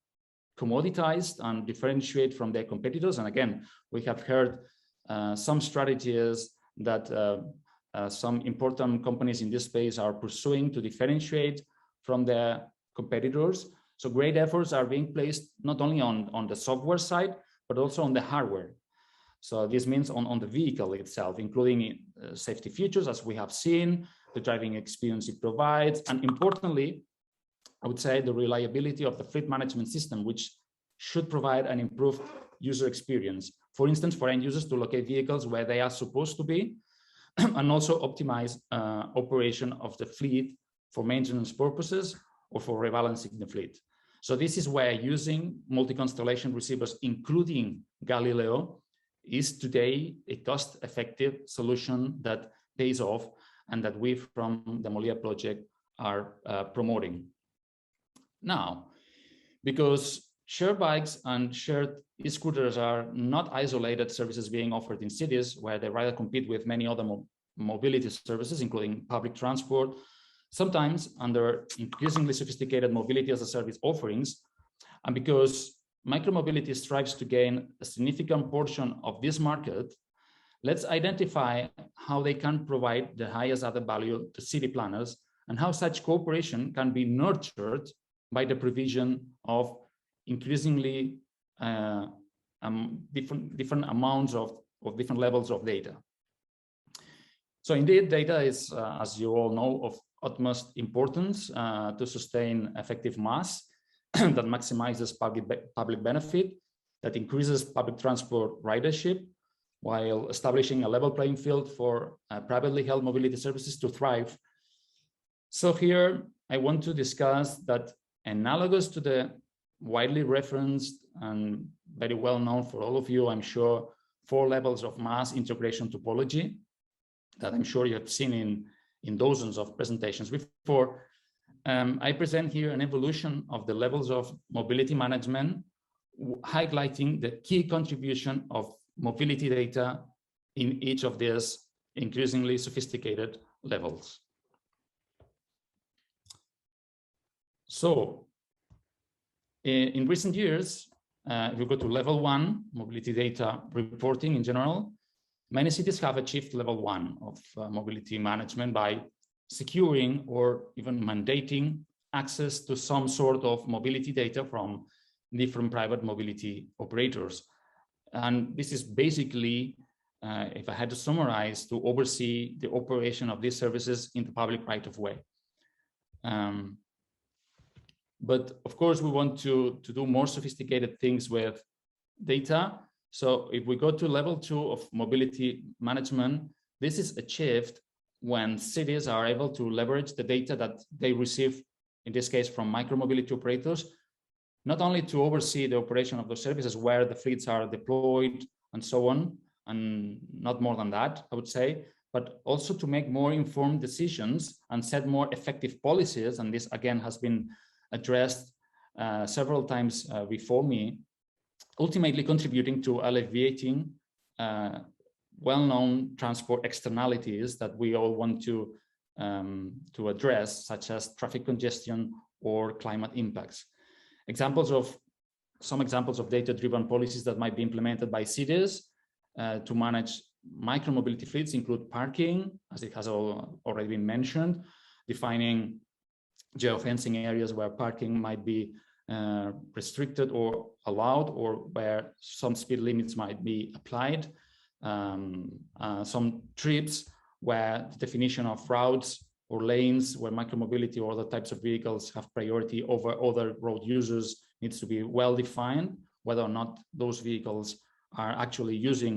[SPEAKER 8] commoditized and differentiate from their competitors, and again, we have heard some strategies that some important companies in this space are pursuing to differentiate from their competitors. So great efforts are being placed not only on the software side, but also on the hardware. So this means on the vehicle itself, including safety features, as we have seen, the driving experience it provides, and importantly, I would say the reliability of the fleet management system, which should provide an improved user experience. For instance, for end users to locate vehicles where they are supposed to be, and also optimize operation of the fleet for maintenance purposes or for rebalancing the fleet. So this is where using multi-constellation receivers, including Galileo, is today a cost-effective solution that pays off and that we from the Molia project are promoting. Now, because shared bikes and shared e-scooters are not isolated services being offered in cities where they rather compete with many other mobility services, including public transport, sometimes under increasingly sophisticated mobility as a service offerings, and because micromobility strives to gain a significant portion of this market, let's identify how they can provide the highest added value to city planners and how such cooperation can be nurtured by the provision of increasingly different amounts of different levels of data. So indeed, data is, as you all know, of utmost importance to sustain effective mass that maximizes public benefit, that increases public transport ridership, while establishing a level playing field for privately held mobility services to thrive. So here I want to discuss that analogous to the widely referenced and very well known for all of you, I'm sure, 4 levels of mass integration topology that I'm sure you have seen in dozens of presentations before. I present here an evolution of the levels of mobility management, highlighting the key contribution of mobility data in each of these increasingly sophisticated levels. So in recent years, if we go to level 1, mobility data reporting in general, many cities have achieved level 1 of mobility management by securing or even mandating access to some sort of mobility data from different private mobility operators. And this is basically, if I had to summarize, to oversee the operation of these services in the public right of way. But of course, we want to do more sophisticated things with data. So if we go to level 2 of mobility management, this is achieved when cities are able to leverage the data that they receive, in this case from micromobility operators, not only to oversee the operation of those services where the fleets are deployed and so on, and not more than that, I would say, but also to make more informed decisions and set more effective policies. And this again has been addressed several times before me, ultimately contributing to alleviating well-known transport externalities that we all want to address, such as traffic congestion or climate impacts. Some examples of data-driven policies that might be implemented by cities to manage micromobility fleets include parking, as it has already been mentioned, defining geofencing areas where parking might be restricted or allowed, or where some speed limits might be applied, some trips where the definition of routes or lanes where micromobility or other types of vehicles have priority over other road users needs to be well defined, whether or not those vehicles are actually using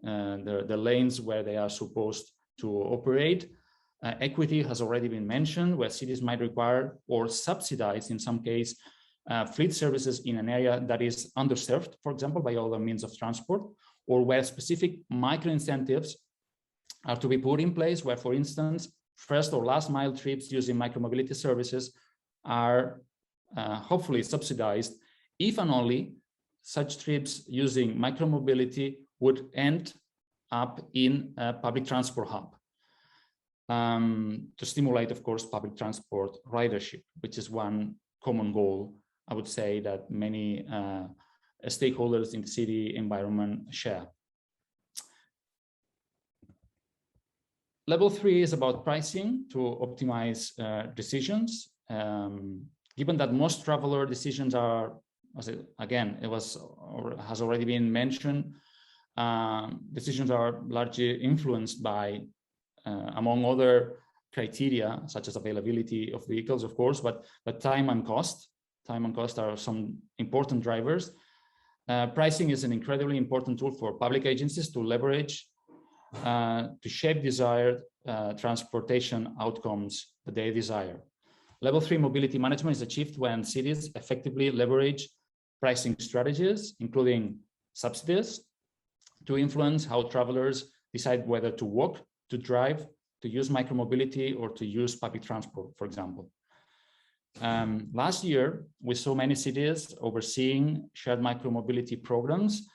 [SPEAKER 8] the lanes where they are supposed to operate. Equity has already been mentioned, where cities might require or subsidize, in some case, fleet services in an area that is underserved, for example, by other means of transport, or where specific micro incentives are to be put in place, where, for instance, first or last mile trips using micromobility services are hopefully subsidized if and only such trips using micromobility would end up in a public transport hub. To stimulate, of course, public transport ridership, which is one common goal, I would say, that many stakeholders in the city environment share. Level 3 is about pricing to optimize decisions. Given that most traveler decisions are, again, has already been mentioned, decisions are largely influenced by, among other criteria, such as availability of vehicles, of course, but time and cost. Time and cost are some important drivers. Pricing is an incredibly important tool for public agencies to leverage to shape desired transportation outcomes that they desire. Level 3 mobility management is achieved when cities effectively leverage pricing strategies, including subsidies, to influence how travelers decide whether to walk, to drive, to use micromobility, or to use public transport, for example. Last year, we saw many cities overseeing shared micromobility programs,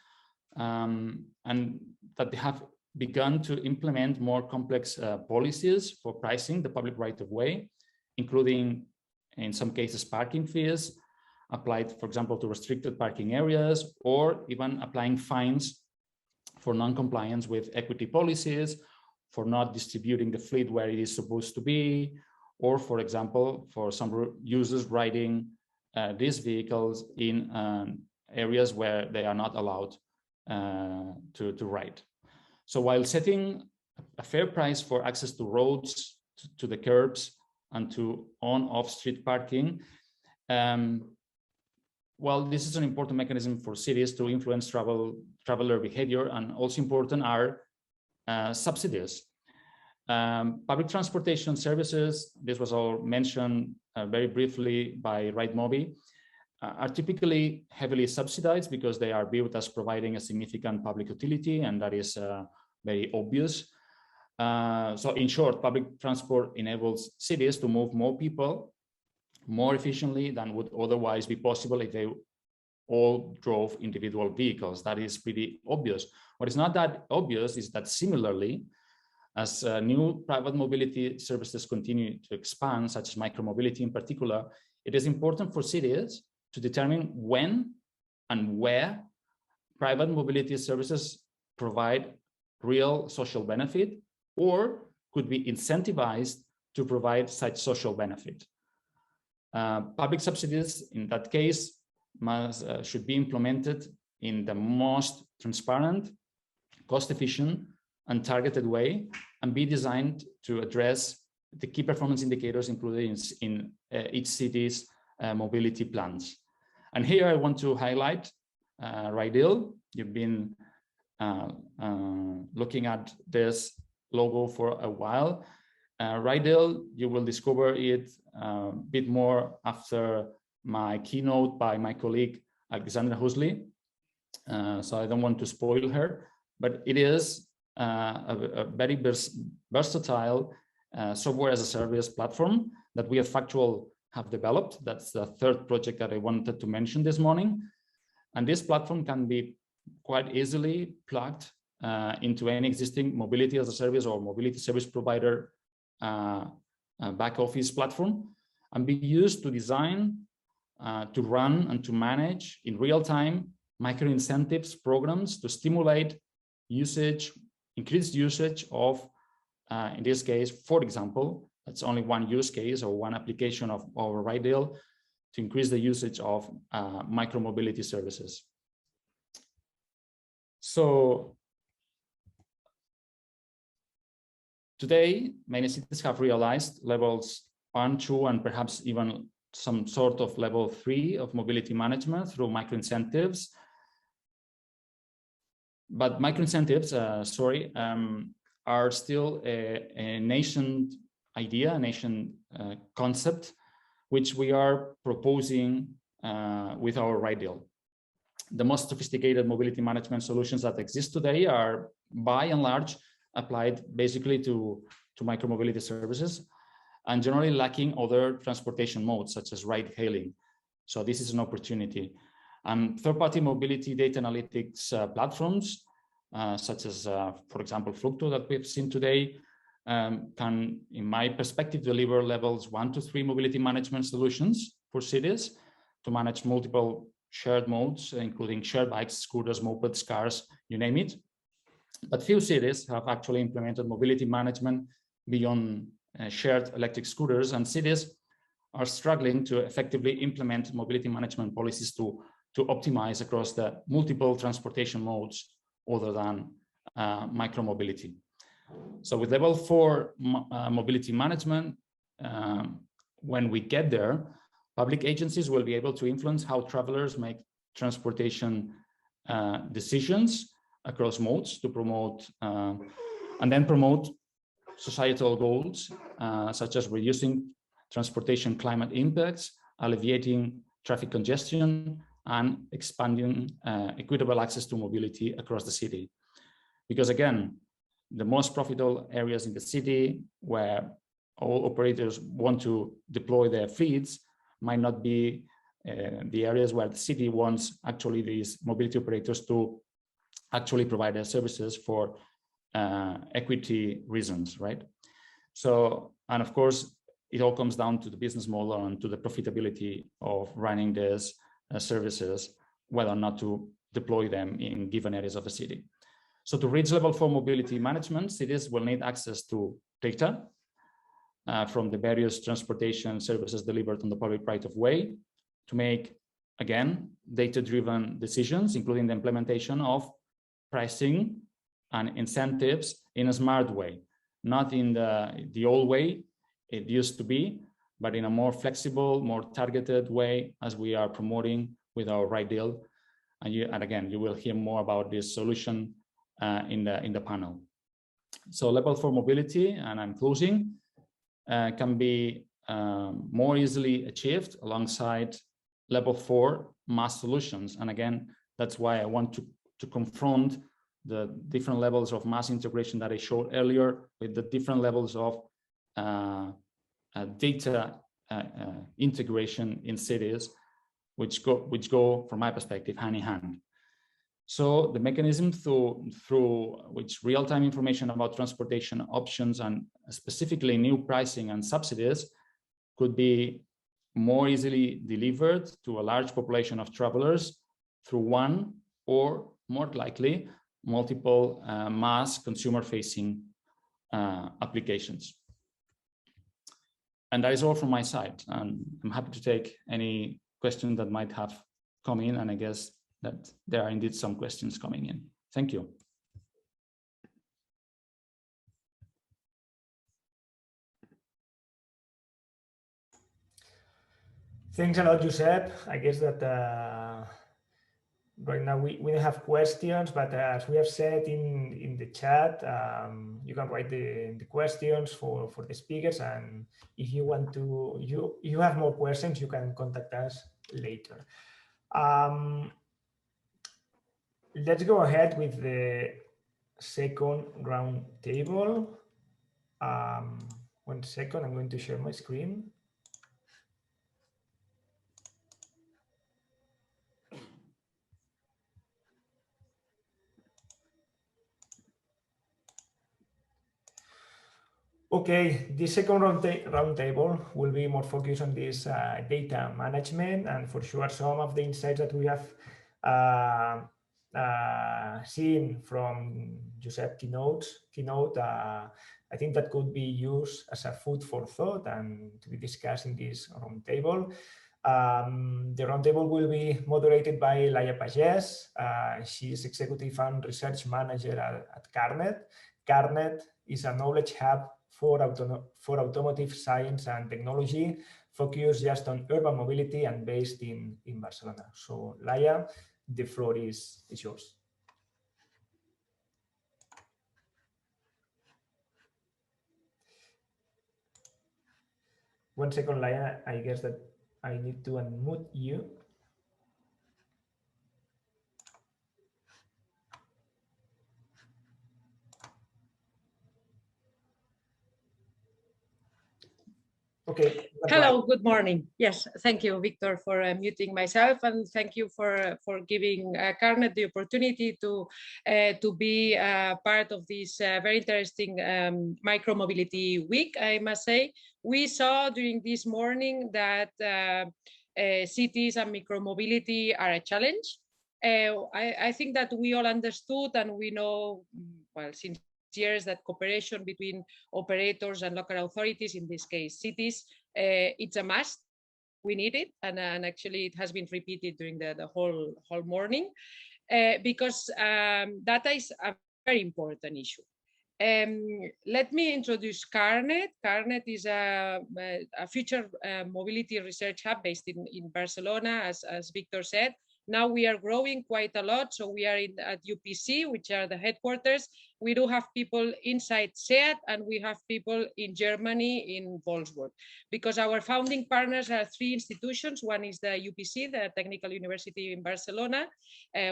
[SPEAKER 8] and that they have begun to implement more complex policies for pricing the public right of way, including, in some cases, parking fees applied, for example, to restricted parking areas, or even applying fines for non-compliance with equity policies, for not distributing the fleet where it is supposed to be, or, for example, for some users riding these vehicles in areas where they are not allowed to ride. So while setting a fair price for access to roads, to the curbs, and to on-off street parking, well, this is an important mechanism for cities to influence traveler behavior, and also important are subsidies. Public transportation services, this was all mentioned very briefly by RideMovi, are typically heavily subsidized because they are viewed as providing a significant public utility, and that is very obvious. So in short, public transport enables cities to move more people more efficiently than would otherwise be possible if they all drove individual vehicles. That is pretty obvious. What is not that obvious is that similarly, as new private mobility services continue to expand, such as micromobility in particular, it is important for cities to determine when and where private mobility services provide real social benefit or could be incentivized to provide such social benefit. Public subsidies, in that case, should be implemented in the most transparent, cost-efficient, and targeted way, and be designed to address the key performance indicators included in each city's mobility plans. And here I want to highlight RideMovi. You've been looking at this logo for a while. RideMovi, you will discover it a bit more after my keynote by my colleague Alexandra Hösli. So I don't want to spoil her, but it is a very versatile software as a service platform that we at Factual have developed. That's the third project that I wanted to mention this morning. And this platform can be quite easily plugged into any existing mobility as a service or mobility service provider back office platform, and be used to design, to run, and to manage in real time micro incentives programs to stimulate usage, increased usage of, in this case, for example, that's only one use case or one application of our RideMovi, to increase the usage of micromobility services. So Today, many cities have realized levels 1, 2, and perhaps even some sort of level 3 of mobility management through micro-incentives. But micro-incentives, are still a nascent idea, a nascent concept, which we are proposing with our ride deal. The most sophisticated mobility management solutions that exist today are, by and large, applied basically to micromobility services and generally lacking other transportation modes such as ride hailing. So this is an opportunity. And third-party mobility data analytics platforms, such as, for example, Fluctuo that we've seen today, can, in my perspective, deliver levels 1 to 3 mobility management solutions for cities to manage multiple shared modes, including shared bikes, scooters, mopeds, cars, you name it. But few cities have actually implemented mobility management beyond shared electric scooters, and cities are struggling to effectively implement mobility management policies to optimize across the multiple transportation modes other than micromobility. So with level 4 mobility management, when we get there, public agencies will be able to influence how travelers make transportation decisions across modes to promote and then promote societal goals, such as reducing transportation climate impacts, alleviating traffic congestion, and expanding equitable access to mobility across the city. Because again, the most profitable areas in the city where all operators want to deploy their fleets might not be the areas where the city wants actually these mobility operators to actually provide their services for equity reasons, right? So, and of course, it all comes down to the business model and to the profitability of running these services, whether or not to deploy them in given areas of the city. So to reach level 4 mobility management, cities will need access to data from the various transportation services delivered on the public right of way to make, again, data-driven decisions, including the implementation of pricing and incentives in a smart way, not in the old way it used to be, but in a more flexible, more targeted way, as we are promoting with our ride deal. And again, you will hear more about this solution in the panel. So level 4 mobility, and I'm closing, can be more easily achieved alongside level 4 mass solutions. And again, that's why I want to confront the different levels of mass integration that I showed earlier with the different levels of data integration in cities, which go, from my perspective, hand in hand. So the mechanism through which real-time information about transportation options and specifically new pricing and subsidies could be more easily delivered to a large population of travelers through one or, more likely, multiple mass consumer-facing applications. And that is all from my side. And I'm happy to take any question that might have come in, and I guess that there are indeed some questions coming in. Thank you.
[SPEAKER 1] Thanks a lot, Josep. I guess that right now we don't have questions, but as we have said in the chat, you can write the questions for the speakers, and if you want to, you have more questions, you can contact us later. Let's go ahead with the second round table. 1 second, I'm going to share my screen. Okay, the second round table will be more focused on this data management, and for sure some of the insights that we have seen from Josep's keynote, I think that could be used as a food for thought and to be discussed in this round table. The roundtable will be moderated by Laia Pagès. She is Executive and Research Manager at Carnet, CARNET is a knowledge hub for automotive science and technology, focused just on urban mobility and based in Barcelona. So Laia, the floor is yours. One second, Laia, I guess that I need to unmute you. Okay.
[SPEAKER 9] Hello, good morning. Yes, thank you, Victor, for muting myself, and thank you for giving CARNET the opportunity to be part of this very interesting micromobility week, I must say. We saw during this morning that cities and micromobility are a challenge. I think that we all understood and we know, well, since years, that cooperation between operators and local authorities, in this case cities, it's a must. We need it, and actually it has been repeated during the whole morning, because data is a very important issue. Let me introduce CARNET. CARNET is a future mobility research hub based in Barcelona, as Victor said. Now we are growing quite a lot, so we are at UPC, which are the headquarters. We do have people inside SEAT, and we have people in Germany, in Wolfsburg, because our founding partners are three institutions. One is the UPC, the Technical University in Barcelona,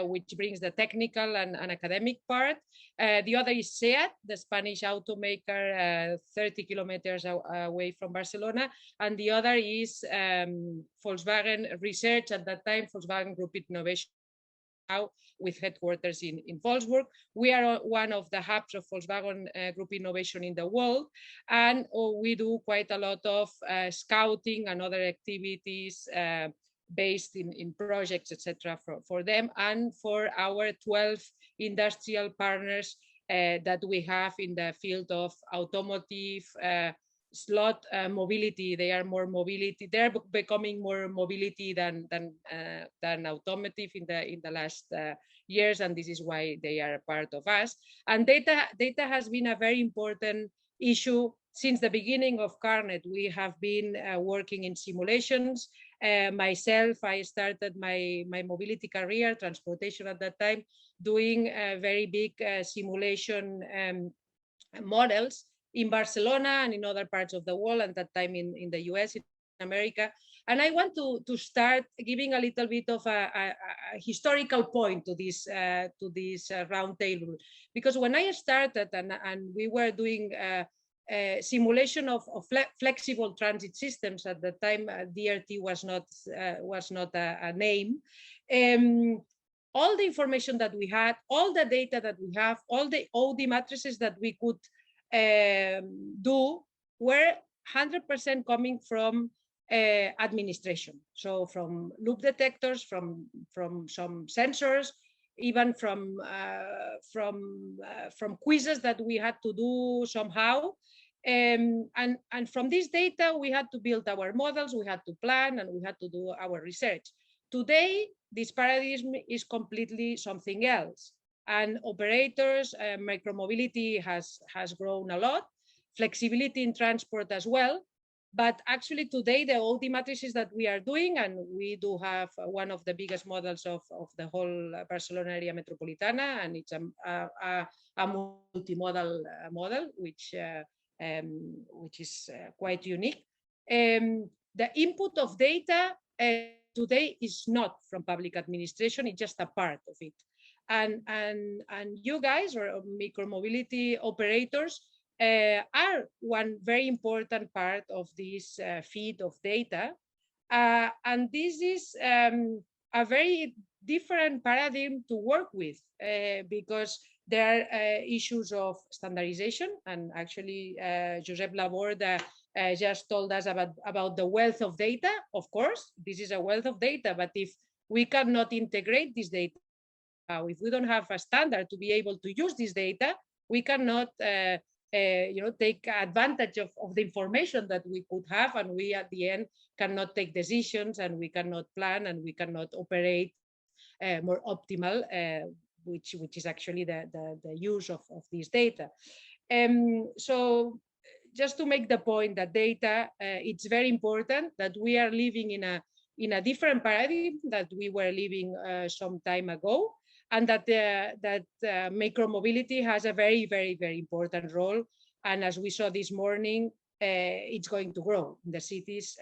[SPEAKER 9] which brings the technical and academic part. The other is SEAT, the Spanish automaker, 30 kilometers away from Barcelona. And the other is Volkswagen Research, at that time, Volkswagen Group Innovation, now with headquarters in Wolfsburg. We are one of the hubs of Volkswagen Group Innovation in the world, and we do quite a lot of scouting and other activities based in projects, etc., for them and for our 12 industrial partners that we have in the field of automotive, slot mobility. They are more mobility. They're becoming more mobility than automotive in the last years, and this is why they are a part of us. And data has been a very important issue since the beginning of CARNET. We have been working in simulations. Myself, I started my mobility career, transportation at that time, doing very big simulation models in Barcelona and in other parts of the world, and that time in the US, in America. And I want to start giving a little bit of a historical point to this round table, because when I started and we were doing simulation of flexible transit systems, at the time DRT was not a name. All the information that we had, all the data that we have, all the OD matrices that we could do were 100% coming from administration. So from loop detectors, from some sensors, even from quizzes that we had to do somehow. And from this data, we had to build our models, we had to plan, and we had to do our research. Today, this paradigm is completely something else. And operators, micromobility has grown a lot, flexibility in transport as well. But actually today, the OD matrices that we are doing, and we do have one of the biggest models of the whole Barcelona area metropolitana, and it's a multimodal model, which is quite unique. The input of data today is not from public administration, it's just a part of it. And you guys, or micromobility operators, are one very important part of this feed of data. And this is a very different paradigm to work with, because there are issues of standardization. And actually, Josep Laborda just told us about the wealth of data. Of course, this is a wealth of data, but if we cannot integrate this data, if we don't have a standard to be able to use this data, we cannot take advantage of the information that we could have, and we at the end cannot take decisions, and we cannot plan, and we cannot operate more optimal which is actually the use of this data. So just to make the point that data, it's very important that we are living in a different paradigm that we were living some time ago, and that micromobility has a very, very, very important role. And as we saw this morning, it's going to grow in the cities.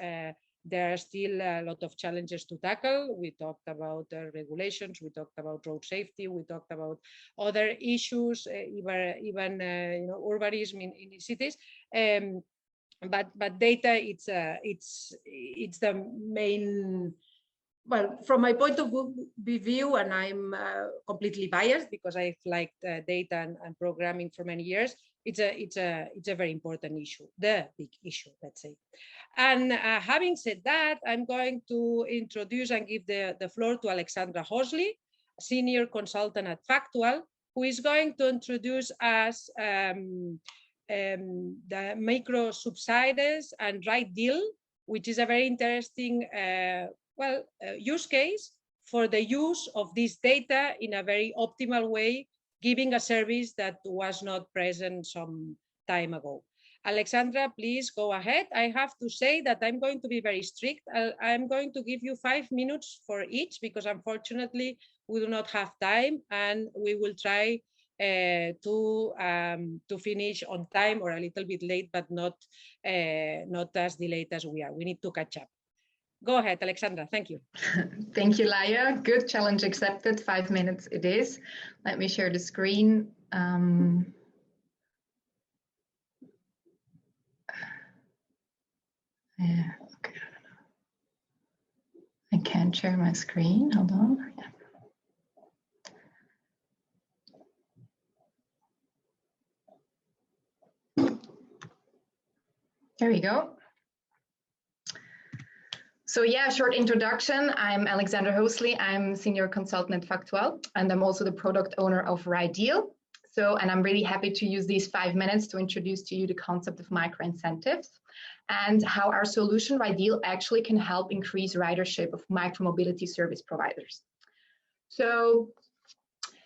[SPEAKER 9] There are still a lot of challenges to tackle. We talked about regulations, we talked about road safety, we talked about other issues, even urbanism in cities. But data, it's the main. Well, from my point of view, and I'm completely biased because I've liked data and programming for many years, it's a very important issue, the big issue, let's say. And having said that, I'm going to introduce and give the floor to Alexandra Hösli, senior consultant at Factual, who is going to introduce us the micro subsidies and right deal, which is a very interesting use case for the use of this data in a very optimal way, giving a service that was not present some time ago. Alexandra, please go ahead. I have to say that I'm going to be very strict. I'm going to give you 5 minutes for each because unfortunately we do not have time, and we will try to finish on time or a little bit late, but not as delayed as we are. We need to catch up. Go ahead, Alexandra. Thank you.
[SPEAKER 10] Thank you, Laia. Good, challenge accepted. 5 minutes it is. Let me share the screen. Yeah, okay. I can't share my screen. Hold on. Yeah. There we go. So yeah, short introduction. I'm Alexandra Hösli. I'm senior consultant at Factual, and I'm also the product owner of RideDeal. And I'm really happy to use these 5 minutes to introduce to you the concept of micro incentives and how our solution RideDeal actually can help increase ridership of micromobility service providers. So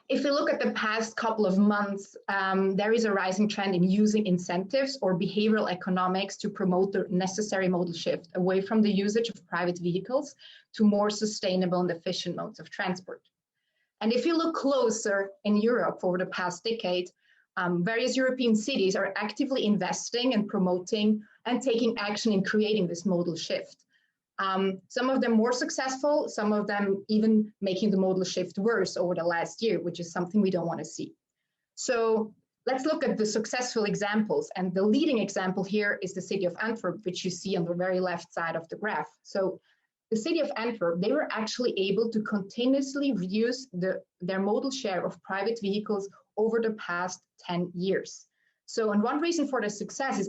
[SPEAKER 10] if we look at the past couple of months, there is a rising trend in using incentives or behavioral economics to promote the necessary modal shift away from the usage of private vehicles to more sustainable and efficient modes of transport. And if you look closer in Europe over the past decade, various European cities are actively investing and promoting and taking action in creating this modal shift. Some of them more successful, some of them even making the modal shift worse over the last year, which is something we don't want to see. So let's look at the successful examples. And the leading example here is the city of Antwerp, which you see on the very left side of the graph. So the city of Antwerp, they were actually able to continuously reduce their modal share of private vehicles over the past 10 years. So, and one reason for the success is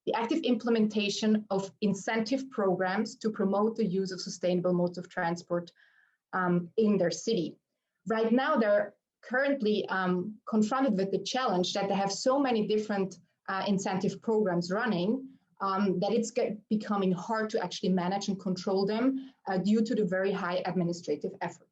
[SPEAKER 10] the active implementation of incentive programs to promote the use of sustainable modes of transport in their city. Right now, they're currently confronted with the challenge that they have so many different incentive programs running that it's becoming hard to actually manage and control them due to the very high administrative effort.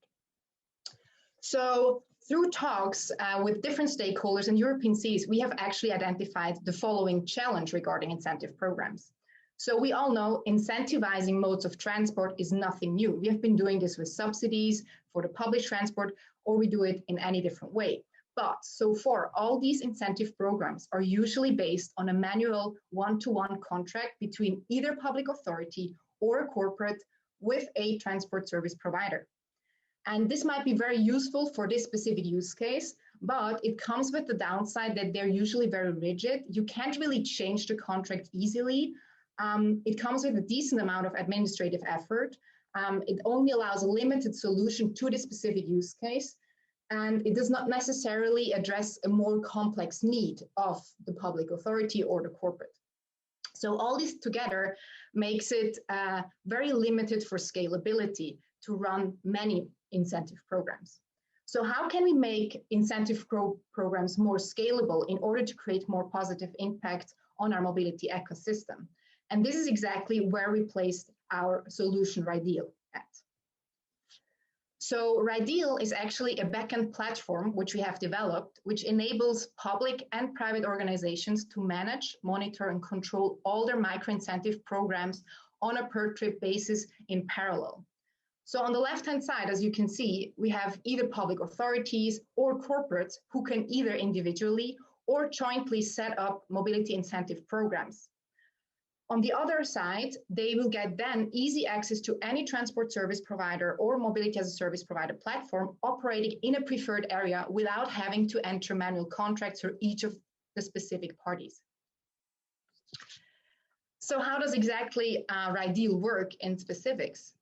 [SPEAKER 10] So through talks with different stakeholders in European cities, we have actually identified the following challenge regarding incentive programs. So we all know incentivizing modes of transport is nothing new. We have been doing this with subsidies for the public transport, or we do it in any different way. But so far, all these incentive programs are usually based on a manual one-to-one contract between either public authority or a corporate with a transport service provider. And this might be very useful for this specific use case, but it comes with the downside that they're usually very rigid. You can't really change the contract easily. It comes with a decent amount of administrative effort. It only allows a limited solution to this specific use case, and it does not necessarily address a more complex need of the public authority or the corporate. So all this together makes it very limited for scalability to run many incentive programs. So how can we make incentive programs more scalable in order to create more positive impact on our mobility ecosystem? And this is exactly where we placed our solution RideDeal at. So RideDeal is actually a backend platform which we have developed, which enables public and private organizations to manage, monitor, and control all their micro-incentive programs on a per-trip basis in parallel. So on the left-hand side, as you can see, we have either public authorities or corporates who can either individually or jointly set up mobility incentive programs. On the other side, they will get then easy access to any transport service provider or mobility as a service provider platform operating in a preferred area without having to enter manual contracts for each of the specific parties. So how does exactly RideDeal work in specifics?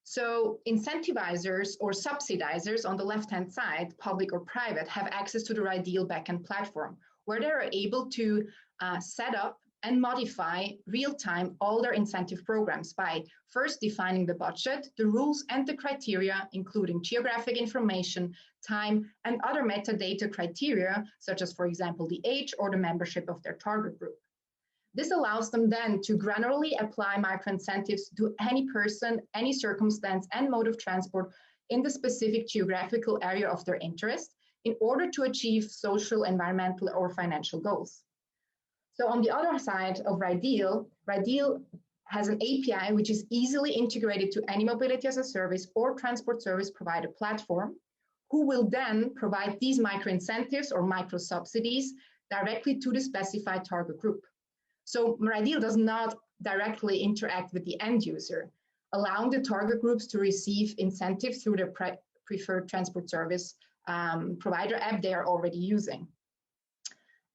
[SPEAKER 10] So incentivizers or subsidizers on the left-hand side, public or private, have access to the RideDeal backend platform, where they are able to set up and modify real-time all their incentive programs by first defining the budget, the rules and the criteria, including geographic information, time, and other metadata criteria, such as, for example, the age or the membership of their target group. This allows them then to granularly apply micro-incentives to any person, any circumstance, and mode of transport in the specific geographical area of their interest in order to achieve social, environmental, or financial goals. So on the other side of RideDeal, RideDeal has an API which is easily integrated to any mobility as a service or transport service provider platform, who will then provide these micro-incentives or micro-subsidies directly to the specified target group. So RideDeal does not directly interact with the end user, allowing the target groups to receive incentives through their preferred transport service provider app they are already using.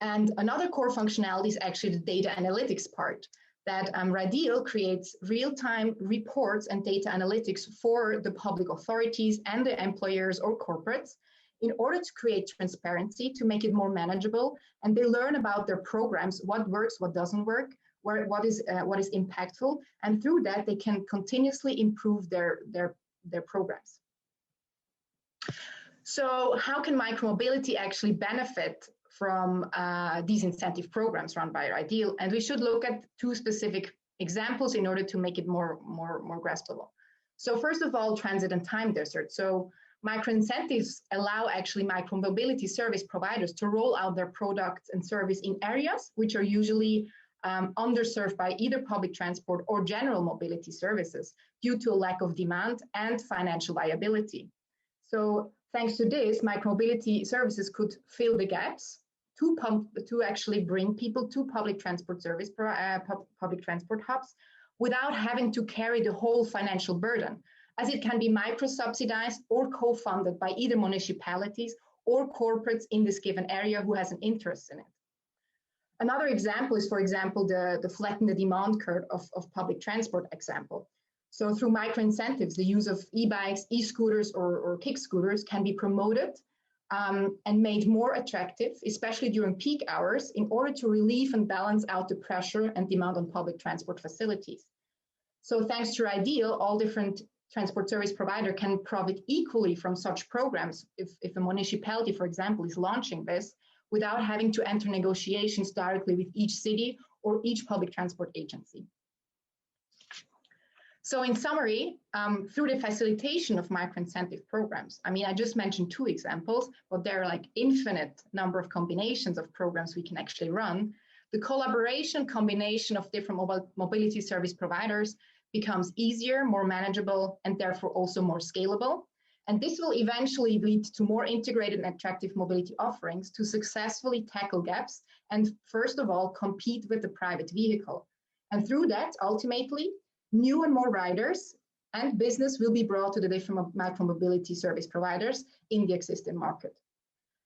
[SPEAKER 10] And another core functionality is actually the data analytics part, that RideDeal creates real-time reports and data analytics for the public authorities and the employers or corporates in order to create transparency, to make it more manageable, and they learn about their programs, what works, what doesn't work, what is impactful, and through that they can continuously improve their programs. So how can micromobility actually benefit from these incentive programs run by RideDeal? And we should look at two specific examples in order to make it more graspable. So first of all, transit and time desert. So micro-incentives allow actually micromobility service providers to roll out their products and service in areas which are usually underserved by either public transport or general mobility services due to a lack of demand and financial viability. So thanks to this, micromobility services could fill the gaps to actually bring people to public transport service, public transport hubs without having to carry the whole financial burden, as it can be micro-subsidized or co-funded by either municipalities or corporates in this given area who has an interest in it. Another example is, for example, the flatten the demand curve of public transport example. So through micro-incentives, the use of e-bikes, e-scooters, or kick scooters can be promoted and made more attractive, especially during peak hours, in order to relieve and balance out the pressure and demand on public transport facilities. So thanks to RideDeal, all different transport service provider can profit equally from such programs if a municipality, for example, is launching this without having to enter negotiations directly with each city or each public transport agency. So in summary, through the facilitation of micro-incentive programs, I mean, I just mentioned two examples, but there are like infinite number of combinations of programs we can actually run. The collaboration combination of different mobility service providers becomes easier, more manageable, and therefore also more scalable. And this will eventually lead to more integrated and attractive mobility offerings to successfully tackle gaps and, first of all, compete with the private vehicle. And through that, ultimately, new and more riders and business will be brought to the different micromobility service providers in the existing market.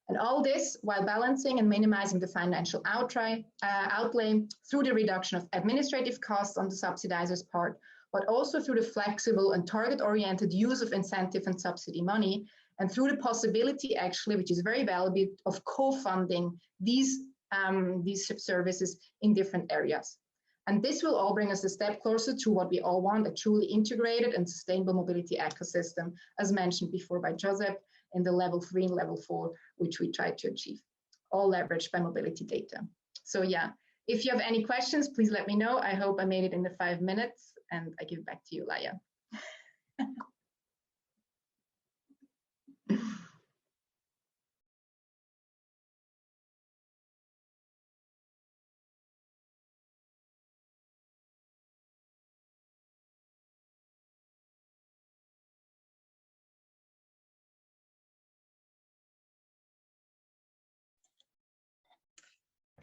[SPEAKER 10] And all this while balancing and minimizing the financial outlay through the reduction of administrative costs on the subsidizers' part, but also through the flexible and target-oriented use of incentive and subsidy money, and through the possibility, actually, which is very valuable, of co-funding these services in different areas. And this will all bring us a step closer to what we all want, a truly integrated and sustainable mobility ecosystem, as mentioned before by Josep, in the level 3 and level 4, which we try to achieve, all leveraged by mobility data. So yeah, if you have any questions, please let me know. I hope I made it in the 5 minutes, and I give back to you, Laia.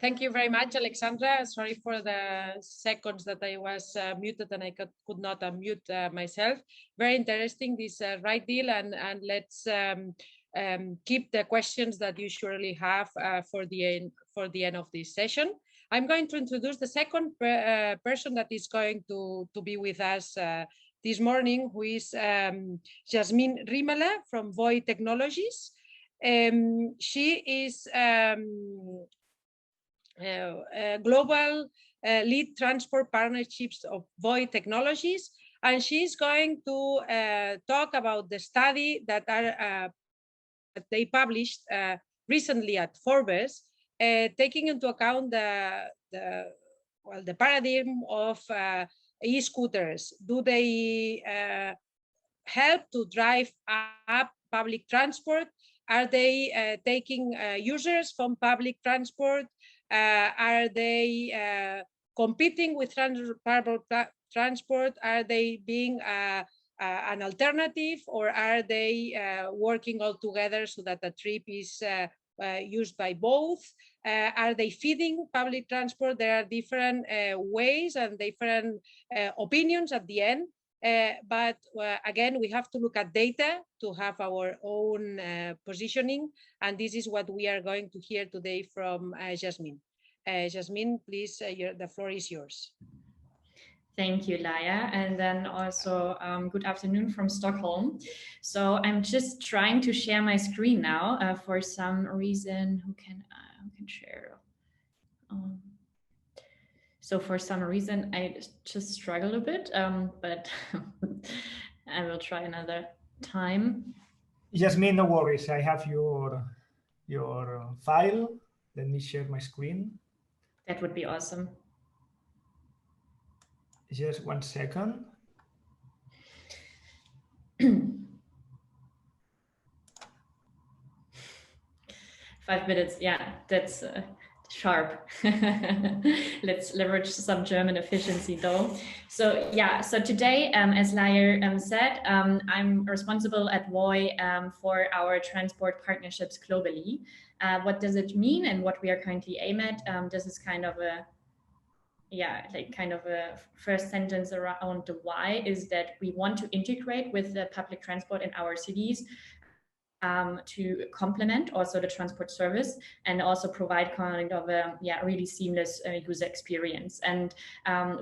[SPEAKER 9] Thank you very much, Alexandra. Sorry for the seconds that I was muted and I could not unmute myself. Very interesting, this right deal, and let's keep the questions that you surely have for the end of this session. I'm going to introduce the second person that is going to be with us this morning, who is Jasmine Cerimele from Voi Technologies. She is global lead transport partnerships of Voi Technologies, and she's going to talk about the study that they published recently at Forbes, taking into account the paradigm of e-scooters. Do they help to drive up public transport? Are they taking users from public transport? Are they competing with transport? Are they being an alternative, or are they working all together so that the trip is used by both? Are they feeding public transport? There are different ways and different opinions at the end. But again, we have to look at data to have our own positioning, and this is what we are going to hear today from Jasmine. Jasmine, please, the floor is yours.
[SPEAKER 11] Thank you, Laia, and then also good afternoon from Stockholm. So I'm just trying to share my screen now. For some reason, who can share? So for some reason, I just struggle a bit, but I will try another time.
[SPEAKER 1] Jasmine, no worries. I have your file. Let me share my screen.
[SPEAKER 11] That would be awesome.
[SPEAKER 1] Just 1 second.
[SPEAKER 11] 5 minutes, yeah, that's sharp. Let's leverage some German efficiency though. So yeah, so today, as Laia said, I'm responsible at Voi for our transport partnerships globally. What does it mean and what we are currently aim at? This is kind of a first sentence around the why, is that we want to integrate with the public transport in our cities to complement also the transport service and also provide kind of a really seamless user experience. And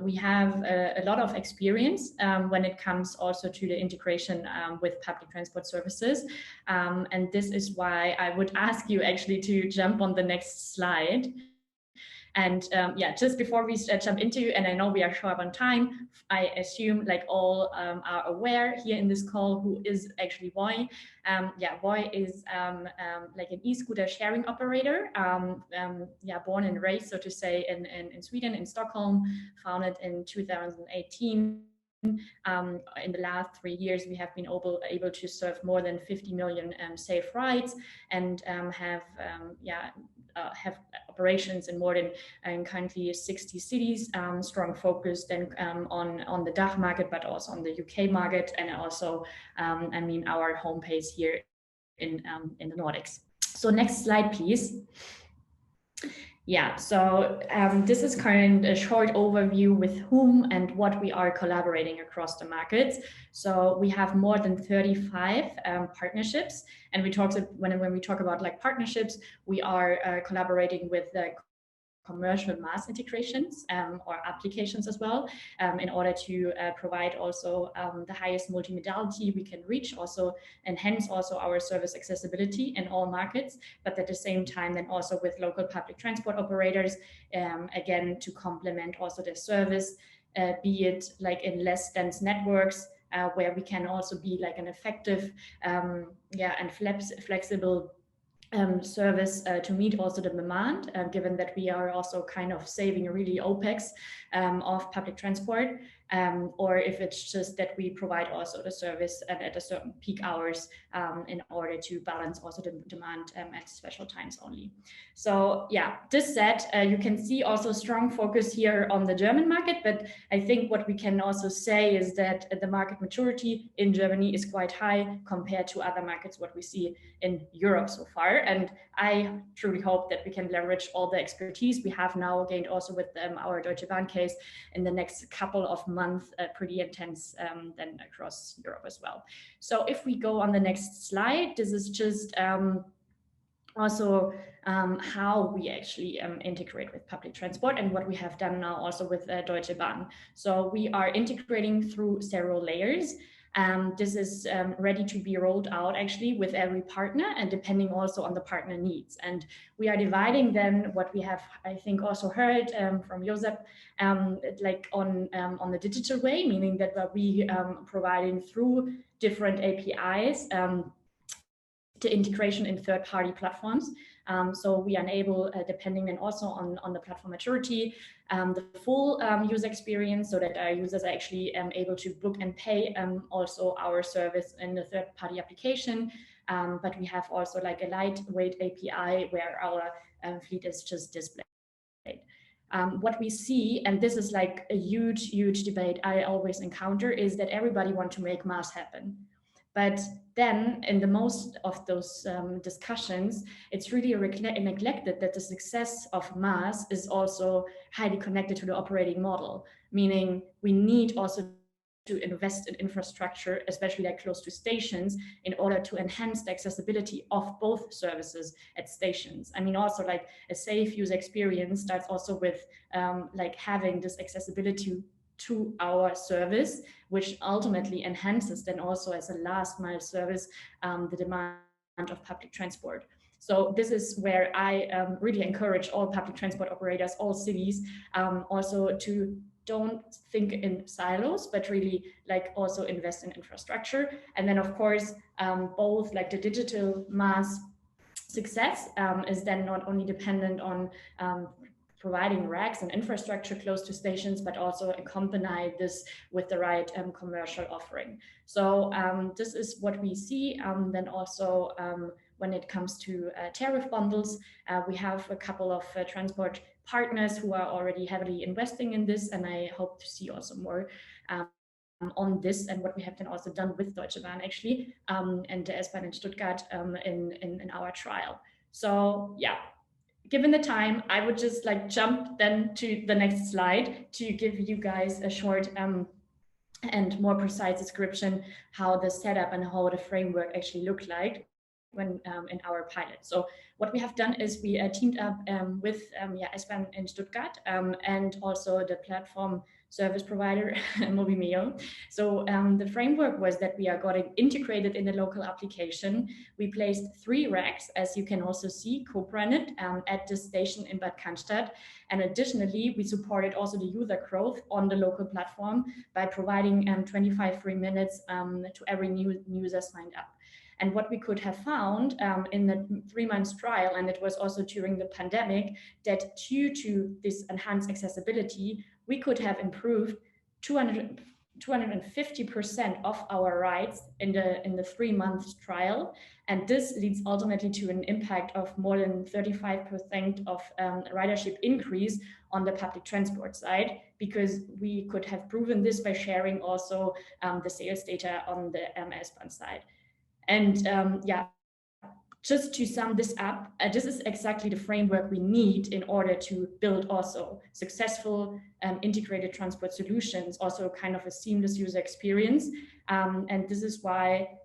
[SPEAKER 11] we have a lot of experience when it comes also to the integration with public transport services. And this is why I would ask you actually to jump on the next slide. And just before we jump into, and I know we are short on time, I assume like all are aware here in this call who is actually Voi. Voi is like an e-scooter sharing operator, born and raised, so to say, in Sweden, in Stockholm, founded in 2018. In the last 3 years, we have been able to serve more than 50 million safe rides and have operations in more than currently 60 cities, strong focus then on the Dott market, but also on the UK market, and also, our home base here in the Nordics. So next slide, please. Yeah, so this is a short overview with whom and what we are collaborating across the markets. So we have more than 35 partnerships, and when we talk about like partnerships, we are collaborating with the commercial mass integrations or applications as well, in order to provide also the highest multimodality we can reach, also enhance also our service accessibility in all markets, but at the same time then also with local public transport operators, again to complement also their service, be it like in less dense networks, where we can also be like an effective and flexible service to meet also the demand, given that we are also kind of saving really OPEX of public transport. or if it's just that we provide also the service at a certain peak hours in order to balance also the demand at special times only. So yeah, this said, you can see also strong focus here on the German market, but I think what we can also say is that the market maturity in Germany is quite high compared to other markets, what we see in Europe so far. And I truly hope that we can leverage all the expertise we have now gained also with our Deutsche Bahn case in the next couple of months, pretty intense then across Europe as well. So if we go on the next slide, this is just also how we actually integrate with public transport and what we have done now also with Deutsche Bahn. So we are integrating through several layers. This is ready to be rolled out actually with every partner and depending also on the partner needs. And we are dividing then what we have, I think, also heard from Josep, like on the digital way, meaning that we providing through different APIs the integration in third-party platforms. So we enable, depending then also on the platform maturity, the full user experience so that our users are actually able to book and pay also our service in the third-party application. But we have also like a lightweight API where our fleet is just displayed. What we see, and this is like a huge debate I always encounter, is that everybody wants to make mass happen. But then in the most of those discussions, it's really neglected that the success of mass is also highly connected to the operating model, meaning we need also to invest in infrastructure, especially like close to stations, in order to enhance the accessibility of both services at stations. I mean, also like a safe user experience starts also with like having this accessibility to our service, which ultimately enhances then also as a last mile service the demand of public transport. So this is where I really encourage all public transport operators, all cities, also to don't think in silos, but really like also invest in infrastructure. And then of course, both like the digital mass success is then not only dependent on providing racks and infrastructure close to stations, but also accompany this with the right commercial offering. So this is what we see. Then also when it comes to tariff bundles, we have a couple of transport partners who are already heavily investing in this, and I hope to see also more on this and what we have then also done with Deutsche Bahn actually and the S-Bahn in Stuttgart in our trial. So yeah. Given the time, I would just like jump then to the next slide to give you guys a short and more precise description how the setup and how the framework actually looked like when in our pilot. So what we have done is we teamed up with S-Bahn in Stuttgart and also the platform service provider Movimeo. So the framework was that we are getting integrated in the local application. We placed 3 racks, as you can also see, co-branded at the station in Bad Cannstatt. And additionally, we supported also the user growth on the local platform by providing 25 free minutes to every new user signed up. And what we could have found in the 3 months trial, and it was also during the pandemic, that due to this enhanced accessibility, we could have improved 250% of our rides in the 3 months trial. And this leads ultimately to an impact of more than 35% of ridership increase on the public transport side, because we could have proven this by sharing also the sales data on the S-Bahn side. And just to sum this up, this is exactly the framework we need in order to build also successful integrated transport solutions, also kind of a seamless user experience. And this is why,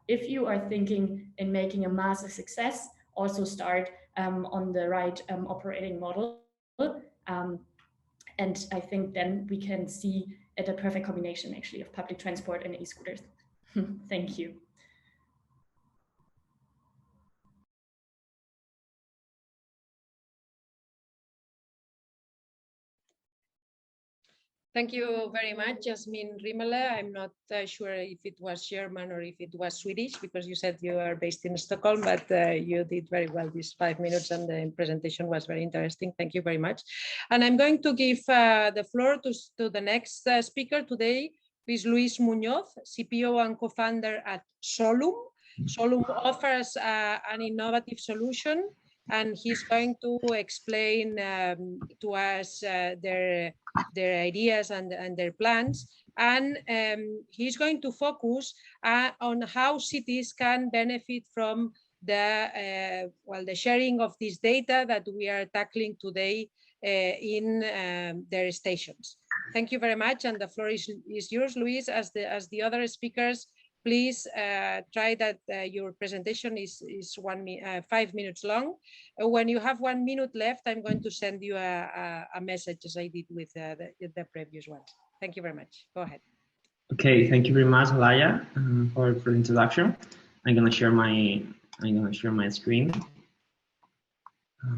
[SPEAKER 11] if you are thinking in making a massive success, also start on the right operating model. And I think then we can see a perfect combination actually of public transport and e-scooters. Thank you.
[SPEAKER 9] Thank you very much, Jasmine Rimele. I'm not sure if it was German or if it was Swedish, because you said you are based in Stockholm, but you did very well these 5 minutes and the presentation was very interesting. Thank you very much. And I'm going to give the floor to the next speaker today, who is Luis Muñoz, CPO and co-founder at Solum. Solum offers an innovative solution, and he's going to explain to us their ideas and their plans. And he's going to focus on how cities can benefit from the sharing of this data that we are tackling today in their stations. Thank you very much, and the floor is yours, Luis. As the other speakers, please try that your presentation is 5 minutes long. When you have 1 minute left, I'm going to send you a message, as I did with the previous one. Thank you very much. Go ahead.
[SPEAKER 12] Okay, thank you very much, Laia, for the introduction. I'm gonna share my screen.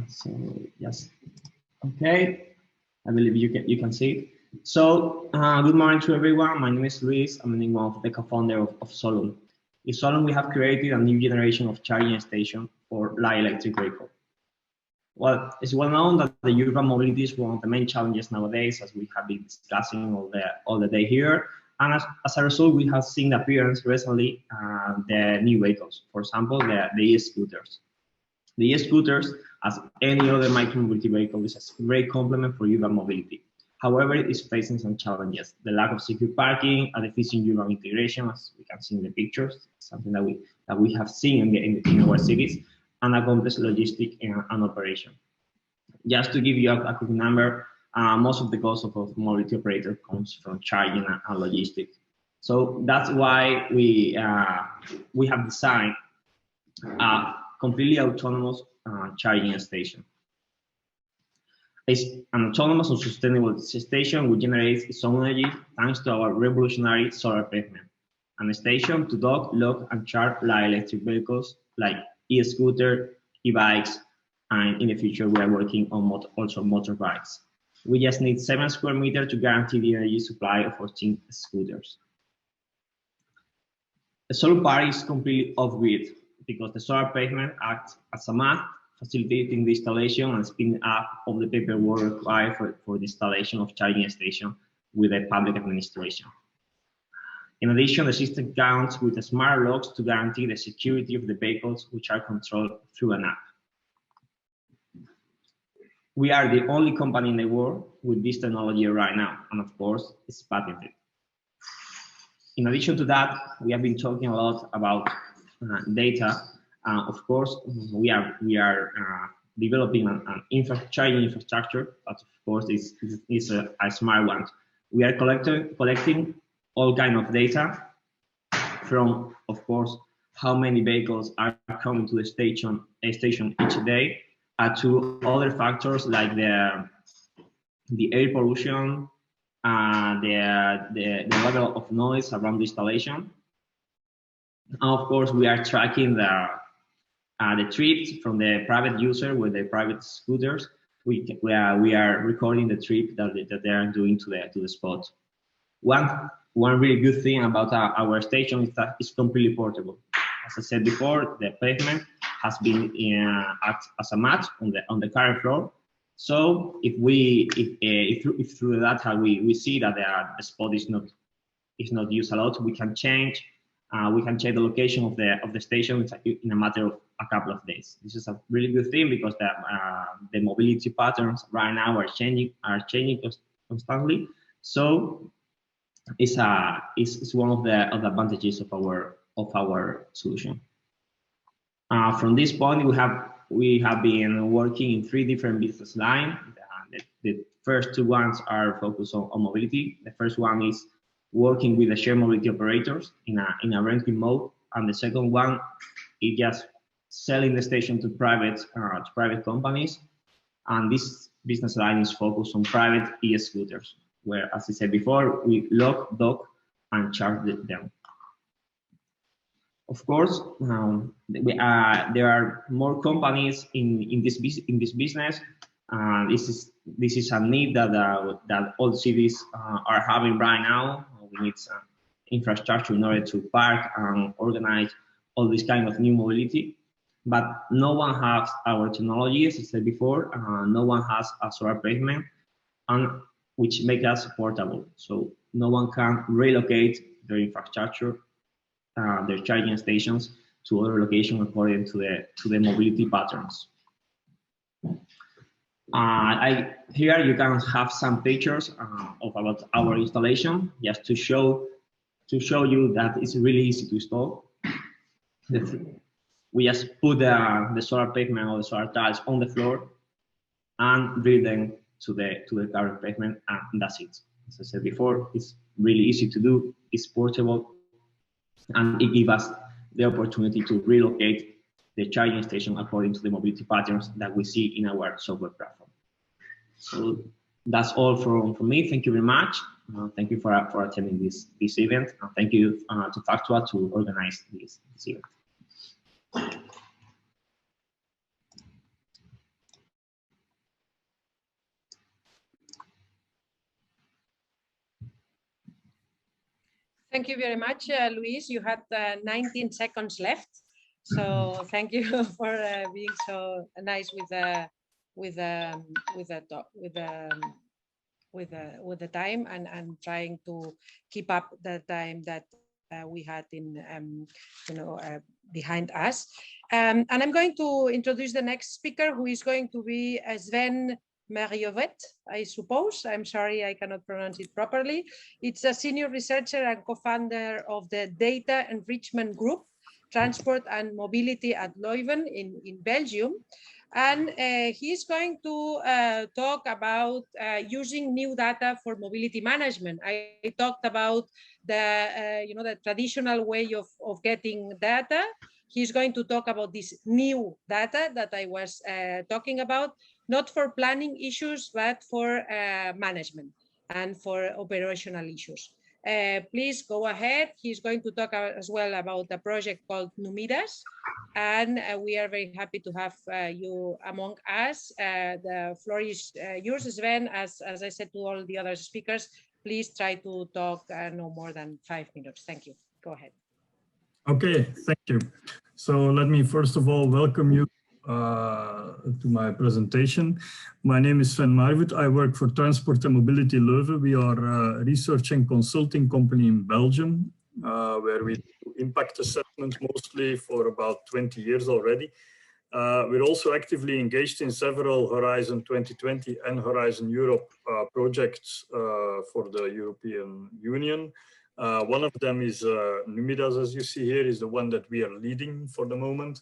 [SPEAKER 12] So yes, okay. I believe you can see it. So good morning to everyone. My name is Luis. I'm the name of the co-founder of Solum. In Solum, we have created a new generation of charging station for light electric vehicle. Well, it's well known that the urban mobility is one of the main challenges nowadays, as we have been discussing all the day here. And as a result, we have seen the appearance recently the new vehicles. For example, the e-scooters. The e-scooters, as any other micromobility vehicle, is a great complement for urban mobility. However, it is facing some challenges: the lack of secure parking, and efficient urban integration, as we can see in the pictures, something that we have seen in our cities, and a complex logistic and operation. Just to give you a quick number, most of the cost of a mobility operator comes from charging and logistics. So that's why we have designed a completely autonomous charging station. It's an autonomous and sustainable station which generates its own energy thanks to our revolutionary solar pavement. And a station to dock, lock, and charge light electric vehicles like e-scooter, e-bikes, and in the future we are working on also motorbikes. We just need 7 square meters to guarantee the energy supply of 14 scooters. The solar part is completely off-grid because the solar pavement acts as a mat, facilitating the installation and speeding up of the paperwork required for the installation of charging station with the public administration. In addition, the system counts with smart locks to guarantee the security of the vehicles, which are controlled through an app. We are the only company in the world with this technology right now, and of course, it's patented. In addition to that, we have been talking a lot about data. Of course, we are developing an charging infrastructure, but of course, it's a smart one. We are collecting all kind of data from, of course, how many vehicles are coming to the station each day, to other factors like the air pollution, the level of noise around the installation. And of course, we are tracking the trips from the private user with the private scooters. We are recording the trip that they are doing to the spot. One really good thing about our station is that it's completely portable. As I said before, the pavement has been act as a mat on the current floor. So if through the data we see that the spot is not used a lot, we can change the location of the station in a matter of a couple of days. This is a really good thing because the mobility patterns right now are changing constantly. So it's one of the advantages of our solution. From this point, we have been working in 3 different business lines. The first 2 ones are focused on mobility. The first one is working with the shared mobility operators in a renting mode, and the second one is just selling the station to private companies. And this business line is focused on private e-scooters, where, as I said before, we lock, dock, and charge them. Of course, there are more companies in this business. This is a need that all cities are having right now. We need some infrastructure in order to park and organize all this kind of new mobility. But no one has our technology, as I said before. No one has a solar pavement, and which make us portable. So no one can relocate their infrastructure, their charging stations to other locations according to the mobility patterns. Here you can have some pictures of about our installation, just to show you that it's really easy to install. We just put the solar pavement or the solar tiles on the floor and drill them to the current pavement, and that's it. As I said before, it's really easy to do, it's portable, and it gives us the opportunity to relocate the charging station according to the mobility patterns that we see in our software platform. So that's all from me. Thank you very much. Thank you for attending this event. And thank you to Factual to organize this event.
[SPEAKER 9] Thank you very much, Luis. You had 19 seconds left, so thank you for being so nice with the time and trying to keep up the time that we had in behind us. And I'm going to introduce the next speaker, who is going to be Sven Maerivoet, I suppose. I'm sorry, I cannot pronounce it properly. It's a senior researcher and co-founder of the Data Enrichment Group, Transport and Mobility at Leuven in Belgium. And he's going to talk about using new data for mobility management. I talked about the the traditional way of getting data. He's going to talk about this new data that I was talking about, not for planning issues, but for management and for operational issues. Please go ahead. He's going to talk as well about a project called Numidas, and we are very happy to have you among us. The floor is yours, Sven. As I said to all the other speakers, please try to talk no more than 5 minutes. Thank you. Go ahead.
[SPEAKER 13] Okay, thank you. So let me first of all welcome you to my presentation. My name is Sven Maerivoet. I work for Transport and Mobility Leuven. We are a research and consulting company in Belgium, where we do impact assessment mostly for about 20 years already. We're also actively engaged in several Horizon 2020 and Horizon Europe projects for the European Union. One of them is Numidas, as you see here, is the one that we are leading for the moment.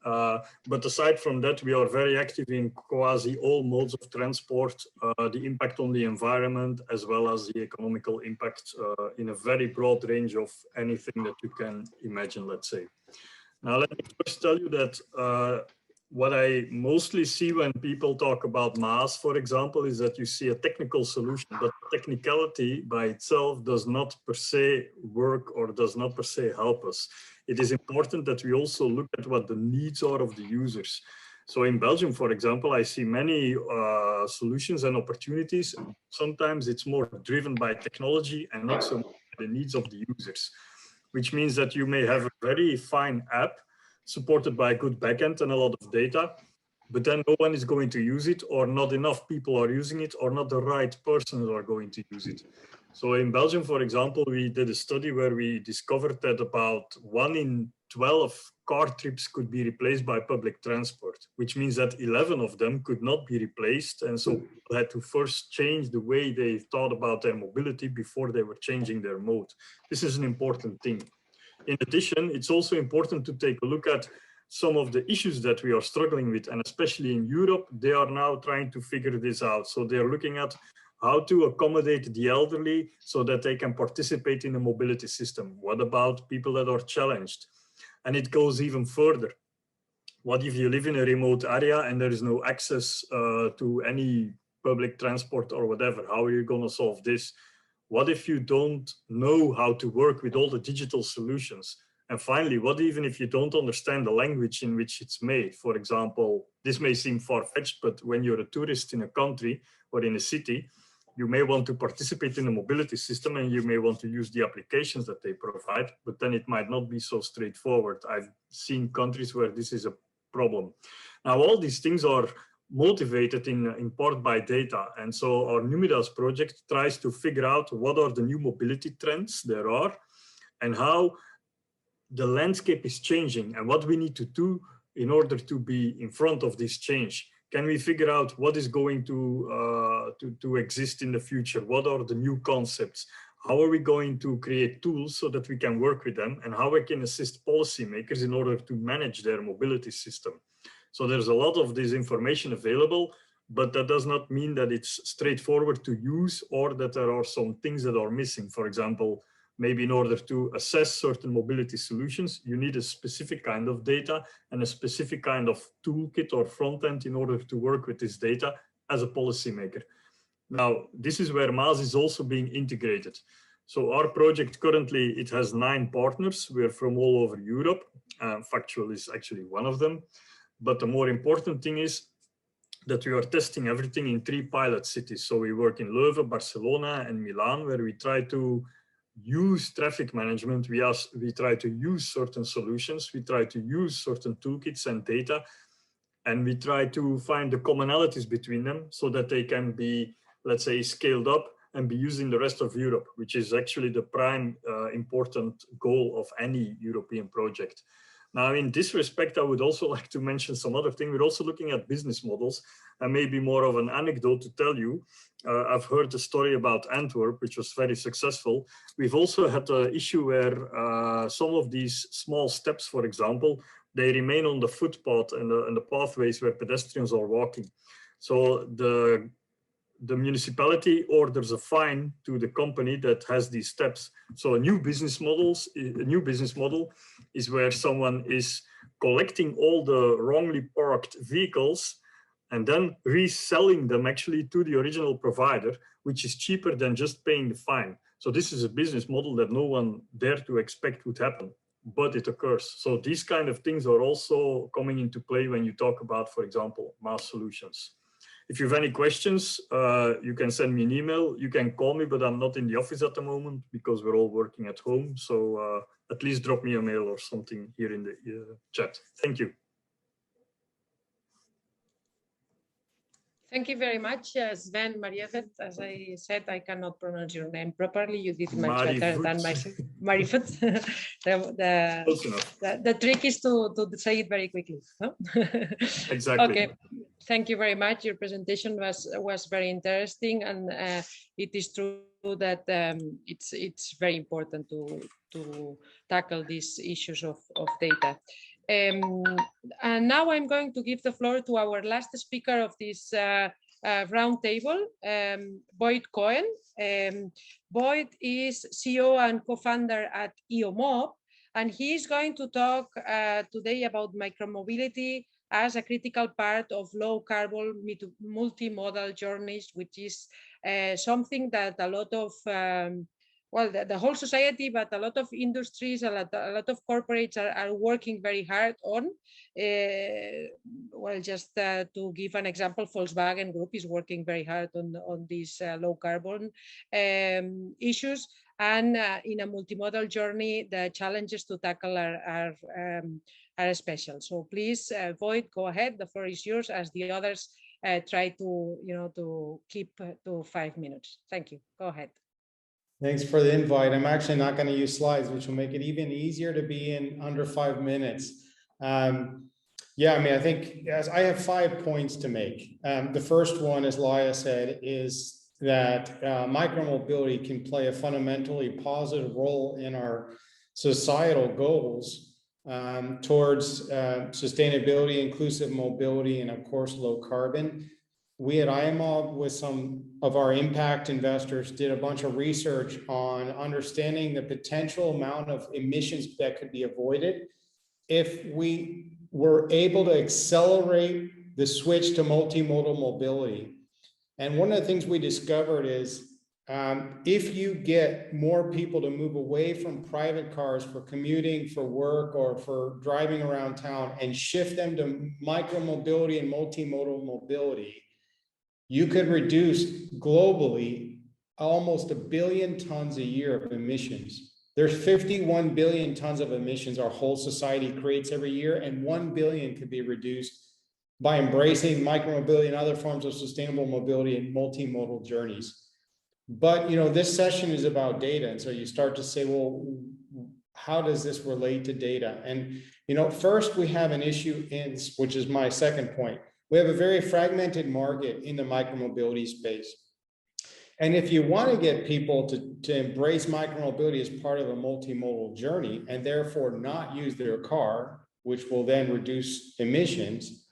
[SPEAKER 13] But aside from that, we are very active in quasi all modes of transport, the impact on the environment, as well as the economical impact in a very broad range of anything that you can imagine, let's say. Now, let me first tell you that what I mostly see when people talk about MaaS, for example, is that you see a technical solution, but technicality by itself does not per se work or does not per se help us. It is important that we also look at what the needs are of the users. So in Belgium, for example, I see many solutions and opportunities. Sometimes it's more driven by technology and not so much by the needs of the users, which means that you may have a very fine app supported by a good backend and a lot of data, but then no one is going to use it, or not enough people are using it, or not the right persons are going to use it. So in Belgium, for example, we did a study where we discovered that about 1 in 12 car trips could be replaced by public transport, which means that 11 of them could not be replaced. And so people had to first change the way they thought about their mobility before they were changing their mode. This is an important thing. In addition, it's also important to take a look at some of the issues that we are struggling with, and especially in Europe, they are now trying to figure this out. So they're looking at how to accommodate the elderly so that they can participate in the mobility system. What about people that are challenged? And it goes even further. What if you live in a remote area and there is no access to any public transport or whatever? How are you going to solve this? What if you don't know how to work with all the digital solutions? And finally, what even if you don't understand the language in which it's made? For example, this may seem far-fetched, but when you're a tourist in a country or in a city, you may want to participate in a mobility system and you may want to use the applications that they provide, but then it might not be so straightforward. I've seen countries where this is a problem. Now, all these things are motivated in part by data. And so our Numidas project tries to figure out what are the new mobility trends there are and how the landscape is changing and what we need to do in order to be in front of this change. Can we figure out what is going to exist in the future? What are the new concepts? How are we going to create tools so that we can work with them, and how we can assist policymakers in order to manage their mobility system? So there's a lot of this information available, but that does not mean that it's straightforward to use or that there are some things that are missing. For example, maybe in order to assess certain mobility solutions, you need a specific kind of data and a specific kind of toolkit or front end in order to work with this data as a policymaker. Now, this is where MAAS is also being integrated. So our project currently, it has 9 partners. We're from all over Europe. Factual is actually one of them. But the more important thing is that we are testing everything in 3 pilot cities. So we work in Leuven, Barcelona, and Milan, where we try to use traffic management. We try to use certain solutions. We try to use certain toolkits and data, and we try to find the commonalities between them so that they can be, let's say, scaled up and be used in the rest of Europe, which is actually the prime important goal of any European project. Now, in this respect, I would also like to mention some other thing. We're also looking at business models, and maybe more of an anecdote to tell you. I've heard the story about Antwerp, which was very successful. We've also had an issue where some of these small steps, for example, they remain on the footpath and the pathways where pedestrians are walking. So the municipality orders a fine to the company that has these steps. So a new business model is where someone is collecting all the wrongly parked vehicles and then reselling them actually to the original provider, which is cheaper than just paying the fine. So this is a business model that no one dared to expect would happen, but it occurs. So these kind of things are also coming into play when you talk about, for example, MAAS solutions. If you have any questions, you can send me an email. You can call me, but I'm not in the office at the moment because we're all working at home. So at least drop me a mail or something here in the chat. Thank you.
[SPEAKER 9] Thank you very much, Sven. Maerivoet. As I said, I cannot pronounce your name properly. You did much better than myself. Maerivoet. the trick is to say it very quickly. Huh?
[SPEAKER 13] Exactly.
[SPEAKER 9] Okay. Thank you very much. Your presentation was very interesting, and it is true that it's very important to tackle these issues of data. And now I'm going to give the floor to our last speaker of this round table, Boyd Cohen. Boyd is CEO and co-founder at Iomob, and he is going to talk today about micromobility as a critical part of low carbon multimodal journeys, which is something that a lot of well, the whole society, but a lot of industries, a lot of corporates are working very hard on. Well, just to give an example, Volkswagen Group is working very hard on these low carbon issues. And in a multimodal journey, the challenges to tackle are special. So please, Boyd, go ahead. The floor is yours as the others try to keep to 5 minutes. Thank you. Go ahead.
[SPEAKER 14] Thanks for the invite. I'm actually not going to use slides, which will make it even easier to be in under 5 minutes. Yeah, I mean, I think I have 5 points to make. The first one, as Laia said, is that micromobility can play a fundamentally positive role in our societal goals towards sustainability, inclusive mobility, and of course, low carbon. We at Iomob, with some of our impact investors, did a bunch of research on understanding the potential amount of emissions that could be avoided if we were able to accelerate the switch to multimodal mobility. And one of the things we discovered is if you get more people to move away from private cars for commuting, for work, or for driving around town and shift them to micromobility and multimodal mobility, you could reduce globally almost 1 billion tons a year of emissions. There's 51 billion tons of emissions our whole society creates every year, and 1 billion could be reduced by embracing micromobility and other forms of sustainable mobility and multimodal journeys. But, you know, this session is about data. And so you start to say, well, how does this relate to data? And, you know, first we have an issue which is my second point. We have a very fragmented market in the micromobility space. And if you want to get people to embrace micromobility as part of a multimodal journey and therefore not use their car, which will then reduce emissions,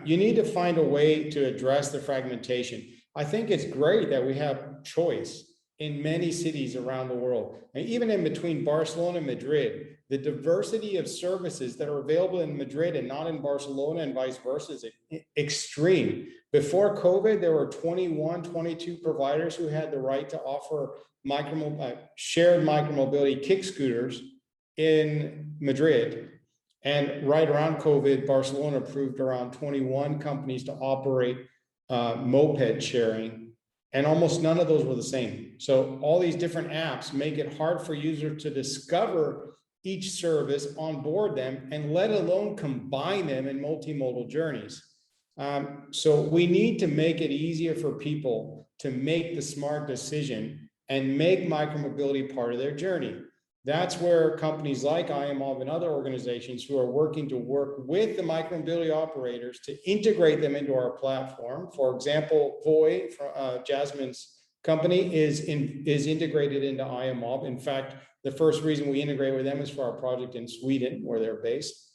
[SPEAKER 14] you need to find a way to address the fragmentation. I think it's great that we have choice in many cities around the world. And even in between Barcelona and Madrid, the diversity of services that are available in Madrid and not in Barcelona and vice versa is extreme. Before COVID, there were 21, 22 providers who had the right to offer shared micromobility kick scooters in Madrid. And right around COVID, Barcelona approved around 21 companies to operate moped sharing, and almost none of those were the same. So all these different apps make it hard for users to discover each service, onboard them, and let alone combine them in multimodal journeys. So we need to make it easier for people to make the smart decision and make micromobility part of their journey. That's where companies like Iomob and other organizations who are working to work with the micromobility operators to integrate them into our platform. For example, Fourie, Jasmine's company, is integrated into Iomob. In fact, the first reason we integrate with them is for our project in Sweden, where they're based.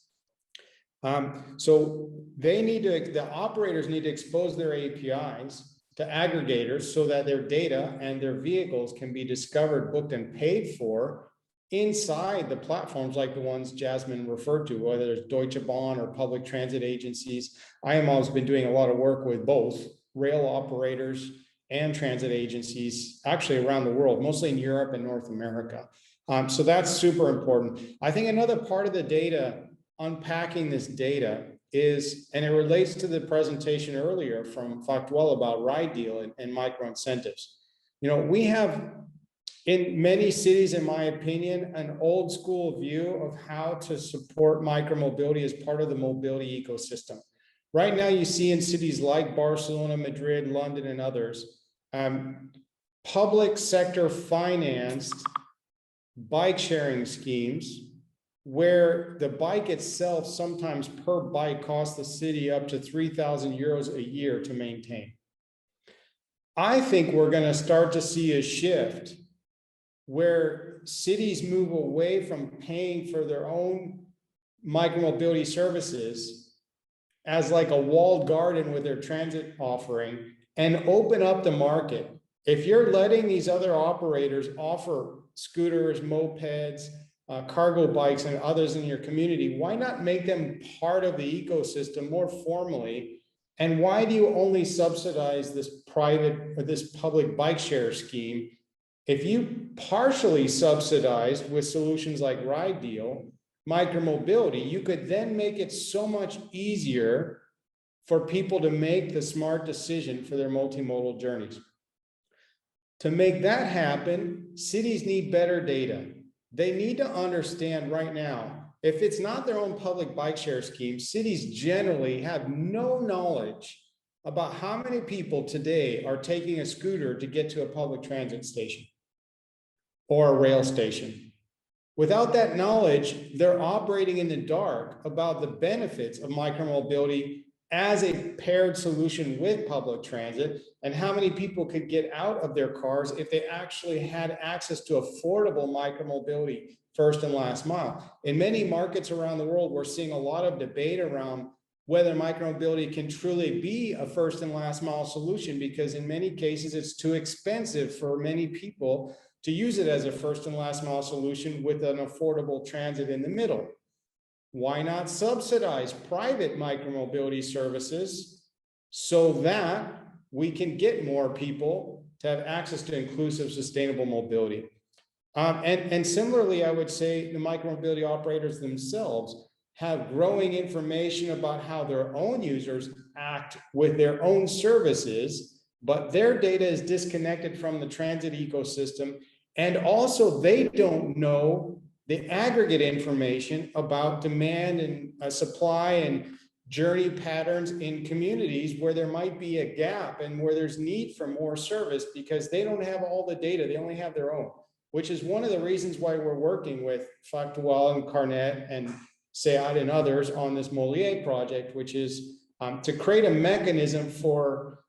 [SPEAKER 14] So the operators need to expose their APIs to aggregators so that their data and their vehicles can be discovered, booked, and paid for inside the platforms like the ones Jasmine referred to, whether it's Deutsche Bahn or public transit agencies. Iomob been doing a lot of work with both rail operators and transit agencies, actually around the world, mostly in Europe and North America. So that's super important. I think another part of the data, unpacking this data, is, and it relates to the presentation earlier from Factual about ride deal and micro incentives. You know, we have in many cities, in my opinion, an old school view of how to support micromobility as part of the mobility ecosystem. Right now, you see in cities like Barcelona, Madrid, London, and others, public sector financed bike sharing schemes where the bike itself, sometimes per bike, costs the city up to 3,000 euros a year to maintain. I think we're going to start to see a shift where cities move away from paying for their own micromobility services as like a walled garden with their transit offering and open up the market. If you're letting these other operators offer scooters, mopeds, cargo bikes, and others in your community, why not make them part of the ecosystem more formally? And why do you only subsidize this private or this public bike share scheme? If you partially subsidized with solutions like Ride Deal, micromobility, you could then make it so much easier for people to make the smart decision for their multimodal journeys. To make that happen, cities need better data. They need to understand right now, if it's not their own public bike share scheme, cities generally have no knowledge about how many people today are taking a scooter to get to a public transit station or a rail station. Without that knowledge, they're operating in the dark about the benefits of micromobility as a paired solution with public transit, and how many people could get out of their cars if they actually had access to affordable micromobility first and last mile. In many markets around the world, we're seeing a lot of debate around whether micromobility can truly be a first and last mile solution, because in many cases it's too expensive for many people to use it as a first and last mile solution with an affordable transit in the middle. Why not subsidize private micromobility services so that we can get more people to have access to inclusive, sustainable mobility. And similarly, I would say the micromobility operators themselves have growing information about how their own users act with their own services, but their data is disconnected from the transit ecosystem. And also they don't know the aggregate information about demand and supply and journey patterns in communities where there might be a gap and where there's need for more service, because they don't have all the data, they only have their own, which is one of the reasons why we're working with Factual and Carnet and SEAD and others on this Molière project, which is to create a mechanism for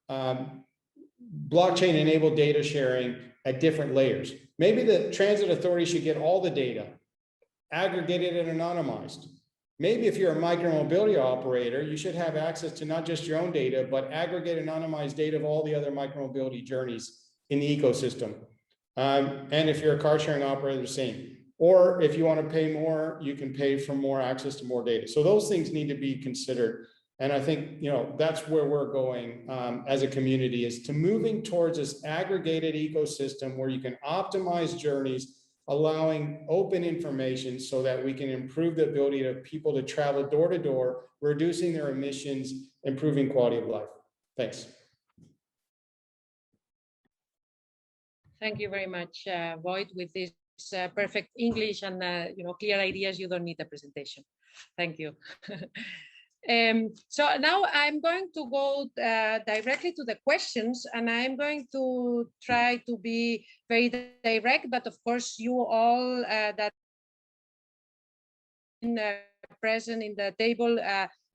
[SPEAKER 14] blockchain-enabled data sharing at different layers. Maybe the transit authority should get all the data, aggregated and anonymized. Maybe if you're a micromobility operator, you should have access to not just your own data, but aggregate anonymized data of all the other micromobility journeys in the ecosystem. And if you're a car sharing operator, the same. Or if you want to pay more, you can pay for more access to more data. So those things need to be considered. And I think, that's where we're going as a community, is to moving towards this aggregated ecosystem where you can optimize journeys, allowing open information so that we can improve the ability of people to travel door to door, reducing their emissions, improving quality of life. Thanks.
[SPEAKER 9] Thank you very much, Void, with this perfect English and clear ideas. You don't need a presentation. Thank you. So now I'm going to go directly to the questions, and I'm going to try to be very direct, but of course you all that are present in the table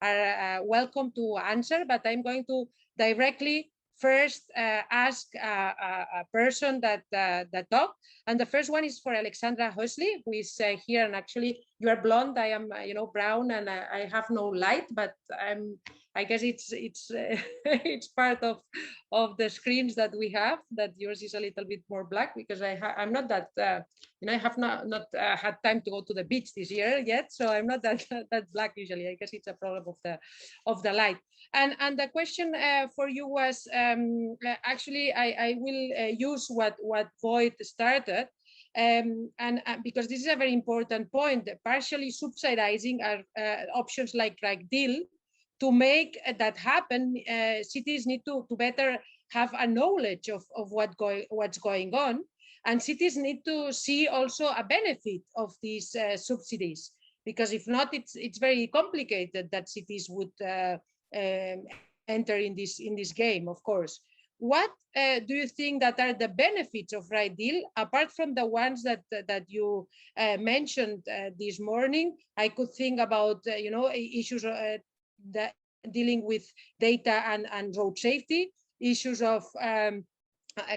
[SPEAKER 9] are welcome to answer, but I'm going to directly first ask a person that talked, and the first one is for Alexandra Hösli, who is here. And actually, you are blonde. I am, brown, and I have no light. But I guess it's it's part of the screens that we have. That yours is a little bit more black, because I'm not that I have not had time to go to the beach this year yet, so I'm not that black usually. I guess it's a problem of the light. And the question for you was actually I will use what Void started, and because this is a very important point. Partially subsidizing are options like deal. To make that happen, cities need to better have a knowledge of what's going on, and cities need to see also a benefit of these subsidies, because if not, it's very complicated that cities would enter in this game. Of course, what do you think that are the benefits of RideDeal, apart from the ones that you mentioned this morning? I could think about issues dealing with data and road safety, issues of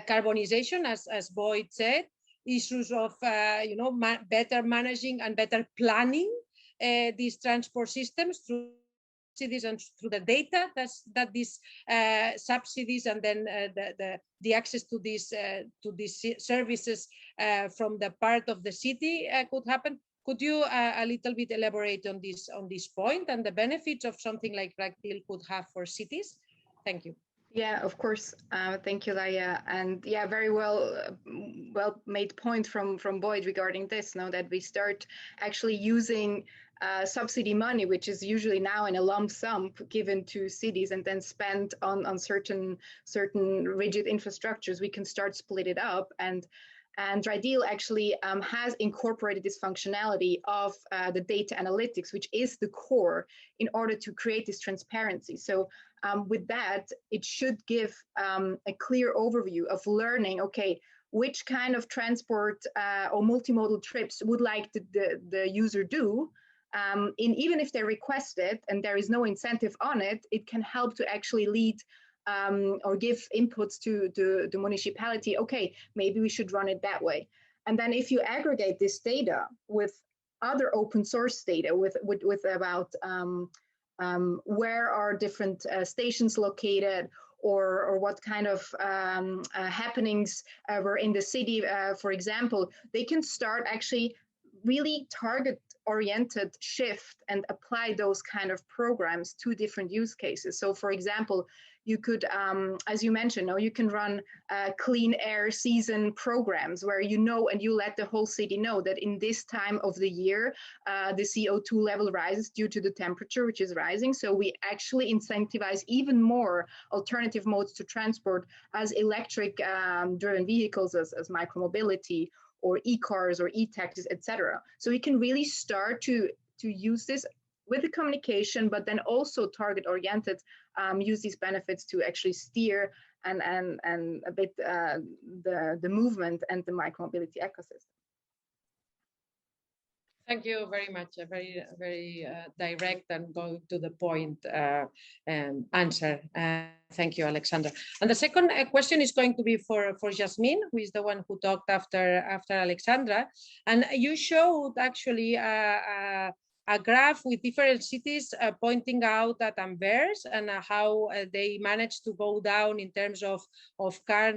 [SPEAKER 9] carbonization, as Boyd said, issues of better managing and better planning these transport systems through subsidies and through the data that these subsidies and then the access to these services from the part of the city could happen. Could you a little bit elaborate on this point and the benefits of something like RideDeal could have for cities? Thank you.
[SPEAKER 10] Yeah, of course. Thank you, Laia. And yeah, very well made point from Boyd regarding this. Now that we start actually using subsidy money, which is usually now in a lump sum given to cities and then spent on certain rigid infrastructures, we can start split it up. And RideDeal actually has incorporated this functionality of the data analytics, which is the core in order to create this transparency. So with that, it should give a clear overview of learning, okay, which kind of transport or multimodal trips would like the user do. Even if they request it and there is no incentive on it, it can help to actually lead or give inputs to the municipality. Okay, maybe we should run it that way. And then if you aggregate this data with other open source data, with about where are different stations located, or what kind of happenings were in the city, for example, they can start actually really target-oriented shift and apply those kind of programs to different use cases. So for example, You could, as you mentioned, you can run clean air season programs where and you let the whole city know that in this time of the year, the CO2 level rises due to the temperature, which is rising. So we actually incentivize even more alternative modes to transport as electric driven vehicles, as micromobility, or e-cars or e-taxis, etc. So we can really start to use this with the communication, but then also target-oriented, use these benefits to actually steer and a bit the movement and the micromobility ecosystem.
[SPEAKER 9] Thank you very much. A very direct and going to the point answer. Thank you, Alexandra. And the second question is going to be for Jasmine, who is the one who talked after Alexandra. And you showed actually a graph with different cities pointing out at Anvers and how they managed to go down in terms of car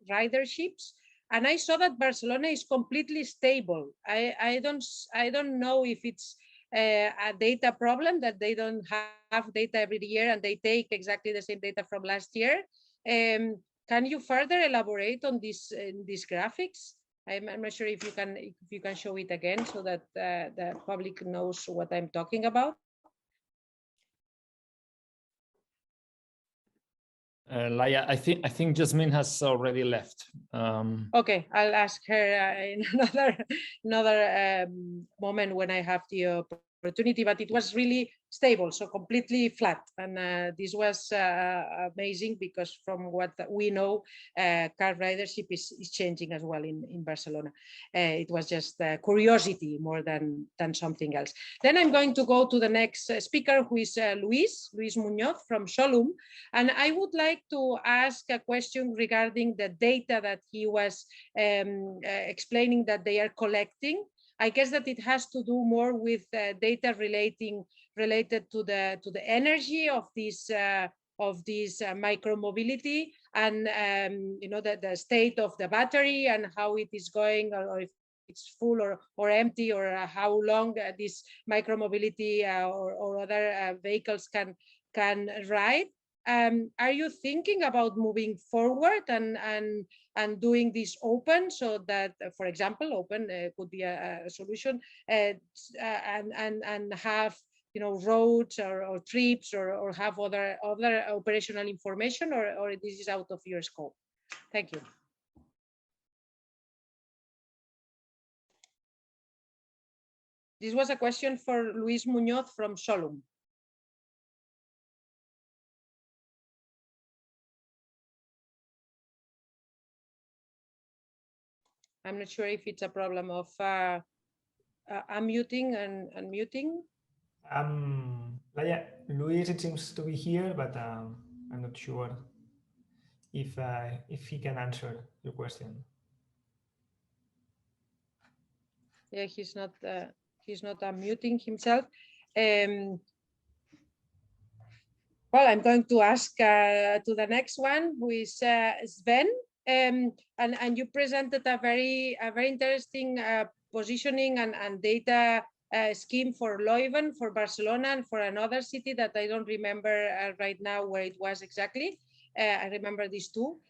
[SPEAKER 9] riderships. And I saw that Barcelona is completely stable. I don't know if it's a data problem that they don't have data every year and they take exactly the same data from last year. Can you further elaborate on these graphics? I'm not sure if you can show it again so that the public knows what I'm talking about.
[SPEAKER 8] Laia, I think Jasmine has already left.
[SPEAKER 9] Okay, I'll ask her in another moment when I have the opportunity, but it was really stable, so completely flat. And this was amazing because from what we know, car ridership is changing as well in Barcelona. It was just curiosity more than something else. Then I'm going to go to the next speaker, who is Luis Muñoz from Solum. And I would like to ask a question regarding the data that he was explaining that they are collecting. I guess that it has to do more with data related to the energy of this micromobility and the state of the battery and how it is going, or if it's full or empty, or how long this micromobility or other vehicles can ride. Are you thinking about moving forward and doing this open, so that, for example, open could be a solution, and have roads or trips or have other operational information, or this is out of your scope? Thank you. This was a question for Luis Muñoz from Solum. I'm not sure if it's a problem of unmuting and unmuting.
[SPEAKER 1] Yeah, Luis, it seems to be here, but I'm not sure if he can answer your question.
[SPEAKER 9] Yeah, he's not unmuting himself. Well, I'm going to ask to the next one, who is Sven. And you presented a very interesting positioning and data scheme for Leuven, for Barcelona, and for another city that I don't remember right now where it was exactly. I remember these two.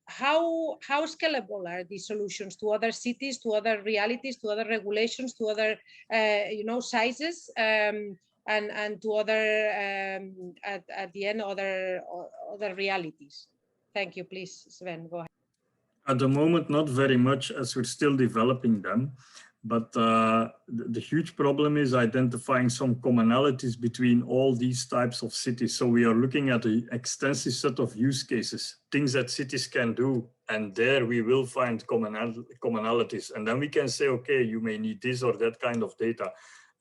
[SPEAKER 9] How scalable are these solutions to other cities, to other realities, to other regulations, to other sizes, and to other at the end other realities? Thank you. Please, Sven, go ahead.
[SPEAKER 13] At the moment, not very much, as we're still developing them. But the huge problem is identifying some commonalities between all these types of cities. So we are looking at an extensive set of use cases, things that cities can do. And there we will find commonalities. And then we can say, okay, you may need this or that kind of data.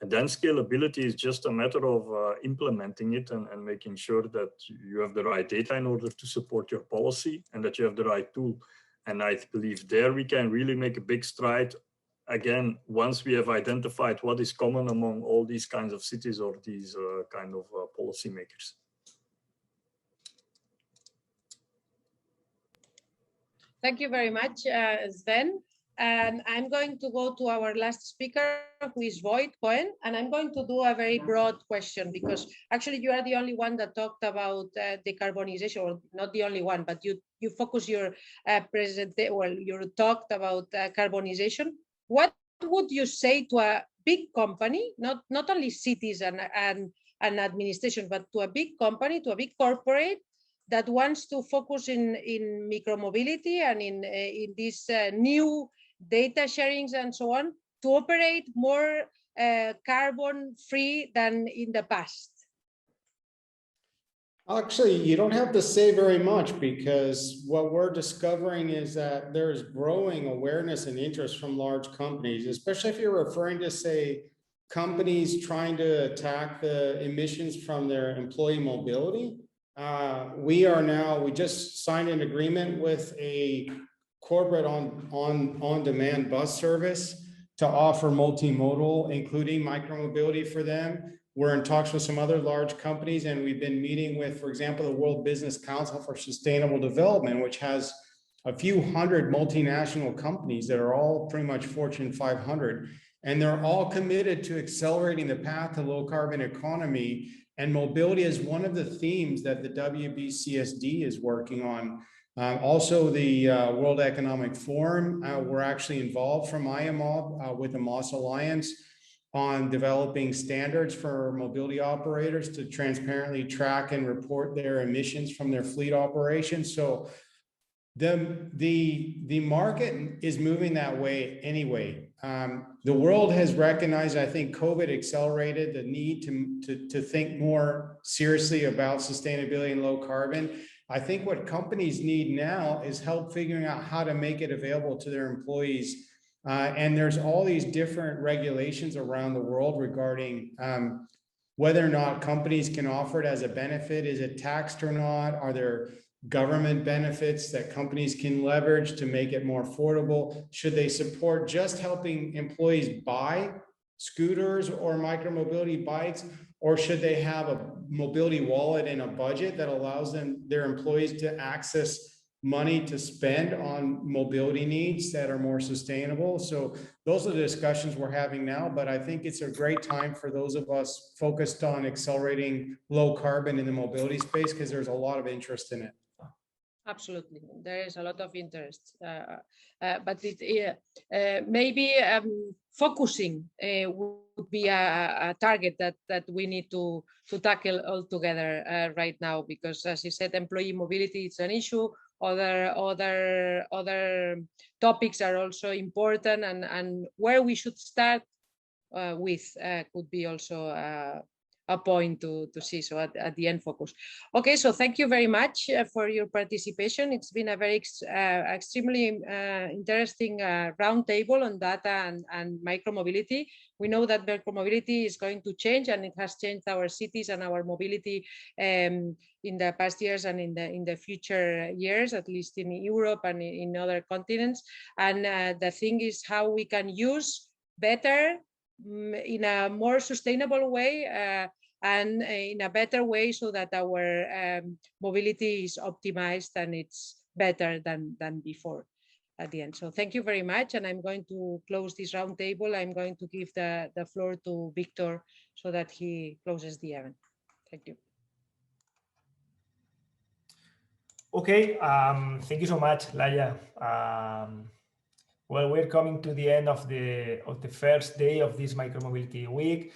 [SPEAKER 13] And then scalability is just a matter of implementing it and making sure that you have the right data in order to support your policy and that you have the right tool. And I believe there we can really make a big stride. Again, once we have identified what is common among all these kinds of cities or these kind of policymakers.
[SPEAKER 9] Thank you very much, Sven. And I'm going to go to our last speaker, who is Cohen, and I'm going to do a very broad question because actually you are the only one that talked about decarbonization, or not the only one, but you focus your you talked about carbonization. What would you say to a big company, not only cities and administration, but to a big company, to a big corporate that wants to focus in micromobility and in this new data sharings and so on, to operate more carbon free than in the past?
[SPEAKER 14] Actually, you don't have to say very much, because what we're discovering is that there's growing awareness and interest from large companies, especially if you're referring to, say, companies trying to attack the emissions from their employee mobility. We just signed an agreement with a corporate on-demand bus service to offer multimodal, including micromobility for them. We're in talks with some other large companies, and we've been meeting with, for example, the World Business Council for Sustainable Development, which has a few hundred multinational companies that are all pretty much Fortune 500. And they're all committed to accelerating the path to low carbon economy. And mobility is one of the themes that the WBCSD is working on. Also, the World Economic Forum, we're actually involved from Iomob with the Moss Alliance on developing standards for mobility operators to transparently track and report their emissions from their fleet operations. So the market is moving that way anyway. The world has recognized, I think COVID accelerated the need to think more seriously about sustainability and low carbon. I think what companies need now is help figuring out how to make it available to their employees. And there's all these different regulations around the world regarding whether or not companies can offer it as a benefit. Is it taxed or not? Are there government benefits that companies can leverage to make it more affordable? Should they support just helping employees buy scooters or micromobility bikes? Or should they have a mobility wallet and a budget that allows their employees to access money to spend on mobility needs that are more sustainable? So those are the discussions we're having now, but I think it's a great time for those of us focused on accelerating low carbon in the mobility space, because there's a lot of interest in it.
[SPEAKER 9] Absolutely, there is a lot of interest, but maybe focusing would be a target that we need to tackle all together right now, because as you said, employee mobility is an issue. Other topics are also important, and where we should start with could be also a point to see. So at the end, focus. Okay, so thank you very much for your participation. It's been a very extremely interesting roundtable on data and micromobility. We know that micromobility is going to change, and it has changed our cities and our mobility in the past years and in the future years, at least in Europe and in other continents. And the thing is how we can use better in a more sustainable way and in a better way, so that our mobility is optimized and it's better than before at the end. So thank you very much, and I'm going to close this roundtable. I'm going to give the floor to Victor so that he closes the event. Thank you.
[SPEAKER 1] Okay, thank you so much, Laia. Well, we're coming to the end of the first day of this Micromobility Week.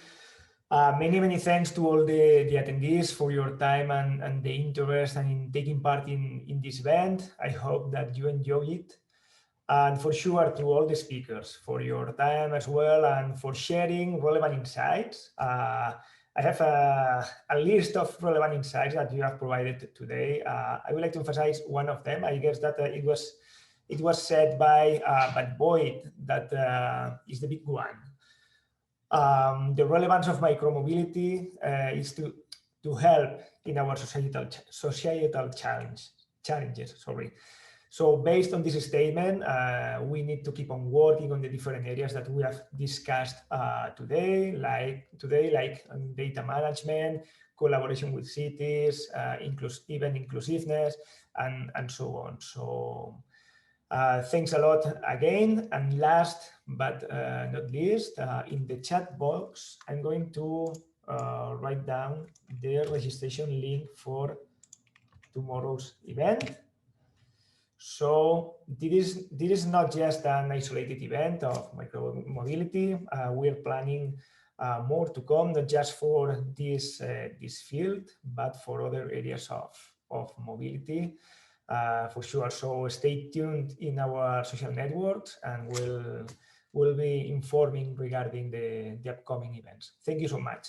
[SPEAKER 1] Many thanks to all the attendees for your time and the interest and in taking part in this event. I hope that you enjoy it. And for sure to all the speakers for your time as well and for sharing relevant insights. I have a list of relevant insights that you have provided today. I would like to emphasize one of them. I guess that it was said by Boyd that is the big one. The relevance of micromobility is to help in our societal challenges. Sorry. So based on this statement, we need to keep on working on the different areas that we have discussed today, like data management, collaboration with cities, even inclusiveness, and so on. So Thanks a lot again. And last but not least, in the chat box, I'm going to write down the registration link for tomorrow's event. So this is not just an isolated event of micromobility. We're planning more to come, not just for this field, but for other areas of mobility. For sure. So stay tuned in our social networks, and we'll be informing regarding the upcoming events. Thank you so much.